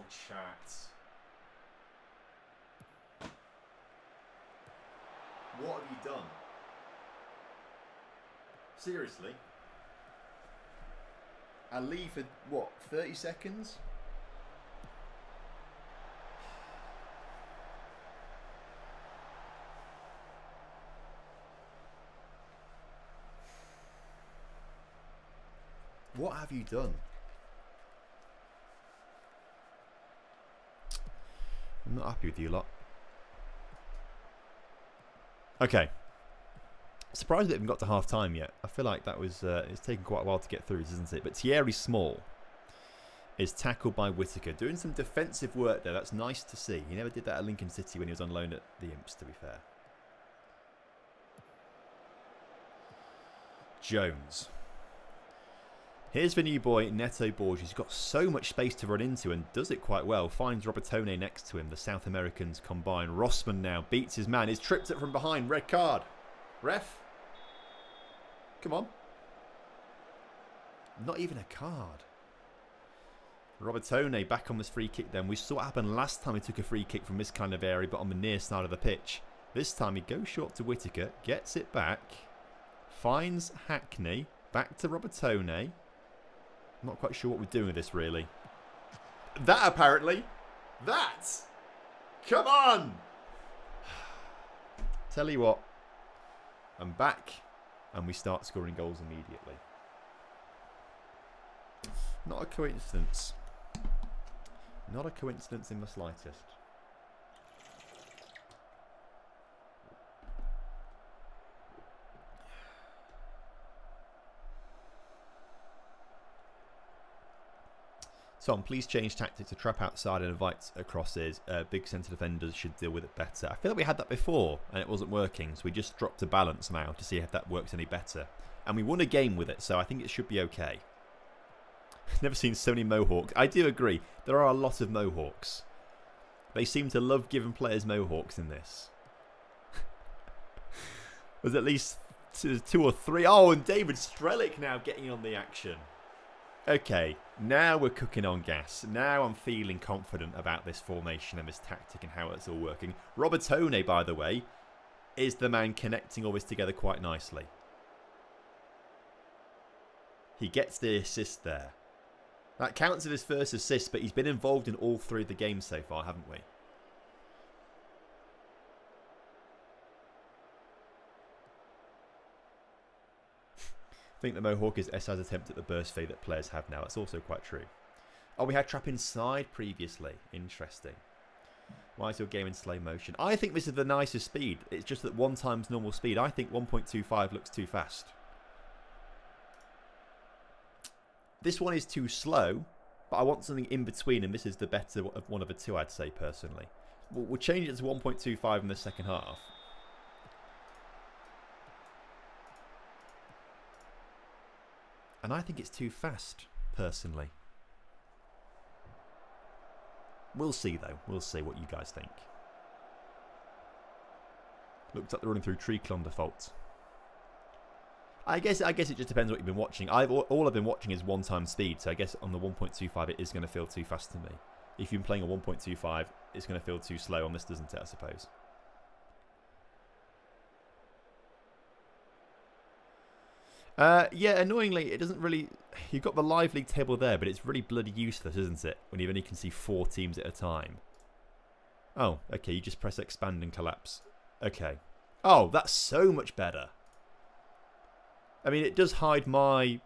Speaker 1: chat. What have you done? Seriously? I leave for, what, 30 seconds? What have you done? I'm not happy with you lot. Okay. Surprised we haven't got to half time yet. I feel like that was it's taken quite a while to get through, isn't it? But Thierry Small is tackled by Whittaker, doing some defensive work there. That's nice to see. He never did that at Lincoln City when he was on loan at the Imps, to be fair. Jones. Here's the new boy, Neto Borges. He's got so much space to run into and does it quite well. Finds Robertone next to him. The South Americans combine. Rossman now beats his man. He's tripped it from behind. Red card. Ref. Come on. Not even a card. Robertone back on this free kick then. We saw what happened last time he took a free kick from this kind of area, but on the near side of the pitch. This time he goes short to Whittaker. Gets it back. Finds Hackney. Back to Robertone. I'm not quite sure what we're doing with this, really. That, apparently. That! Come on! Tell you what. I'm back. And we start scoring goals immediately. Not a coincidence. Not a coincidence in the slightest. Tom, please change tactics to trap outside and invite crosses. Big centre defenders should deal with it better. I feel like we had that before and it wasn't working, so we just dropped a balance now to see if that works any better. And we won a game with it, so I think it should be okay. Never seen so many Mohawks. I do agree. There are a lot of Mohawks. They seem to love giving players Mohawks in this. There's at least two or three. Oh, and David Strelic now getting on the action. Okay, now we're cooking on gas. Now I'm feeling confident about this formation and this tactic and how it's all working. Robertone, by the way, is the man connecting all this together quite nicely. He gets the assist there. That counts as his first assist, but he's been involved in all three of the games so far, haven't we? I think the Mohawk is SI's attempt at the burst fade that players have now. That's also quite true. Oh, we had trap inside previously. Interesting. Why is your game in slow motion? I think this is the nicest speed. It's just that 1 times normal speed. I think 1.25 looks too fast. This one is too slow, but I want something in between, and this is the better of one of the two, I'd say, personally. We'll change it to 1.25 in the second half. And I think it's too fast, personally. We'll see, though. We'll see what you guys think. Looks like they're running through treacle on default. I guess it just depends what you've been watching. All I've been watching is 1 time speed, so I guess on the 1.25 it is going to feel too fast to me. If you've been playing a 1.25, it's going to feel too slow on this, doesn't it, I suppose? Yeah, annoyingly, it doesn't really... You've got the live league table there, but it's really bloody useless, isn't it? When you only can see 4 teams at a time. Oh, okay, you just press expand and collapse. Okay. Oh, that's so much better. I mean, it does hide my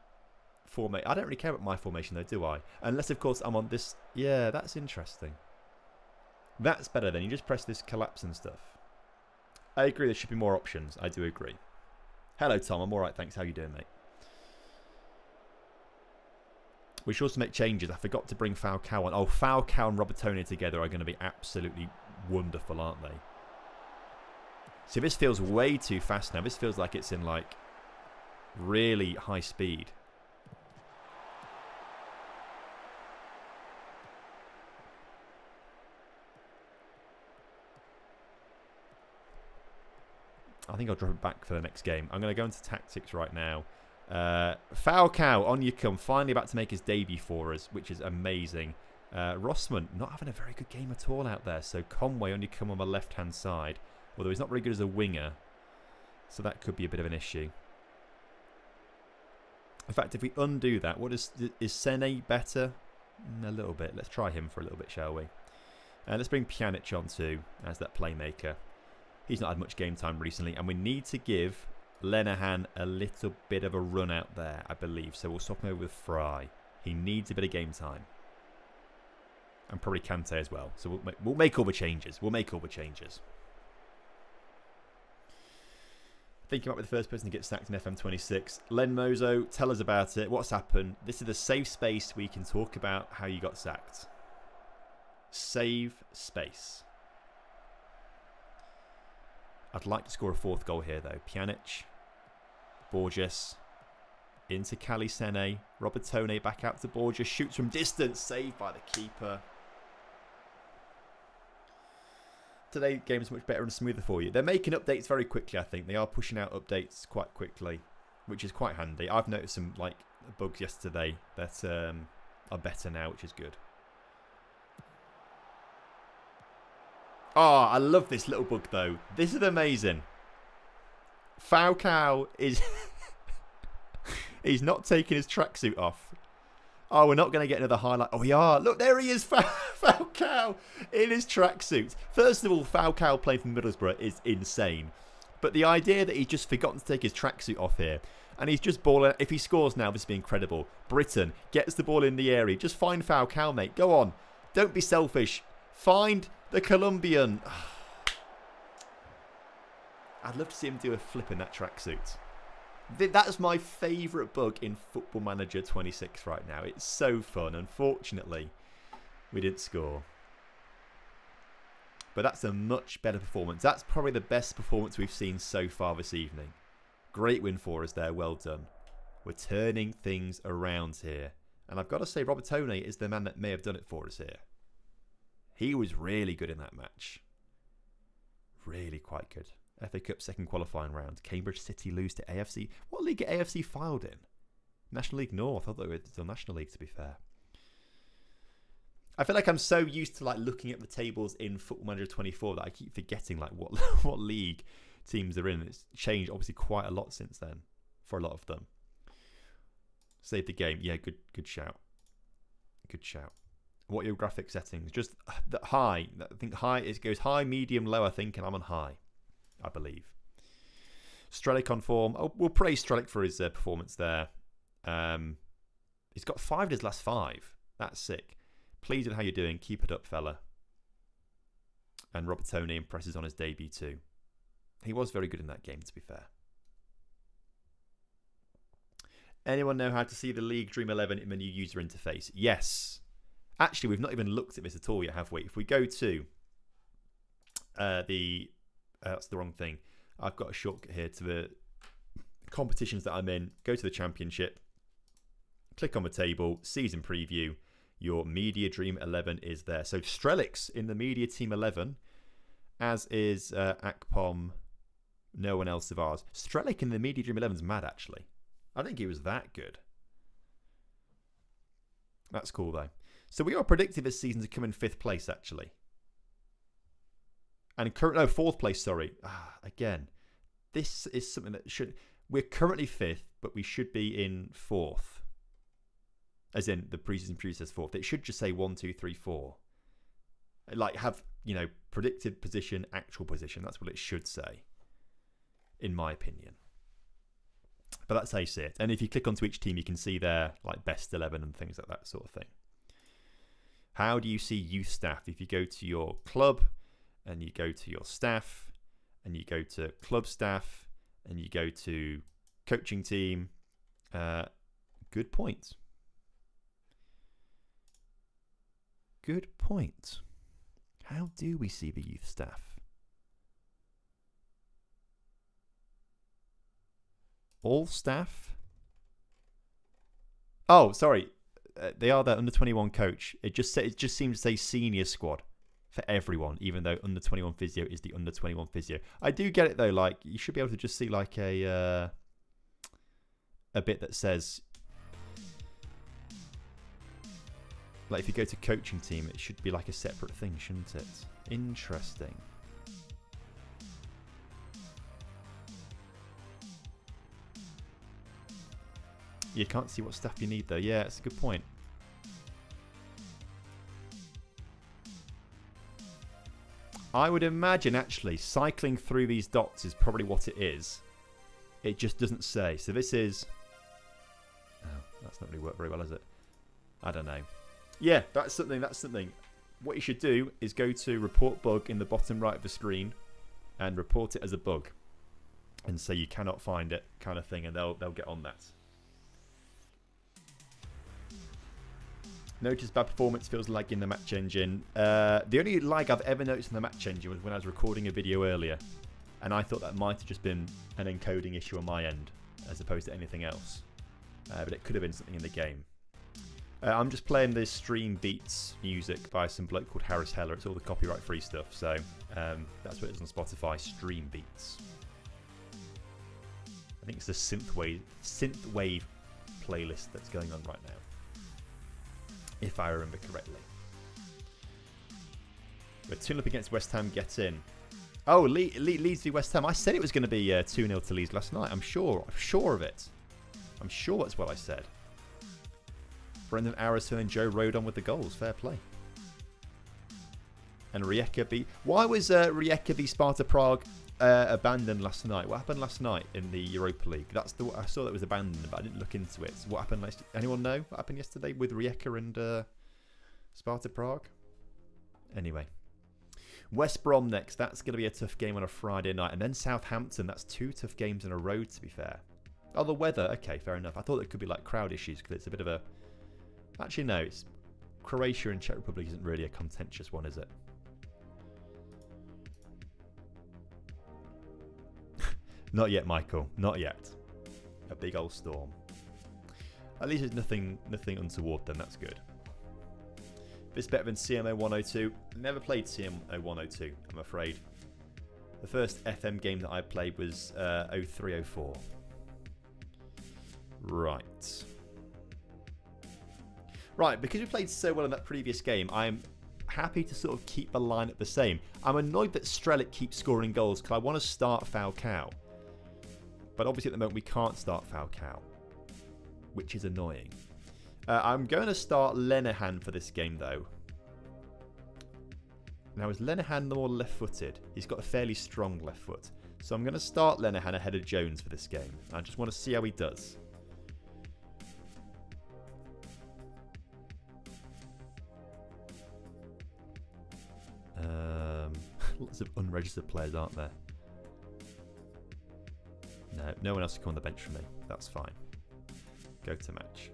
Speaker 1: formation. I don't really care about my formation, though, do I? Unless, of course, I'm on this... Yeah, that's interesting. That's better then. You just press this collapse and stuff. I agree, there should be more options. I do agree. Hello, Tom. I'm all right, thanks. How you doing, mate? We should also make changes. I forgot to bring Falcao on. Oh, Falcao and Robertone together are going to be absolutely wonderful, aren't they? See, this feels way too fast now. This feels like it's in, like, really high speed. I think I'll drop it back for the next game. I'm going to go into tactics right now. Falcao, on you come. Finally about to make his debut for us, which is amazing. Rossman not having a very good game at all out there. So Conway only come on the left-hand side. Although he's not very good as a winger. So that could be a bit of an issue. In fact, if we undo that, is Sene better? A little bit. Let's try him for a little bit, shall we? Let's bring Pjanic on too as that playmaker. He's not had much game time recently. And we need to give Lenihan a little bit of a run out there, I believe. So we'll swap him over with Fry. He needs a bit of game time. And probably Kante as well. So we'll make all the changes. I think you might be the first person to get sacked in FM26. Len Mozo, tell us about it. What's happened? This is the safe space where you can talk about how you got sacked. Save space. I'd like to score a fourth goal here, though. Pjanic, Borges, into Cali Sene. Robertone back out to Borges. Shoots from distance. Saved by the keeper. Today, game's much better and smoother for you. They're making updates very quickly, I think. They are pushing out updates quite quickly, which is quite handy. I've noticed some bugs yesterday that are better now, which is good. Oh, I love this little bug, though. This is amazing. Falcao is... He's not taking his tracksuit off. Oh, we're not going to get another highlight. Oh, we are. Look, there he is, Falcao, in his tracksuit. First of all, Falcao playing for Middlesbrough is insane. But the idea that he's just forgotten to take his tracksuit off here, and he's just balling... If he scores now, this would be incredible. Britain gets the ball in the area. Just find Falcao, mate. Go on. Don't be selfish. Find the Colombian. I'd love to see him do a flip in that tracksuit. That's my favourite bug in Football Manager 26 right now. It's so fun. Unfortunately, we didn't score. But that's a much better performance. That's probably the best performance we've seen so far this evening. Great win for us there. Well done. We're turning things around here. And I've got to say, Robertone is the man that may have done it for us here. He was really good in that match. Really quite good. FA Cup second qualifying round. Cambridge City lose to AFC. What league are AFC filed in? National League North. I thought they were still National League, to be fair. I feel like I'm so used to looking at the tables in Football Manager 24 that I keep forgetting what league teams are in. It's changed obviously quite a lot since then for a lot of them. Save the game. Yeah, good shout. Good shout. What are your graphic settings? Just the high. I think high. It goes high, medium, low. I think, and I'm on high. I believe. Strelic on form. Oh, we'll praise Strelic for his performance there. He's got 5 in his last 5. That's sick. Pleased with how you're doing. Keep it up, fella. And Robertone impresses on his debut too. He was very good in that game, to be fair. Anyone know how to see the League Dream 11 in the new user interface? Yes. Actually, we've not even looked at this at all yet, have we? If we go to that's the wrong thing. I've got a shortcut here to the competitions that I'm in. Go to the championship. Click on the table. Season preview. Your Media Dream 11 is there. So Strelic's in the Media Team 11, as is Akpom. No one else of ours. Strelic in the Media Dream 11 is mad, actually. I think he was that good. That's cool, though. So we are predicted this season to come in 5th place, actually. And 4th place, sorry. Again, this is something that should... We're currently 5th, but we should be in 4th. As in, the pre-season preview says 4th. It should just say 1, 2, 3, 4. Have, predicted position, actual position. That's what it should say, in my opinion. But that's how you see it. And if you click onto each team, you can see their best 11 and things like that sort of thing. How do you see youth staff? If you go to your club... and you go to your staff, and you go to club staff, and you go to coaching team. Good point. Good point. How do we see the youth staff? All staff? Oh, sorry. They are the under-21 coach. It just seems to say senior squad. For everyone, even though under 21 physio is the under 21 physio. I do get it though. You should be able to just see a bit that says Like, if you go to coaching team, it should be like a separate thing, shouldn't it? Interesting. You can't see what stuff you need, though. Yeah, it's a good point. I would imagine, actually, cycling through these dots is probably what it is. It just doesn't say. So this is... Oh, that's not really worked very well, is it? I don't know. Yeah, that's something. What you should do is go to report bug in the bottom right of the screen and report it as a bug. And say you cannot find it, kind of thing, and they'll get on that. Notice bad performance, feels lag in the match engine. The only lag I've ever noticed in the match engine was when I was recording a video earlier. And I thought that might have just been an encoding issue on my end, as opposed to anything else. But it could have been something in the game. I'm just playing this Stream Beats music by some bloke called Harris Heller. It's all the copyright free stuff, so that's what it is on Spotify, Stream Beats. I think it's the synthwave playlist that's going on right now, if I remember correctly. We're 2-0 up against West Ham, get in. Oh, Leeds v West Ham. I said it was going to be 2-0 to Leeds last night. I'm sure of it. I'm sure that's what I said. Brendan Arison and Joe Rodon with the goals. Fair play. And Rijeka v... Why was Rijeka v Sparta Prague abandoned last night? What happened last night in the Europa League? I saw that it was abandoned, but I didn't look into it. So what happened last... Anyone know what happened yesterday with Rijeka and Sparta Prague? Anyway. West Brom next. That's going to be a tough game on a Friday night. And then Southampton. That's 2 tough games in a row, to be fair. Oh, the weather. Okay, fair enough. I thought it could be like crowd issues because it's a bit of a... Actually, no. It's Croatia and Czech Republic isn't really a contentious one, is it? Not yet, Michael. Not yet. A big old storm. At least it's nothing untoward then. That's good. This better than CMO 102. Never played CMO 102, I'm afraid. The first FM game that I played was 0304. Right. Right, because we played so well in that previous game, I'm happy to sort of keep the lineup the same. I'm annoyed that Strelic keeps scoring goals because I want to start Falcao. But obviously at the moment we can't start Falcao, which is annoying. I'm going to start Lenihan for this game though. Now is Lenihan the more left-footed? He's got a fairly strong left foot. So I'm going to start Lenihan ahead of Jones for this game. I just want to see how he does. Lots of unregistered players, aren't there? No one else can come on the bench for me. That's fine. Go to match.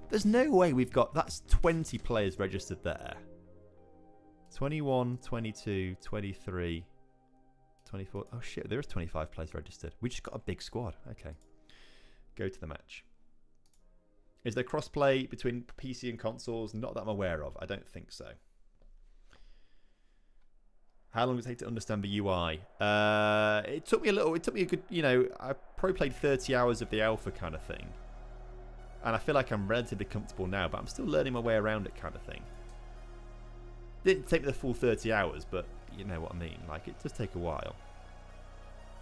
Speaker 1: There's no way we've got... That's 20 players registered there. 21, 22, 23, 24... Oh shit, there is 25 players registered. We just got a big squad. Okay. Go to the match. Is there crossplay between PC and consoles? Not that I'm aware of. I don't think so. How long does it take to understand the UI? It took me a good, I probably played 30 hours of the alpha kind of thing. And I feel like I'm relatively comfortable now, but I'm still learning my way around it kind of thing. Didn't take me the full 30 hours, but you know what I mean. Like, it does take a while.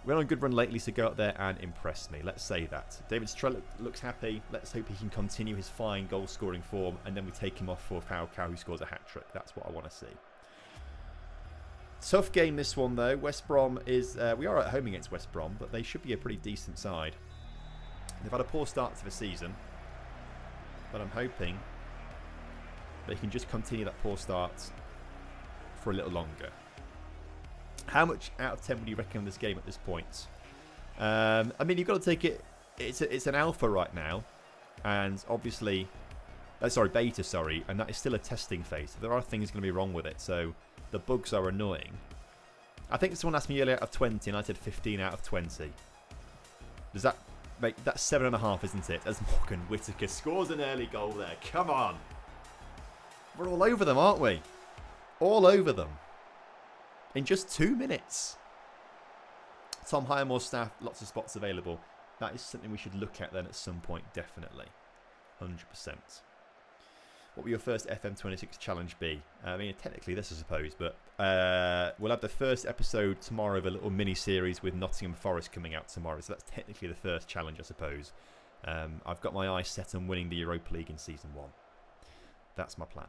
Speaker 1: We're on a good run lately, so go out there and impress me. Let's say that. David Strelic looks happy. Let's hope he can continue his fine goal-scoring form, and then we take him off for Falcao, who scores a hat-trick. That's what I want to see. Tough game, this one, though. West Brom is... we are at home against West Brom, but they should be a pretty decent side. They've had a poor start to the season, but I'm hoping they can just continue that poor start for a little longer. How much out of 10 would you reckon on this game at this point? I mean, you've got to take it... It's an alpha right now, and obviously... beta, sorry, and that is still a testing phase. So there are things going to be wrong with it, so... The bugs are annoying. I think someone asked me earlier out of 20, and I said 15 out of 20. Does that make... That's 7.5, isn't it? As Morgan Whittaker scores an early goal there. Come on. We're all over them, aren't we? All over them. In just 2 minutes. Tom, hire more staff. Lots of spots available. That is something we should look at then at some point, definitely. 100%. What will your first FM26 challenge be? I mean, technically this, I suppose, but we'll have the first episode tomorrow of a little mini-series with Nottingham Forest coming out tomorrow, so that's technically the first challenge, I suppose. I've got my eyes set on winning the Europa League in Season 1. That's my plan.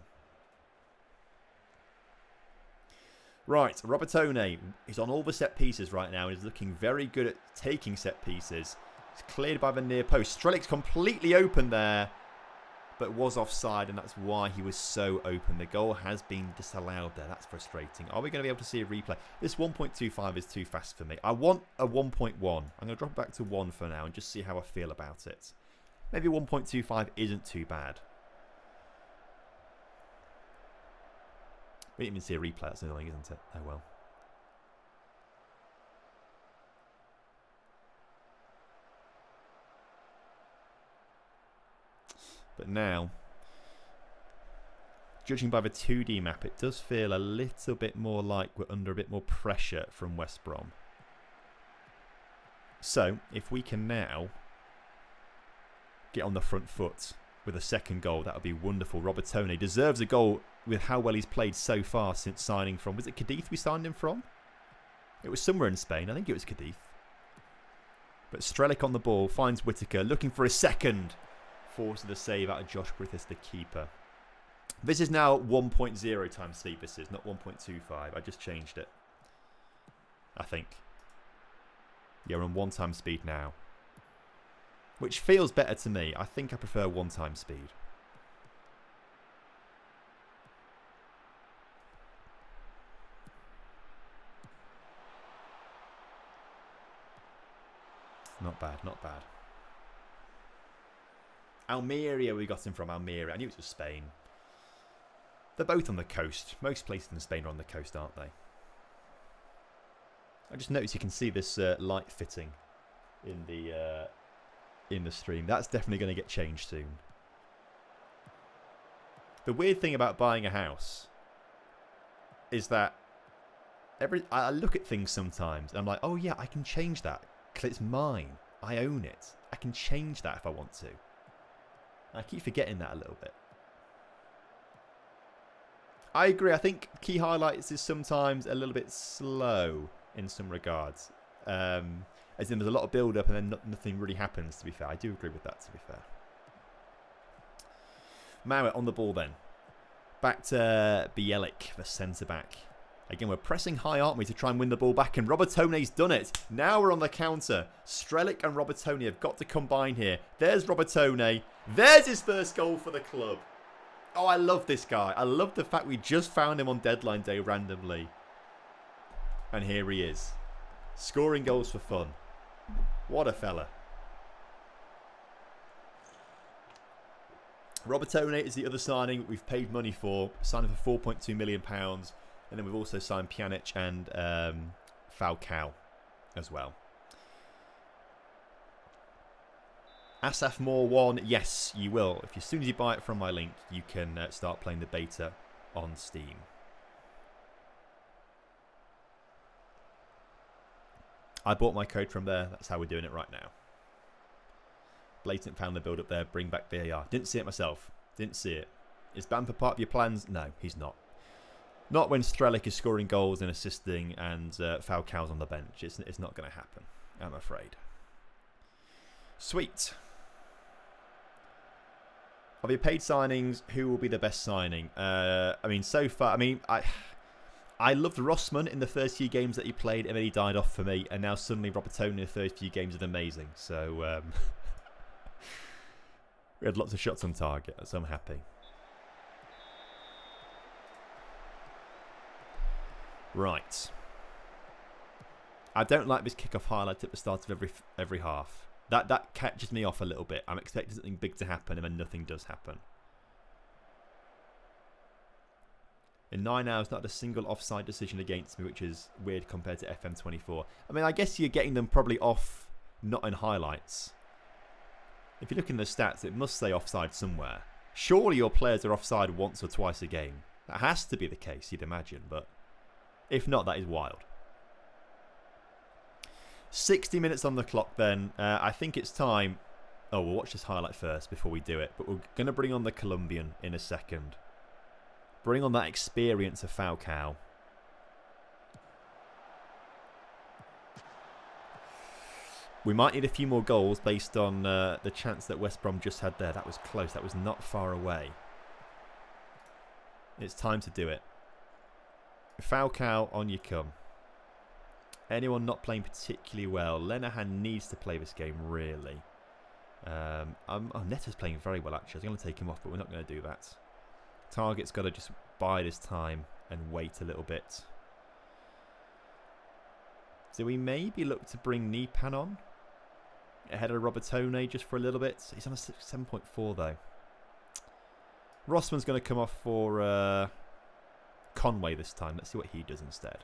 Speaker 1: Right, Robertone is on all the set pieces right now and is looking very good at taking set pieces. It's cleared by the near post. Strelic's completely open there, but was offside, and that's why he was so open. The goal has been disallowed there. That's frustrating. Are we going to be able to see a replay? This 1.25 is too fast for me. I want a 1.1. I'm going to drop it back to 1 for now and just see how I feel about it. Maybe 1.25 isn't too bad. We didn't even see a replay. That's annoying, isn't it? Oh well. But now, judging by the 2D map, it does feel a little bit more like we're under a bit more pressure from West Brom. So, if we can now get on the front foot with a second goal, that would be wonderful. Robertone deserves a goal with how well he's played so far since signing from... Was it Cadiz we signed him from? It was somewhere in Spain. I think it was Cadiz. But Strelic on the ball, finds Whittaker, looking for a second. Forces the save out of Josh Griffiths, the keeper. This is now 1.0 times speed, this is, not 1.25. I just changed it. I think. Yeah, we're on 1 times speed now. Which feels better to me. I think I prefer 1 times speed. Not bad, not bad. Almeria we got him from, Almeria. I knew it was Spain. They're both on the coast. Most places in Spain are on the coast, aren't they? I just noticed you can see this light fitting in the stream. That's definitely going to get changed soon. The weird thing about buying a house is that I look at things sometimes and I'm like, oh yeah, I can change that because it's mine. I own it. I can change that if I want to. I keep forgetting that a little bit. I agree. I think key highlights is sometimes a little bit slow in some regards. As in there's a lot of build-up and then nothing really happens, to be fair. I do agree with that, to be fair. Mowat on the ball then. Back to Bielik, the centre-back. Again, we're pressing high, aren't we, to try and win the ball back. And Robertone's done it. Now we're on the counter. Strelic and Robertone have got to combine here. There's Robertone. There's his first goal for the club. Oh, I love this guy. I love the fact we just found him on deadline day randomly. And here he is. Scoring goals for fun. What a fella. Robertone is the other signing we've paid money for. Signed for £4.2 million. And then we've also signed Pjanic and Falcao as well. Asaf Moore 1. Yes, you will. As soon as you buy it from my link, you can start playing the beta on Steam. I bought my code from there. That's how we're doing it right now. Blatant found the build up there. Bring back VAR. Didn't see it myself. Didn't see it. Is Bamford part of your plans? No, he's not. Not when Strelic is scoring goals and assisting and Falcao's on the bench. It's not going to happen, I'm afraid. Sweet. Of your paid signings, who will be the best signing? I mean, so far, I loved Rossman in the first few games that he played, and then he died off for me. And now suddenly Robertone in the first few games is amazing. So we had lots of shots on target, so I'm happy. Right. I don't like this kickoff highlight at the start of every half. That catches me off a little bit. I'm expecting something big to happen and then nothing does happen. In 9 hours, not had a single offside decision against me, which is weird compared to FM24. I mean, I guess you're getting them probably off, not in highlights. If you look in the stats, it must say offside somewhere. Surely your players are offside once or twice a game. That has to be the case, you'd imagine, but if not, that is wild. 60 minutes on the clock then. I think it's time Oh, we'll watch this highlight first before we do it. But we're going to bring on the Colombian in a second. Bring on that experience of Falcao. We might need a few more goals based on the chance that West Brom just had there. That was close. That was not far away. It's time to do it. Falcao, on you come. Anyone not playing particularly well? Lenahan needs to play this game, really. Neto's playing very well, actually. I was going to take him off, but we're not going to do that. Target's got to just bide his time and wait a little bit. So we maybe look to bring Nipan on ahead of Robertone just for a little bit. He's on a 7.4 though. Rossman's going to come off for Conway this time. Let's see what he does instead.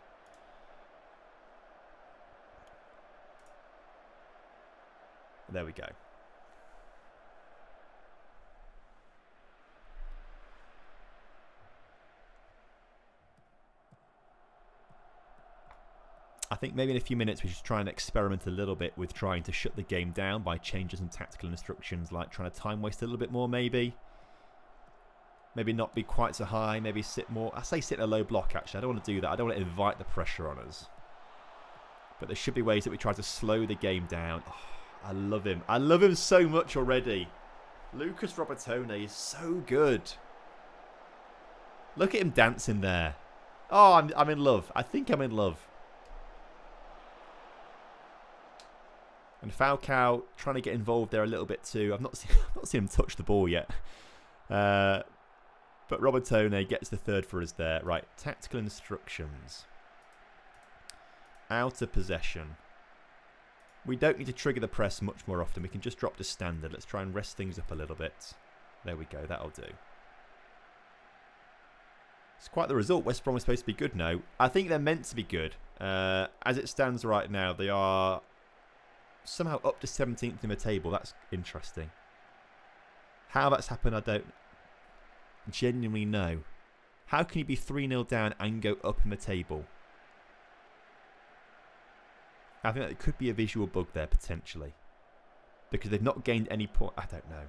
Speaker 1: There we go. I think maybe in a few minutes we should try and experiment a little bit with trying to shut the game down by changing some tactical instructions, like trying to time waste a little bit more maybe. Maybe not be quite so high, maybe sit more. I say sit in a low block actually, I don't want to do that. I don't want to invite the pressure on us. But there should be ways that we try to slow the game down. Oh, I love him. I love him so much already. Lucas Robertone is so good. Look at him dancing there. Oh, I'm in love. I think I'm in love. And Falcao trying to get involved there a little bit too. I've not seen him touch the ball yet. But Robertone gets the third for us there. Right, tactical instructions. Out of possession. We don't need to trigger the press much more often. We can just drop to standard. Let's try and rest things up a little bit. There we go. That'll do. It's quite the result. West Brom is supposed to be good now. I think they're meant to be good. As it stands right now, they are somehow up to 17th in the table. That's interesting. How that's happened, I don't genuinely know. How can you be 3-0 down and go up in the table? I think that it could be a visual bug there, potentially. Because they've not gained any point. I don't know.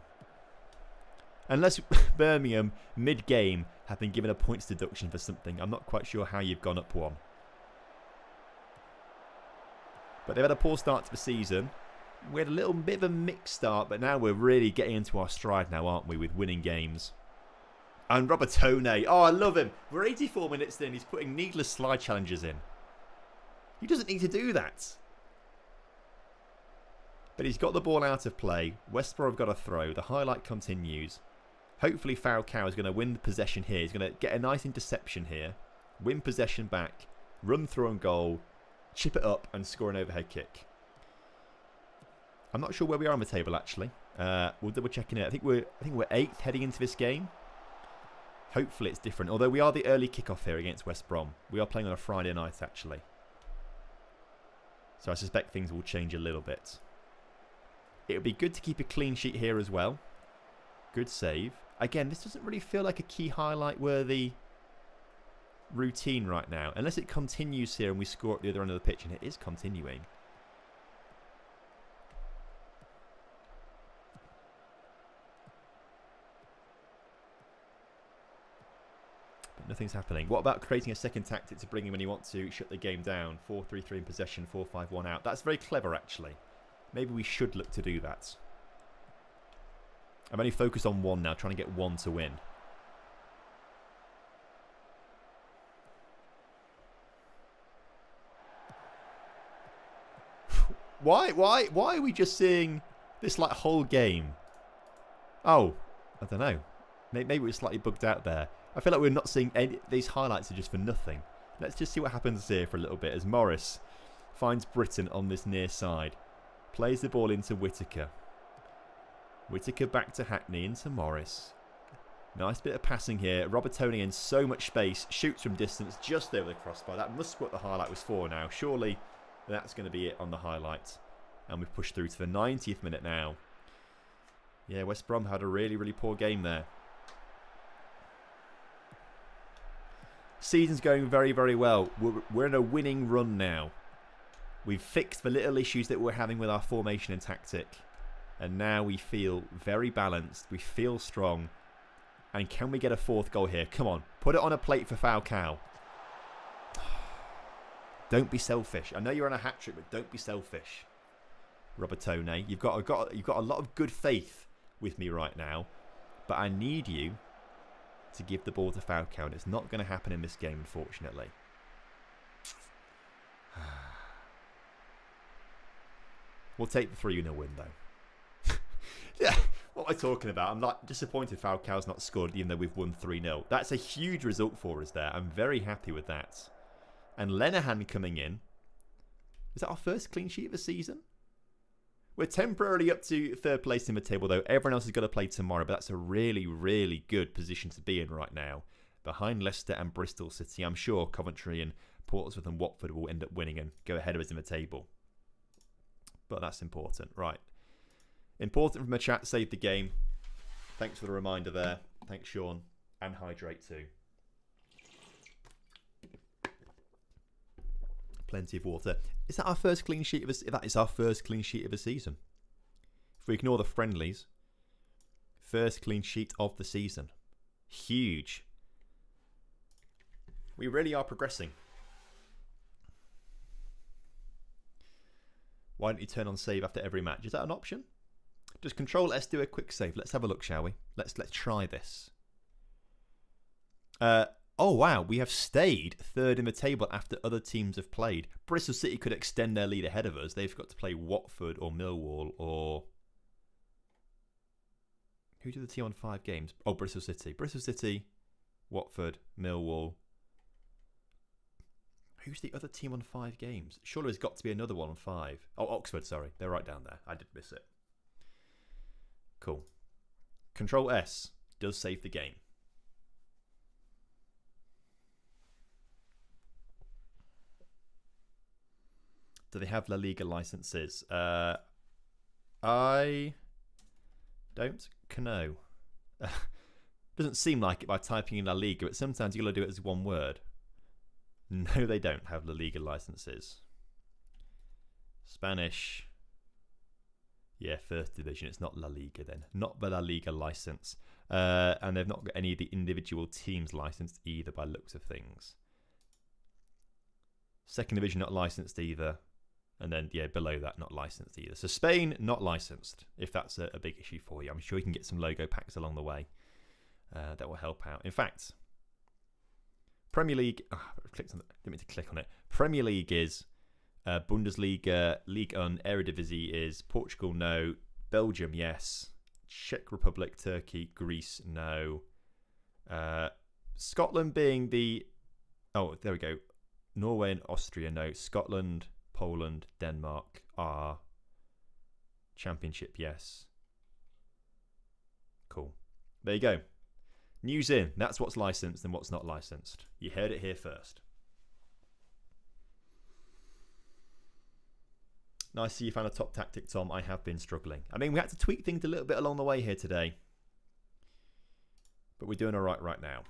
Speaker 1: Unless Birmingham, mid-game, have been given a points deduction for something. I'm not quite sure how you've gone up one. But they've had a poor start to the season. We had a little bit of a mixed start, but now we're really getting into our stride now, aren't we, with winning games. And Robertone. Oh, I love him. We're 84 minutes in. He's putting needless slide challenges in. He doesn't need to do that. But he's got the ball out of play. West Brom have got a throw. The highlight continues. Hopefully Falcao is going to win the possession here. He's going to get a nice interception here. Win possession back. Run through on goal. Chip it up and score an overhead kick. I'm not sure where we are on the table actually. We'll double check in it. I think we're 8th heading into this game. Hopefully it's different. Although we are the early kickoff here against West Brom. We are playing on a Friday night actually. So I suspect things will change a little bit. It would be good to keep a clean sheet here as well. Good save. Again, this doesn't really feel like a key highlight worthy routine right now. Unless it continues here and we score at the other end of the pitch, and it is continuing. But nothing's happening. What about creating a second tactic to bring him when you want to shut the game down? 4-3-3 in possession, 4-5-1 out. That's very clever actually. Maybe we should look to do that. I'm only focused on one now, trying to get one to win. Why are we just seeing this like whole game? Oh, I don't know. Maybe we're slightly bugged out there. I feel like we're not seeing any. These highlights are just for nothing. Let's just see what happens here for a little bit as Morris finds Britton on this near side. Plays the ball into Whittaker. Whittaker back to Hackney, into Morris. Nice bit of passing here. Robertone in so much space. Shoots from distance just over the crossbar. That must be what the highlight was for now. Surely that's going to be it on the highlight. And we've pushed through to the 90th minute now. Yeah, West Brom had a really, really poor game there. Season's going very, very well. We're in a winning run now. We've fixed the little issues that we're having with our formation and tactic. And now we feel very balanced. We feel strong. And can we get a fourth goal here? Come on. Put it on a plate for Falcao. Don't be selfish. I know you're on a hat-trick, but don't be selfish. Robertone, you've got a lot of good faith with me right now. But I need you to give the ball to Falcao. And it's not going to happen in this game, unfortunately. We'll take the 3-0 win, though. Yeah, what am I talking about? I'm like disappointed Falcao's not scored, even though we've won 3-0. That's a huge result for us there. I'm very happy with that. And Lenihan coming in. Is that our first clean sheet of the season? We're temporarily up to third place in the table, though. Everyone else has got to play tomorrow, but that's a really, really good position to be in right now. Behind Leicester and Bristol City. I'm sure Coventry and Portsmouth and Watford will end up winning and go ahead of us in the table. But that's important. Right. Important from the chat, save the game. Thanks for the reminder there. Thanks, Sean. And hydrate too. Plenty of water. Is that our first clean sheet of that is our first clean sheet of the season. If we ignore the friendlies, first clean sheet of the season. Huge. We really are progressing. Why don't you turn on save after every match? Is that an option? Does Control S do a quick save? Let's have a look, shall we? Let's try this. Oh wow, we have stayed third in the table after other teams have played. Bristol City could extend their lead ahead of us. They've got to play Watford or Millwall or... Who did the team on 5 games? Oh, Bristol City. Bristol City, Watford, Millwall. Who's the other team on 5 games? Surely there's got to be another one on 5. Oh, Oxford, sorry. They're right down there. I did miss it. Cool. Control S does save the game. Do they have La Liga licenses? I don't know. Doesn't seem like it by typing in La Liga, but sometimes you've got to do it as one word. No, they don't have La Liga licenses. Spanish. Yeah, first division. It's not La Liga then. Not the La Liga license. And they've not got any of the individual teams licensed either by looks of things. Second division not licensed either. And then, yeah, below that, not licensed either. So Spain, not licensed, if that's a big issue for you. I'm sure you can get some logo packs along the way that will help out. In fact, Premier League... Oh, I clicked on it. Didn't mean to click on it. Premier League is Bundesliga, Ligue 1, Eredivisie is Portugal, no. Belgium, yes. Czech Republic, Turkey, Greece, no. Scotland being the... Oh, there we go. Norway and Austria, no. Scotland... Poland, Denmark are Championship, yes. Cool. There you go. News in. That's what's licensed and what's not licensed. You heard it here first. Nice to see you found a top tactic, Tom. I have been struggling. I mean, we had to tweak things a little bit along the way here today. But we're doing all right now.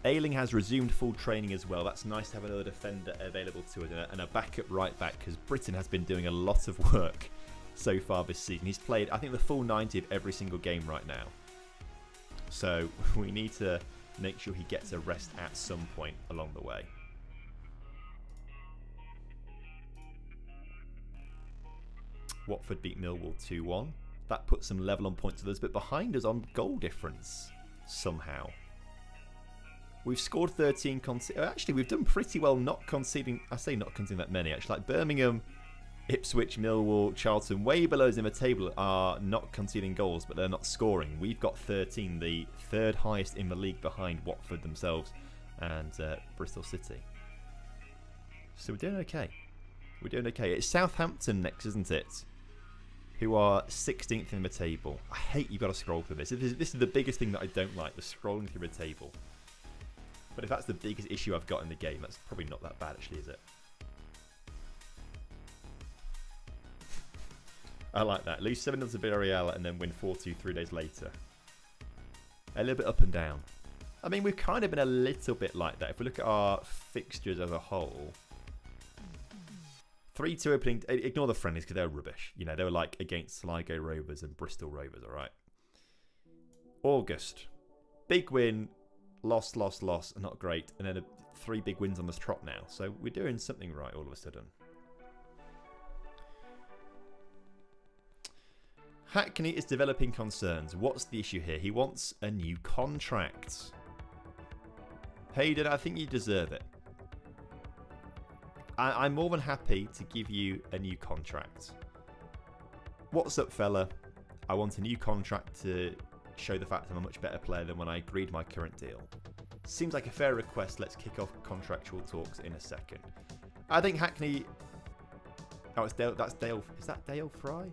Speaker 1: Ayling has resumed full training as well. That's nice to have another defender available to us and a backup right back because Britain has been doing a lot of work so far this season. He's played, I think, the full 90 of every single game right now. So we need to make sure he gets a rest at some point along the way. Watford beat Millwall 2-1. That puts them level on points with us, but behind us on goal difference somehow. We've scored 13 actually, we've done pretty well not conceding. I say not conceding that many, actually. Like Birmingham, Ipswich, Millwall, Charlton, way below us in the table are not conceding goals, but they're not scoring. We've got 13, the third highest in the league behind Watford themselves and Bristol City. So we're doing okay. We're doing okay. It's Southampton next, isn't it? Who are 16th in the table. I hate you've got to scroll through this. This is the biggest thing that I don't like, the scrolling through the table. But if that's the biggest issue I've got in the game, that's probably not that bad, actually, is it? I like that. Lose 7-0 to Villarreal and then win 4-2 3 days later. A little bit up and down. I mean, we've kind of been a little bit like that. If we look at our fixtures as a whole, 3-2 opening. Ignore the friendlies because they're rubbish. You know, they were like against Sligo Rovers and Bristol Rovers, all right? August. Big win. Loss. Not great. And then 3 big wins on the trot now. So we're doing something right all of a sudden. Hackney is developing concerns. What's the issue here? He wants a new contract. Hayden, I think you deserve it. I'm more than happy to give you a new contract. What's up, fella? I want a new contract to show the fact I'm a much better player than when I agreed my current deal. Seems like a fair request. Let's kick off contractual talks in a second. I think Hackney... Oh, it's Dale. That's Dale. Is that Dale Fry?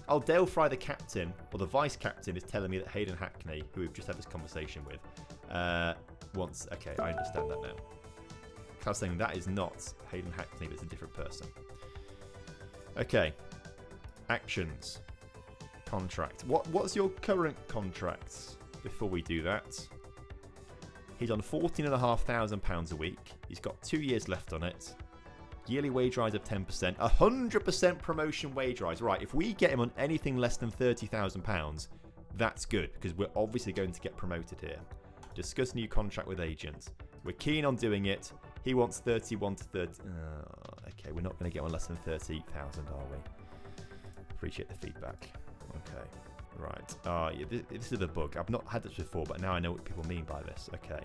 Speaker 1: Oh, Dale Fry, the captain, or the vice-captain, is telling me that Hayden Hackney, who we've just had this conversation with, wants... Okay, I understand that now. I was saying that is not Hayden Hackney, but it's a different person. Okay. Actions. Contract. What's your current contract before we do that? He's on £14,500 a week. He's got 2 years left on it. Yearly wage rise of 10%. 100% promotion wage rise. Right, if we get him on anything less than £30,000, that's good, because we're obviously going to get promoted here. Discuss new contract with agents. We're keen on doing it. He wants 31 to 30. Okay, we're not going to get on less than 30,000, are we? Appreciate the feedback. Okay, right. Yeah, this is a bug. I've not had this before, but now I know what people mean by this. Okay.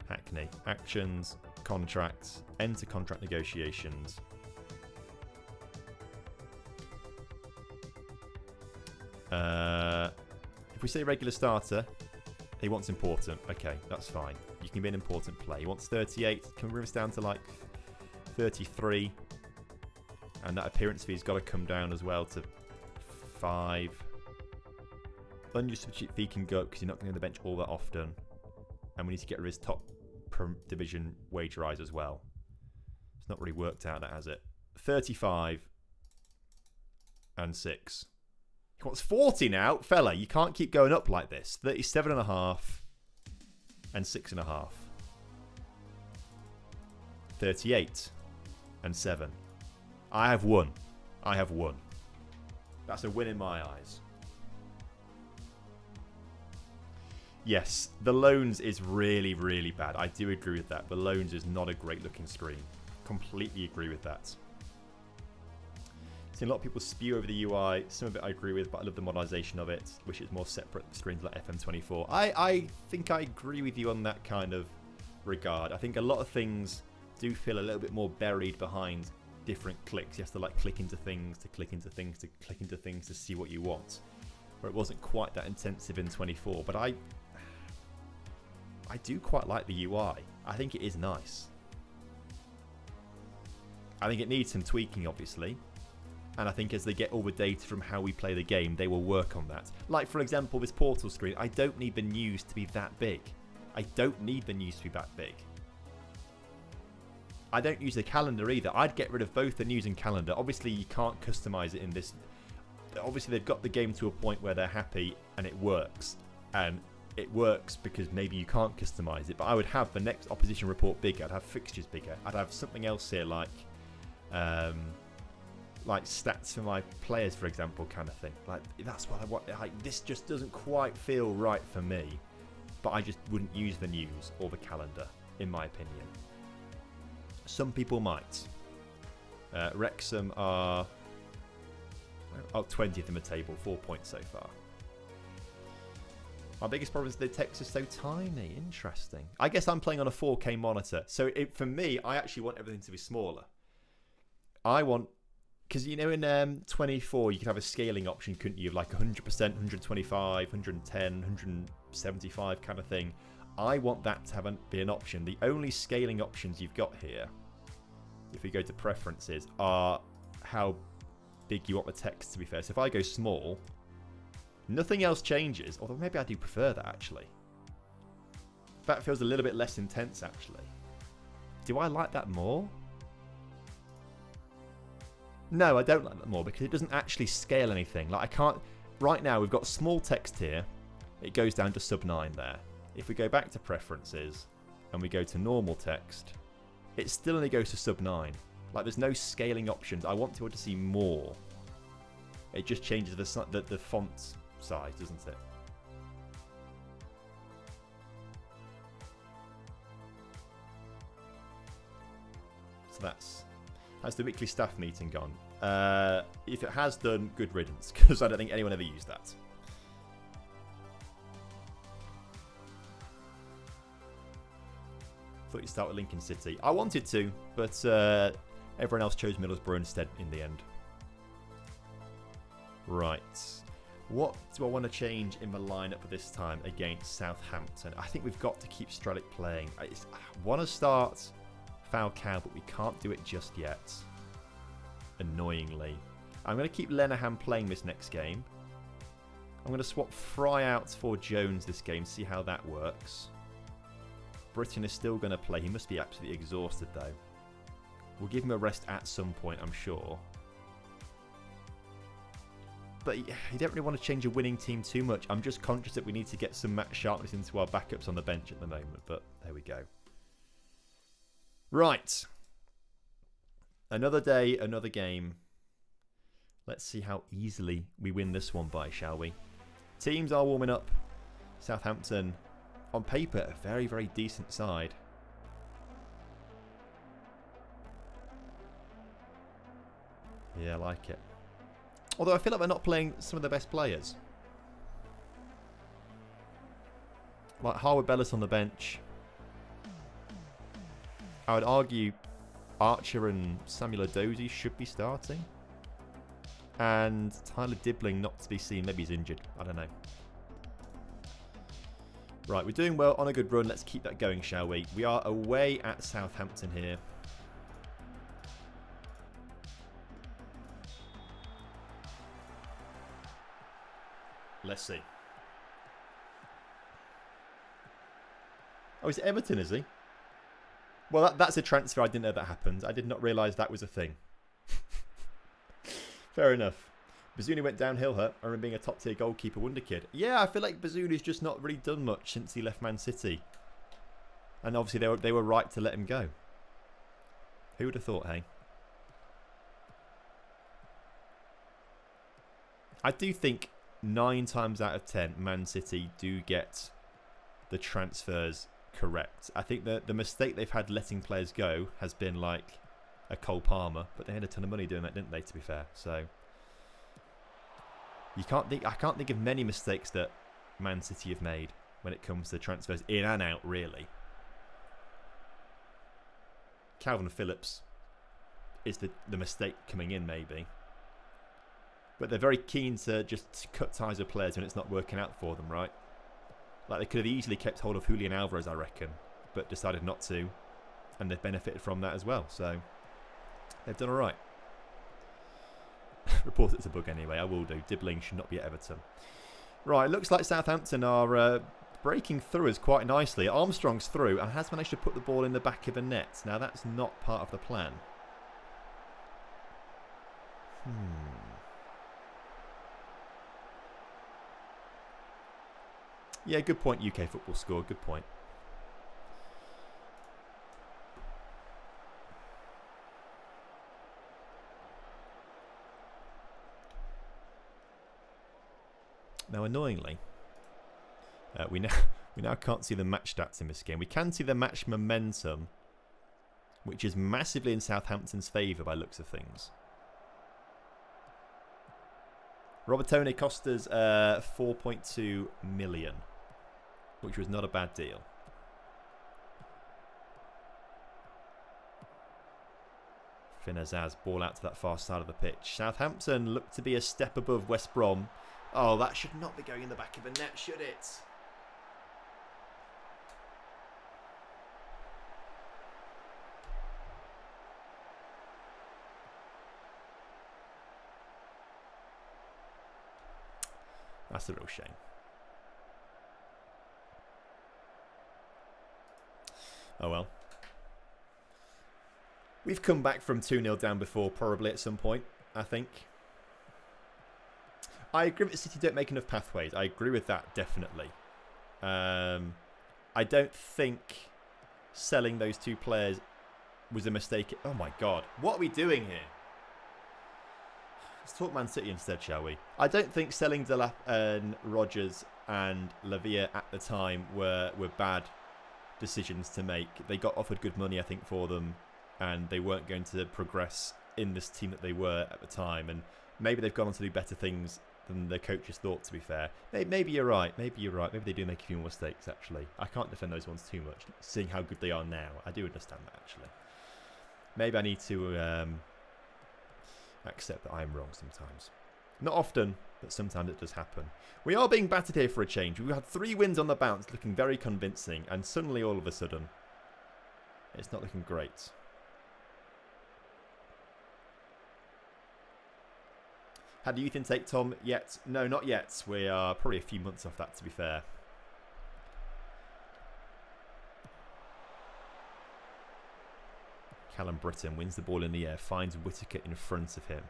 Speaker 1: Hackney. Actions. Contracts. Enter contract negotiations. If we say regular starter, he wants important. Okay, that's fine. You can be an important player. He wants 38. Can we bring us down to like 33? And that appearance fee's got to come down as well to 5. Unused substitute fee can go up because you're not going to the bench all that often. And we need to get rid of his top division wage rise as well. It's not really worked out, has it? 35 and 6. He wants 40 now. Fella, you can't keep going up like this. 37.5 and 6.5. 38 and 7. I have won. That's a win in my eyes. Yes, the loans is really, really bad. I do agree with that. The loans is not a great looking screen. Completely agree with that. Seen a lot of people spew over the UI. Some of it I agree with, but I love the modernization of it. Wish it's more separate screens like FM24. I think I agree with you on that kind of regard. I think a lot of things do feel a little bit more buried behind different clicks. You have to like click into things to click into things to click into things to see what you want. Where it wasn't quite that intensive in 24, but I do quite like the UI. I think it is nice. I think it needs some tweaking, obviously. And I think as they get all the data from how we play the game, they will work on that. Like, for example, this portal screen. I don't need the news to be that big. I don't need the news to be that big. I don't use the calendar either. I'd get rid of both the news and calendar. Obviously, you can't customize it in this. Obviously, they've got the game to a point where they're happy and it works. And it works because maybe you can't customize it. But I would have the next opposition report bigger. I'd have fixtures bigger. I'd have something else here like stats for my players, for example, kind of thing. Like, that's what I want. Like, this just doesn't quite feel right for me. But I just wouldn't use the news or the calendar, in my opinion. Some people might. Wrexham are 20th in the table, 4 points so far. My biggest problem is the text is so tiny. Interesting. I guess I'm playing on a 4K monitor. So for me, I actually want everything to be smaller. I want... Because, you know, in 24, you could have a scaling option, couldn't you? Of like 100%, 125, 110, 175 kind of thing. I want that to be an option. The only scaling options you've got here, if we go to preferences, are how big you want the text to be fair. So if I go small, nothing else changes. Although maybe I do prefer that, actually. That feels a little bit less intense, actually. Do I like that more? No, I don't like that more because it doesn't actually scale anything. Like, I can't... Right now, we've got small text here. It goes down to sub 9 there. If we go back to preferences and we go to normal text, it still only goes to sub 9. Like, there's no scaling options. I want to see more. It just changes the font size, doesn't it? So has the weekly staff meeting gone? If it has done, good riddance, because I don't think anyone ever used that. Thought you'd start with Lincoln City. I wanted to, but everyone else chose Middlesbrough instead in the end. Right. What do I want to change in my lineup this time against Southampton? I think we've got to keep Strelic playing. I want to start Falcao, but we can't do it just yet. Annoyingly. I'm going to keep Lenahan playing this next game. I'm going to swap Fry out for Jones this game, see how that works. Britton is still going to play. He must be absolutely exhausted though. We'll give him a rest at some point, I'm sure. But you don't really want to change a winning team too much. I'm just conscious that we need to get some match sharpness into our backups on the bench at the moment. But there we go. Right. Another day, another game. Let's see how easily we win this one by, shall we? Teams are warming up. Southampton, on paper, a very, very decent side. Yeah, I like it. Although I feel like we're not playing some of the best players. Like Harwood Bellis on the bench. I would argue Archer and Samuel Edozie should be starting. And Tyler Dibbling not to be seen. Maybe he's injured. I don't know. Right, we're doing well on a good run. Let's keep that going, shall we? We are away at Southampton here. Let's see. Oh, is it Everton, is he? Well, that's a transfer. I didn't know that happened. I did not realise that was a thing. Fair enough. Bazunu went downhill, I remember being a top-tier goalkeeper wonder kid. Yeah, I feel like Bazunu's just not really done much since he left Man City. And obviously they were right to let him go. Who would have thought, hey? I do think 9 times out of 10, Man City do get the transfers correct. I think that the mistake they've had letting players go has been like a Cole Palmer, but they had a ton of money doing that, didn't they, to be fair? So I can't think of many mistakes that Man City have made when it comes to transfers in and out, really. Calvin Phillips is the mistake coming in, maybe. But they're very keen to just cut ties with players when it's not working out for them, right? Like, they could have easily kept hold of Julian Alvarez, I reckon, but decided not to. And they've benefited from that as well, so they've done all right. Report it's a bug anyway, I will do. Dibbling should not be at Everton. Right, looks like Southampton are breaking through us quite nicely. Armstrong's through and has managed to put the ball in the back of the net. Now, that's not part of the plan. Yeah, good point, UK Football Score. Good point. Now, annoyingly, we now can't see the match stats in this game. We can see the match momentum, which is massively in Southampton's favour by looks of things. Robertone cost us 4.2 million, which was not a bad deal. Finazaz, ball out to that far side of the pitch. Southampton look to be a step above West Brom. Oh, that should not be going in the back of the net, should it? That's a real shame. Oh well. We've come back from 2-0 down before, probably at some point, I think. I agree that City don't make enough pathways. I agree with that, definitely. I don't think selling those 2 players was a mistake. Oh my God. What are we doing here? Let's talk Man City instead, shall we? I don't think selling Delap and Rodgers and Lavia at the time were bad decisions to make. They got offered good money, I think, for them, and they weren't going to progress in this team that they were at the time. And maybe they've gone on to do better things than the coaches thought, to be fair. Maybe you're right. Maybe you're right. Maybe they do make a few more mistakes, actually. I can't defend those ones too much, seeing how good they are now. I do understand that, actually. Maybe I need to accept that I'm wrong sometimes. Not often, but sometimes it does happen. We are being battered here for a change. We've had 3 wins on the bounce, looking very convincing, and suddenly, all of a sudden, it's not looking great. Had the youth intake, Tom, yet? No, not yet. We are probably a few months off that, to be fair. Callum Britton wins the ball in the air, finds Whittaker in front of him.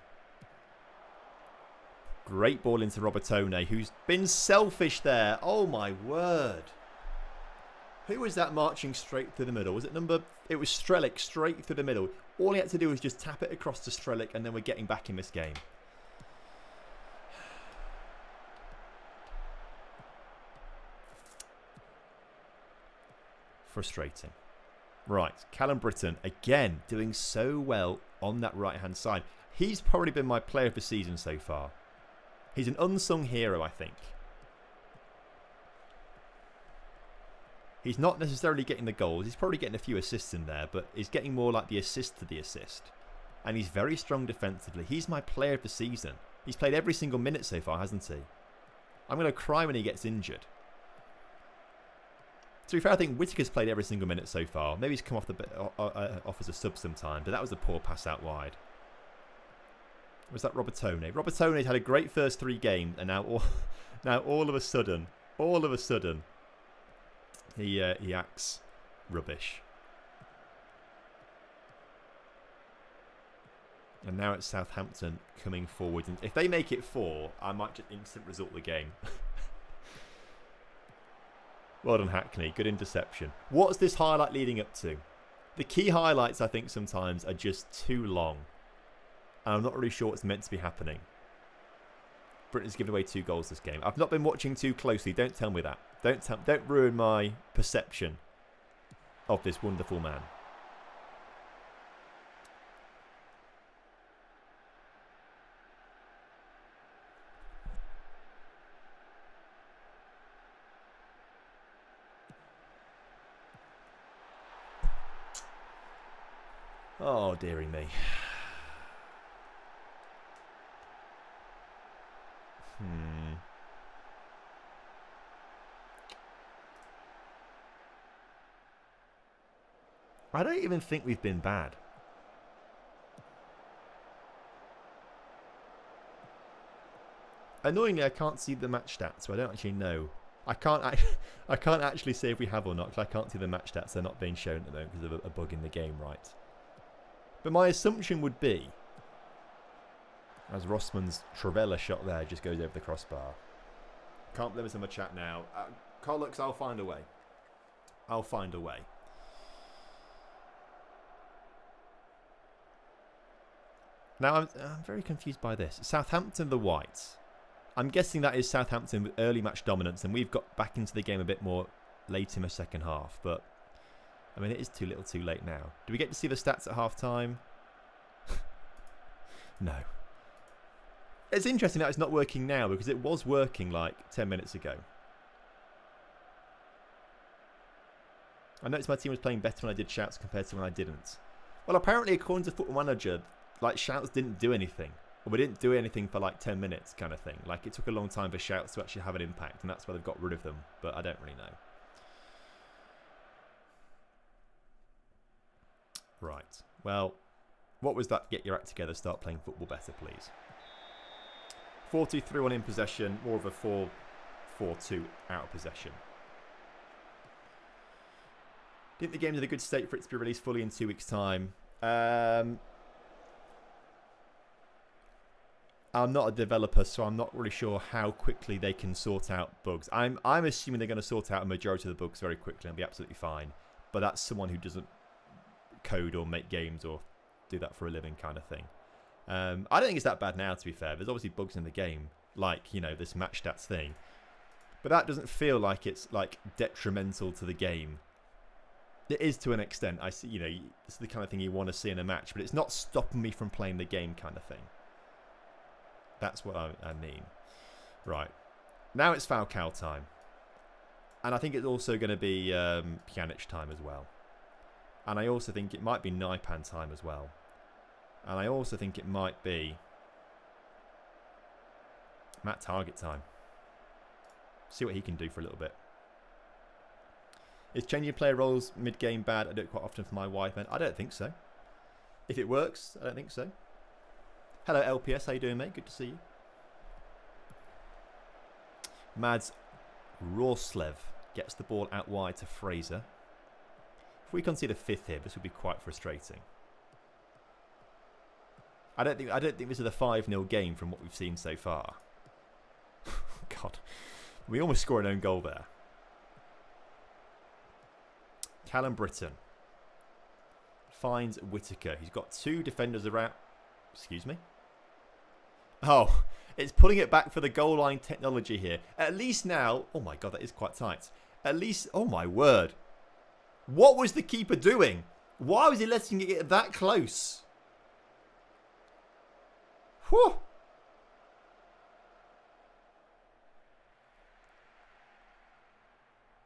Speaker 1: Great ball into Robertone, who's been selfish there. Oh my word. Who was that marching straight through the middle? Was it It was Strelic, straight through the middle. All he had to do was just tap it across to Strelic, and then we're getting back in this game. Frustrating. Right, Callum Britton, again, doing so well on that right-hand side. He's probably been my player of the season so far. He's an unsung hero, I think. He's not necessarily getting the goals. He's probably getting a few assists in there, but he's getting more like the assist to the assist. And he's very strong defensively. He's my player of the season. He's played every single minute so far, hasn't he? I'm going to cry when he gets injured. To be fair, I think Whittaker's played every single minute so far. Maybe he's come off as a sub sometime, but that was a poor pass out wide. Was that Robertone? Robertone's had a great first 3 games, and now all of a sudden, he acts rubbish. And now it's Southampton coming forward, and if they make it 4, I might just instant result the game. Well done, Hackney. Good interception. What's this highlight leading up to? The key highlights, I think, sometimes are just too long. And I'm not really sure what's meant to be happening. Britain's given away 2 goals this game. I've not been watching too closely. Don't tell me that. Don't ruin my perception of this wonderful man. Oh, dearie me. I don't even think we've been bad. Annoyingly, I can't see the match stats, so I don't actually know. I can't actually say if we have or not, because I can't see the match stats. They're not being shown at the moment because of a bug in the game, right? But my assumption would be, as Rossman's Travella shot there just goes over the crossbar. Can't believe it's in my chat now. Colux, I'll find a way. I'll find a way. Now, I'm very confused by this. Southampton the Whites. I'm guessing that is Southampton with early match dominance, and we've got back into the game a bit more late in the second half. But, I mean, it is too little too late now. Do we get to see the stats at half-time? No. It's interesting that it's not working now, because it was working like 10 minutes ago. I noticed my team was playing better when I did shouts compared to when I didn't. Well, apparently, according to Football Manager, like, shouts didn't do anything. Or we didn't do anything for like 10 minutes kind of thing. Like, it took a long time for shouts to actually have an impact, and that's why they've got rid of them. But I don't really know. Right. Well, what was that? Get your act together, start playing football better, please. 4-2-3-1 in possession, more of a 4-4-2 out of possession. Do you think the game's in a good state for it to be released fully in 2 weeks' time? I'm not a developer, so I'm not really sure how quickly they can sort out bugs. I'm assuming they're going to sort out a majority of the bugs very quickly and be absolutely fine. But that's someone who doesn't code or make games or do that for a living kind of thing. I don't think it's that bad now, to be fair. There's obviously bugs in the game, like, this match stats thing. But that doesn't feel like it's, like, detrimental to the game. It is to an extent. I see, it's the kind of thing you want to see in a match, but it's not stopping me from playing the game kind of thing. That's what I mean. Right. Now it's Falcao time. And I think it's also going to be Pjanic time as well. And I also think it might be Naipan time as well. And I also think it might be Matt Target time. See what he can do for a little bit. Is changing player roles mid-game bad? I do it quite often for my wife, man. I don't think so. If it works, I don't think so. Hello, LPS. How you doing, mate? Good to see you. Mads Rorslev gets the ball out wide to Fraser. If we concede a fifth here, this would be quite frustrating. I don't think this is a 5-0 game from what we've seen so far. God, we almost score an own goal there. Callum Britton finds Whittaker. He's got 2 defenders around. Excuse me. Oh, it's pulling it back for the goal line technology here. At least now. Oh my God, that is quite tight. At least. Oh my word. What was the keeper doing? Why was he letting it get that close? Whew.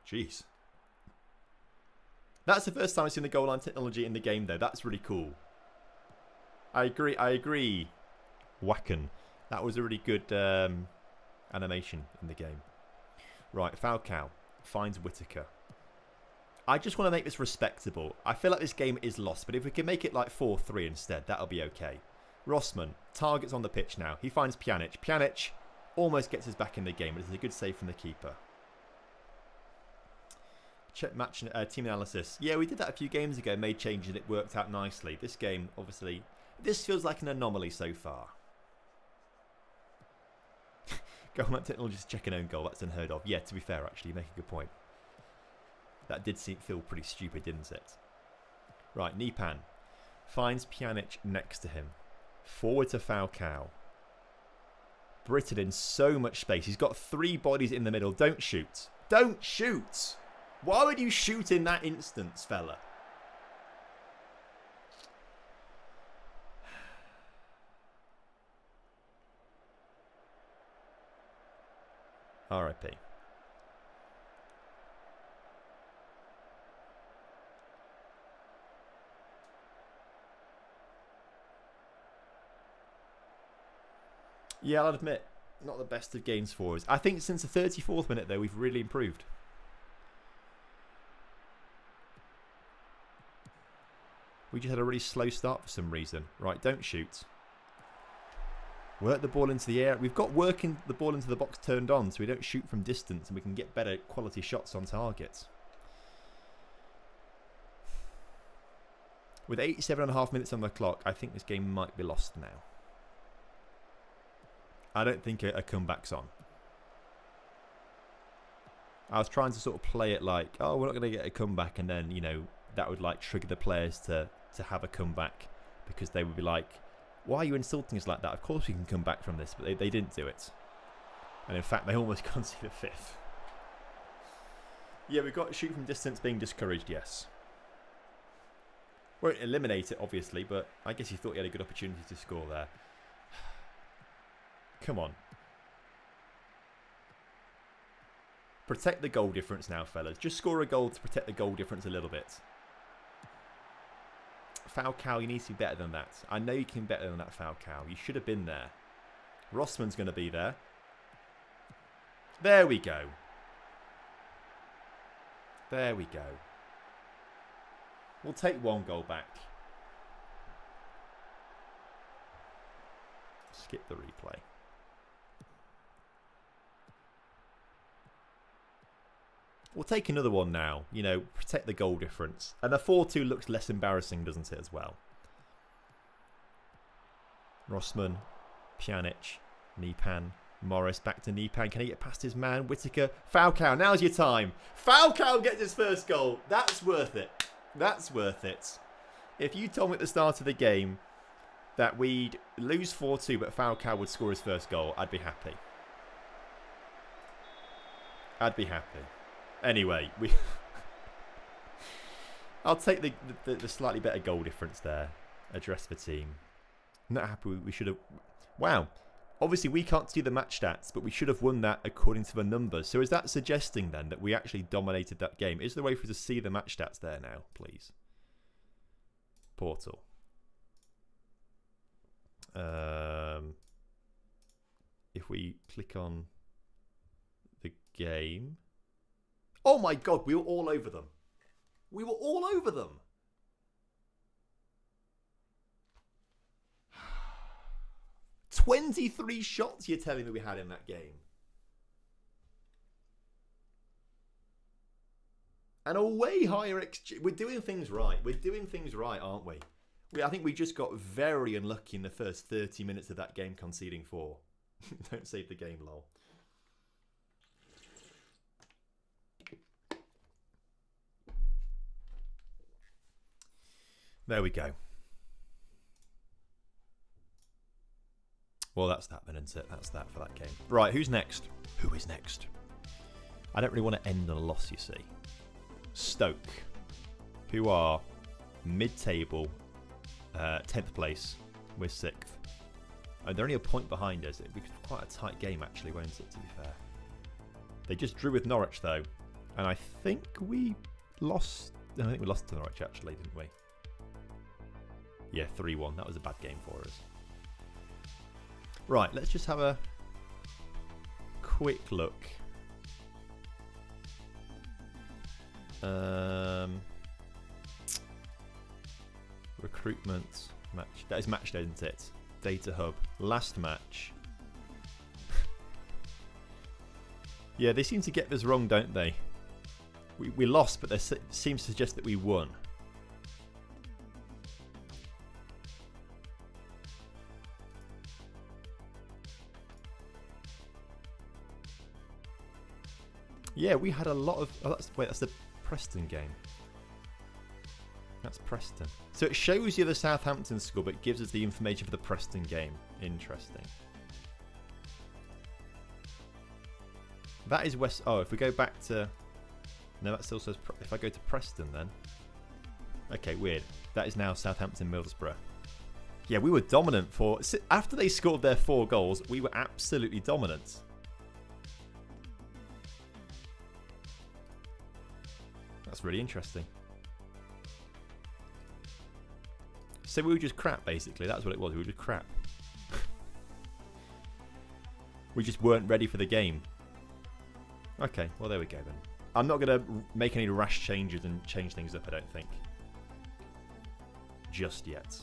Speaker 1: Jeez. That's the first time I've seen the goal line technology in the game, though. That's really cool. I agree. Wacken. That was a really good animation in the game. Right, Falcao finds Whittaker. I just want to make this respectable. I feel like this game is lost, but if we can make it like 4-3 instead, that'll be okay. Rossman, Target's on the pitch now. He finds Pjanic. Pjanic almost gets us back in the game, but it's a good save from the keeper. Check match team analysis. Yeah, we did that a few games ago, made changes, and it worked out nicely. This game, obviously, this feels like an anomaly so far. Goalman technology to check an own goal. That's unheard of. Yeah, to be fair, actually, you make a good point. That did feel pretty stupid, didn't it? Right, Nipan finds Pjanic next to him. Forward to Falcao. Britton in so much space. He's got 3 bodies in the middle. Don't shoot. Don't shoot! Why would you shoot in that instance, fella? R.I.P. Yeah, I'll admit, not the best of games for us. I think since the 34th minute, though, we've really improved. We just had a really slow start for some reason. Right, don't shoot. Work the ball into the air. We've got working the ball into the box turned on so we don't shoot from distance and we can get better quality shots on target. With 87.5 minutes on the clock, I think this game might be lost now. I don't think a comeback's on. I was trying to sort of play it like, oh, we're not going to get a comeback, and then, that would like trigger the players to have a comeback, because they would be like, why are you insulting us like that? Of course we can come back from this, but they didn't do it. And in fact, they almost conceded a 5th. Yeah, we've got shoot from distance being discouraged, yes. Won't eliminate it, obviously, but I guess he thought he had a good opportunity to score there. Come on. Protect the goal difference now, fellas. Just score a goal to protect the goal difference a little bit. Falcao, you need to be better than that. I know you can be better than that, Falcao. You should have been there. Rossman's going to be there. There we go. There we go. We'll take 1 goal back. Skip the replay. We'll take another one now. Protect the goal difference. And a 4-2 looks less embarrassing, doesn't it, as well? Rossman, Pjanic, Nipan, Morris back to Nipan. Can he get past his man? Whittaker, Falcao. Now's your time. Falcao gets his first goal. That's worth it. That's worth it. If you told me at the start of the game that we'd lose 4-2 but Falcao would score his first goal, I'd be happy. I'd be happy. Anyway, I'll take the slightly better goal difference there. Address the team. Not happy. We should have... Wow. Obviously, we can't see the match stats, but we should have won that according to the numbers. So is that suggesting then that we actually dominated that game? Is there a way for us to see the match stats there now, please? Portal. If we click on the game... Oh my God, we were all over them. We were all over them. 23 shots you're telling me we had in that game. And a way higher XG. We're doing things right. We're doing things right, aren't we? I think we just got very unlucky in the first 30 minutes of that game conceding 4. Don't save the game, lol. There we go. Well, that's that then, isn't it? That's that for that game. Right, who's next? Who is next? I don't really want to end on a loss, you see. Stoke, who are mid-table, 10th place. We're 6th. Oh, they're only a point behind us. It'd be quite a tight game, actually, won't it, to be fair? They just drew with Norwich, though. And I think we lost... I think we lost to Norwich, actually, didn't we? Yeah, 3-1. That was a bad game for us. Right, let's just have a quick look. Recruitment match. That is match day, isn't it? Data hub. Last match. Yeah, they seem to get this wrong, don't they? We lost, but they seems to suggest that we won. Yeah, we had a lot of... Oh, that's the Preston game. That's Preston. So it shows you the Southampton score, but gives us the information for the Preston game. Interesting. That is West... Oh, if we go back to... No, that still says... If I go to Preston, then... Okay, weird. That is now Southampton Middlesbrough. Yeah, we were dominant for... After they scored their 4 goals, we were absolutely dominant. That's really interesting. So we were just crap, basically. That's what it was. We were just crap. We just weren't ready for the game. Okay, well, there we go then. I'm not going to make any rash changes and change things up, I don't think. Just yet.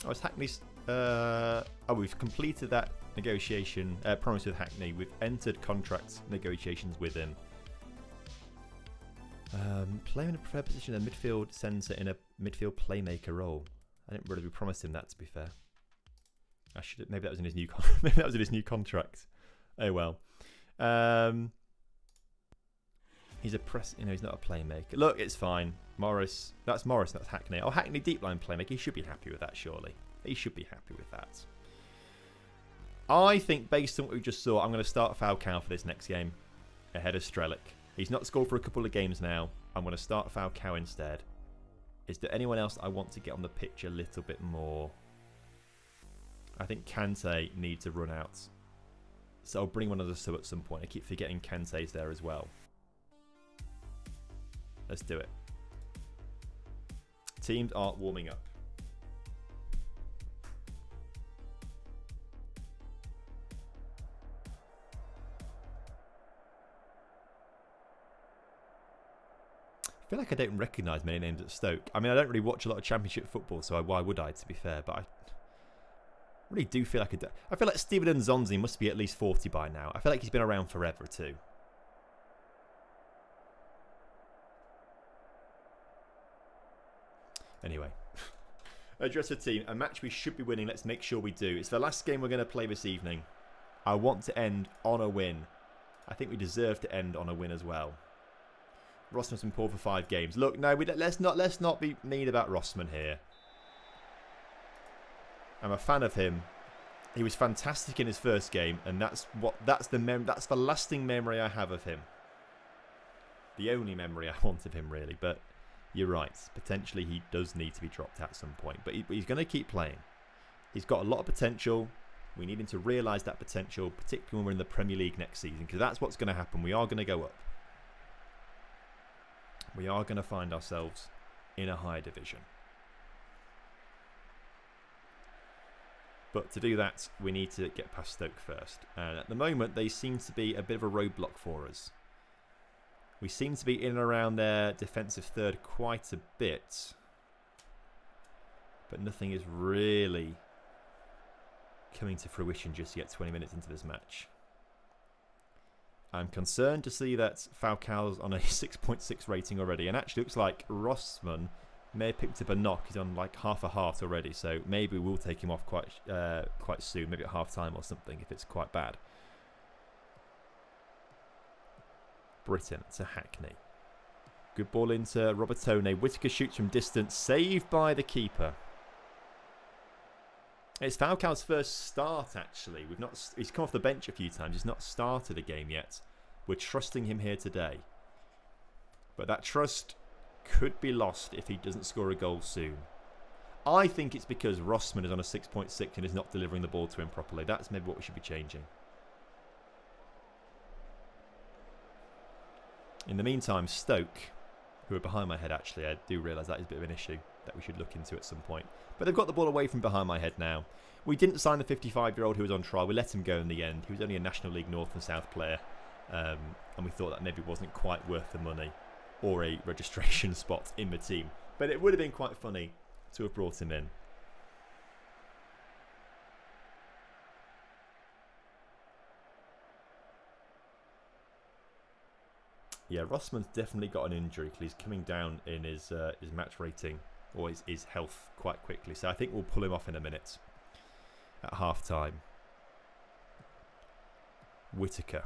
Speaker 1: Oh, it's Hackney's... oh, we've completed that negotiation, promise with Hackney. We've entered contract negotiations with him. Playing in a preferred position, a midfield centre in a midfield playmaker role. I didn't really promise him that, to be fair. I should maybe that was in his new maybe that was in his new contract. Oh well. He's a he's not a playmaker. Look, it's fine. Morris, that's Hackney. Oh, Hackney deep line playmaker. He should be happy with that, surely. He should be happy with that. I think, based on what we just saw, I'm going to start Falcao for this next game ahead of Strelic. He's not scored for a couple of games now. I'm going to start Falcao instead. Is there anyone else I want to get on the pitch a little bit more? I think Kante needs to run out. So I'll bring one of the sub at some point. I keep forgetting Kante's there as well. Let's do it. Teams are warming up. I feel like I don't recognise many names at Stoke. I mean, I don't really watch a lot of Championship football, so why would I, to be fair? But I really do feel like I feel like Steven Nzonzi must be at least 40 by now. I feel like he's been around forever too. Anyway. Address the team. A match we should be winning. Let's make sure we do. It's the last game we're going to play this evening. I want to end on a win. I think we deserve to end on a win as well. Rossman's been poor for 5 games. Look, no, let's not be mean about Rossman here. I'm a fan of him. He was fantastic in his first game, and that's the lasting memory I have of him. The only memory I want of him, really. But you're right. Potentially, he does need to be dropped at some point. But he's going to keep playing. He's got a lot of potential. We need him to realise that potential, particularly when we're in the Premier League next season, because that's what's going to happen. We are going to go up. We are going to find ourselves in a higher division. But to do that, we need to get past Stoke first. And at the moment, they seem to be a bit of a roadblock for us. We seem to be in and around their defensive third quite a bit. But nothing is really coming to fruition just yet, 20 minutes into this match. I'm concerned to see that Falcao's on a 6.6 rating already. And actually looks like Rossman may have picked up a knock. He's on like half a heart already. So maybe we'll take him off quite soon. Maybe at half time or something if it's quite bad. Britton to Hackney. Good ball into Robertone. Whittaker shoots from distance. Saved by the keeper. It's Falcao's first start, actually. He's come off the bench a few times. He's not started a game yet. We're trusting him here today. But that trust could be lost if he doesn't score a goal soon. I think it's because Rossman is on a 6.6 and is not delivering the ball to him properly. That's maybe what we should be changing. In the meantime, Stoke, who are behind my head actually, I do realise that is a bit of an issue that we should look into at some point. But they've got the ball away from behind my head now. We didn't sign the 55-year-old who was on trial. We let him go in the end. He was only a National League North and South player. And we thought that maybe wasn't quite worth the money or a registration spot in the team. But it would have been quite funny to have brought him in. Yeah, Rossman's definitely got an injury because he's coming down in his match rating or his health quite quickly. So I think we'll pull him off in a minute at half time. Whittaker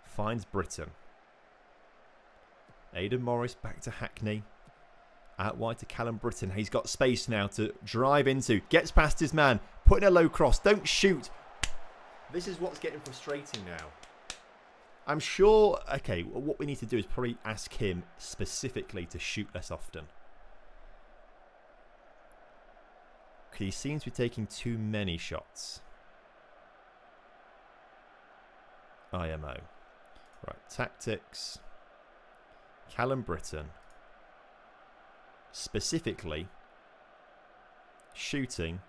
Speaker 1: finds Britton. Aidan Morris back to Hackney. Out wide to Callum Britton. He's got space now to drive into. Gets past his man. Putting a low cross. Don't shoot. This is what's getting frustrating now. I'm sure, okay, what we need to do is probably ask him specifically to shoot less often. Because he seems to be taking too many shots. IMO. Right, tactics. Callum Britton. Specifically, shooting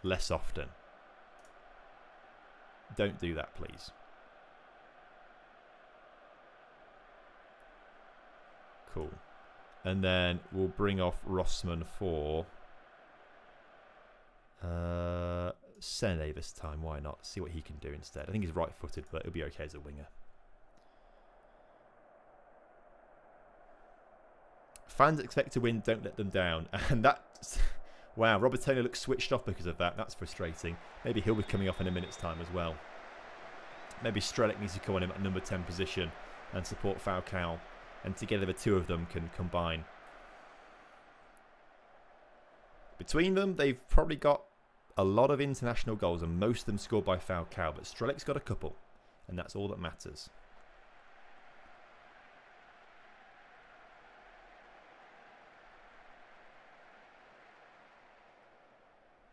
Speaker 1: less often. Don't do that, please. Cool. And then we'll bring off Rossman for Sene this time. Why not? See what he can do instead. I think he's right-footed, but he'll be okay as a winger. Fans expect to win, don't let them down. And that... Wow, Robertone looks switched off because of that. That's frustrating. Maybe he'll be coming off in a minute's time as well. Maybe Strelic needs to come on him at number 10 position and support Falcao. And together the two of them can combine. Between them, they've probably got a lot of international goals, and most of them scored by Falcao. But Strelic's got a couple, and that's all that matters.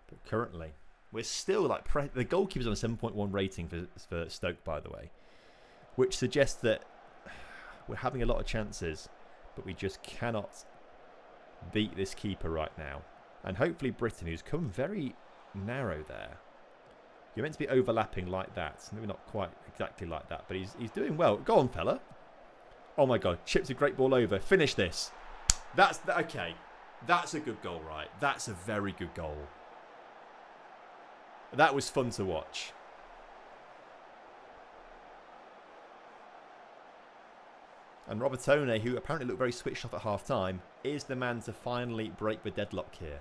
Speaker 1: But currently, we're still like... the goalkeeper's on a 7.1 rating for Stoke, by the way. Which suggests that we're having a lot of chances, but we just cannot beat this keeper right now. And hopefully Britton, who's come very narrow there. You're meant to be overlapping like that. Maybe not quite exactly like that, but he's doing well. Go on, fella. Oh my God, chips a great ball over. Finish this. Okay. That's a good goal, right? That's a very good goal. That was fun to watch. And Robertone, who apparently looked very switched off at half-time, is the man to finally break the deadlock here.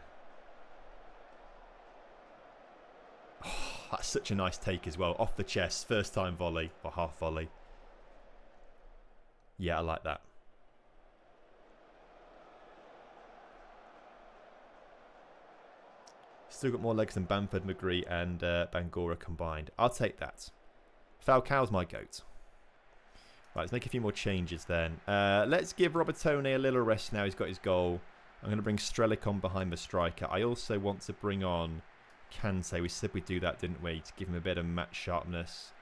Speaker 1: Oh, that's such a nice take as well. Off the chest, first time volley, or half volley. Yeah, I like that. Still got more legs than Bamford, McGree and Bangura combined. I'll take that. Falcao's my goat. Right, let's make a few more changes then. Let's give Robertone a little rest now he's got his goal. I'm going to bring Strelic on behind the striker. I also want to bring on Kante. We said we'd do that, didn't we? To give him a bit of match sharpness.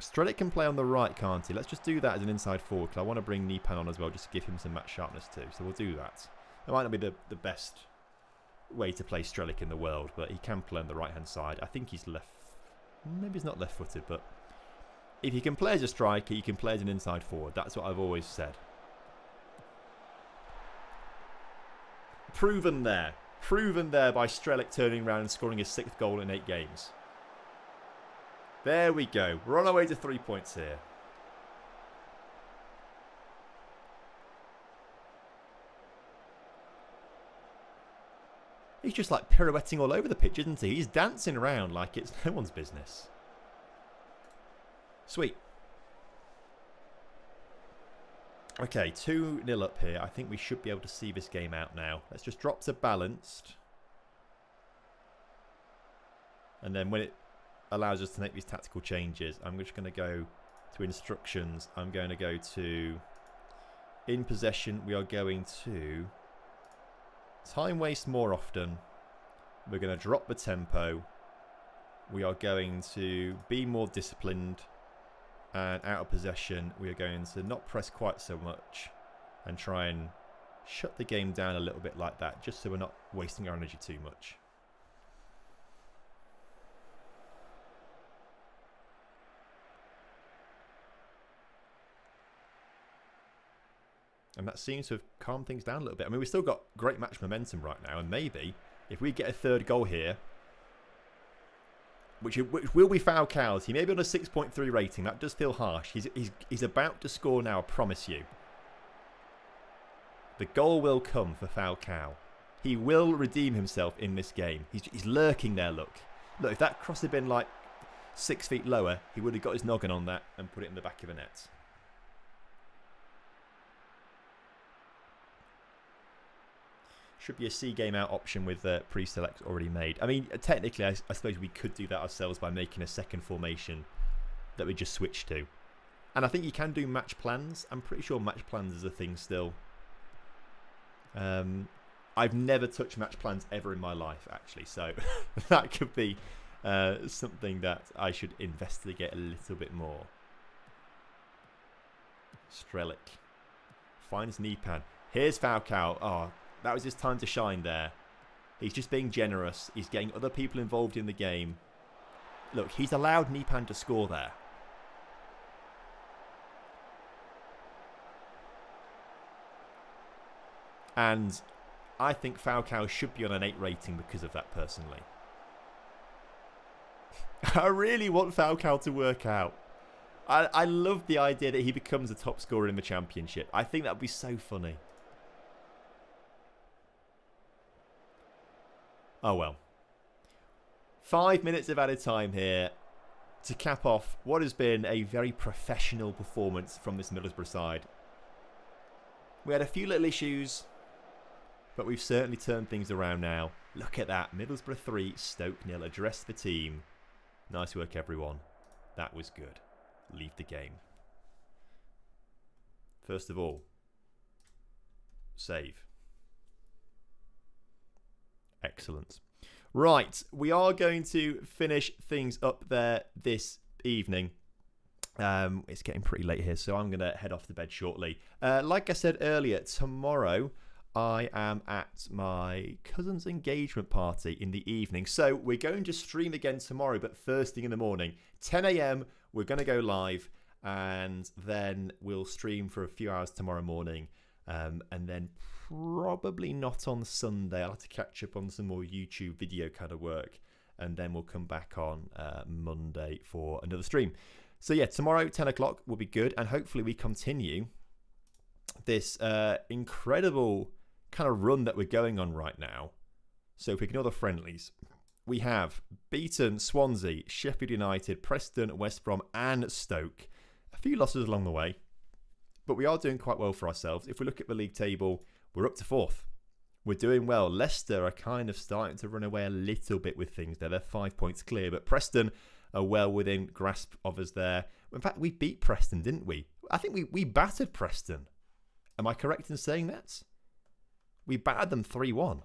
Speaker 1: Strelic can play on the right, can't he? Let's just do that as an inside forward, because I want to bring Nipan on as well, just to give him some match sharpness too. So we'll do that. It might not be the best way to play Strelic in the world, but he can play on the right-hand side. I think he's left... Maybe he's not left-footed, but if you can play as a striker, you can play as an inside forward. That's what I've always said. Proven there. Proven there by Strelic turning around and scoring his 6th goal in 8 games. There we go. We're on our way to 3 points here. He's just like pirouetting all over the pitch, isn't he? He's dancing around like it's no one's business. Sweet. Okay, 2-0 up here. I think we should be able to see this game out now. Let's just drop to balanced. And then when it allows us to make these tactical changes, I'm just going to go to instructions. I'm going to go to in possession. We are going to time waste more often. We're going to drop the tempo. We are going to be more disciplined. And out of possession, we are going to not press quite so much and try and shut the game down a little bit like that, just so we're not wasting our energy too much. And that seems to have calmed things down a little bit. I mean, we've still got great match momentum right now. And maybe if we get a 3rd goal here, which will be Falcao's, he may be on a 6.3 rating. That does feel harsh. He's about to score now, I promise you. The goal will come for Falcao. He will redeem himself in this game. He's lurking there, look. Look, if that cross had been like 6 feet lower, he would have got his noggin on that and put it in the back of the net. Should be a C game out option with pre-select already made. I mean, technically, I suppose we could do that ourselves by making a second formation that we just switch to. And I think you can do match plans. I'm pretty sure match plans is a thing still. I've never touched match plans ever in my life, actually. So that could be something that I should investigate a little bit more. Strelic finds Nipan. Here's Falcao. Oh, that was his time to shine there. He's just being generous. He's getting other people involved in the game. Look, he's allowed Nipan to score there. And I think Falcao should be on an 8 rating because of that, personally. I really want Falcao to work out. I love the idea that he becomes a top scorer in the Championship. I think that would be so funny. Oh well. 5 minutes of added time here to cap off what has been a very professional performance from this Middlesbrough side. We had a few little issues, but we've certainly turned things around now. Look at that. Middlesbrough 3, Stoke 0. Address the team. Nice work, everyone. That was good. Leave the game. First of all, save. Excellent. Right, we are going to finish things up there this evening. It's getting pretty late here, so I'm going to head off to bed shortly. Like I said earlier, tomorrow I am at my cousin's engagement party in the evening. So we're going to stream again tomorrow, but first thing in the morning. 10 a.m, we're going to go live, and then we'll stream for a few hours tomorrow morning. And then probably not on Sunday. I'll have to catch up on some more YouTube video kind of work. And then we'll come back on Monday for another stream. So yeah, tomorrow, 10 o'clock will be good. And hopefully we continue this incredible kind of run that we're going on right now. So if we ignore the friendlies, we have beaten Swansea, Sheffield United, Preston, West Brom and Stoke. A few losses along the way, but we are doing quite well for ourselves. If we look at the league table, we're up to 4th. We're doing well. Leicester are kind of starting to run away a little bit with things there. They're 5 points clear, but Preston are well within grasp of us there. In fact, we beat Preston, didn't we? I think we battered Preston. Am I correct in saying that? We battered them 3-1,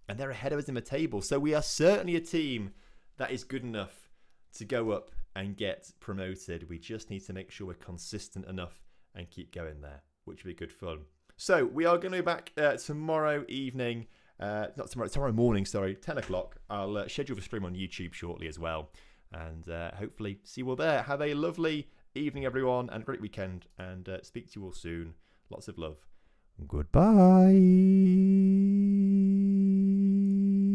Speaker 1: and they're ahead of us in the table. So we are certainly a team that is good enough to go up and get promoted. We just need to make sure we're consistent enough and keep going there, which would be good fun. So we are going to be back tomorrow evening, tomorrow morning, 10 o'clock. I'll schedule the stream on YouTube shortly as well. And hopefully see you all there. Have a lovely evening, everyone, and a great weekend. And speak to you all soon. Lots of love. Goodbye.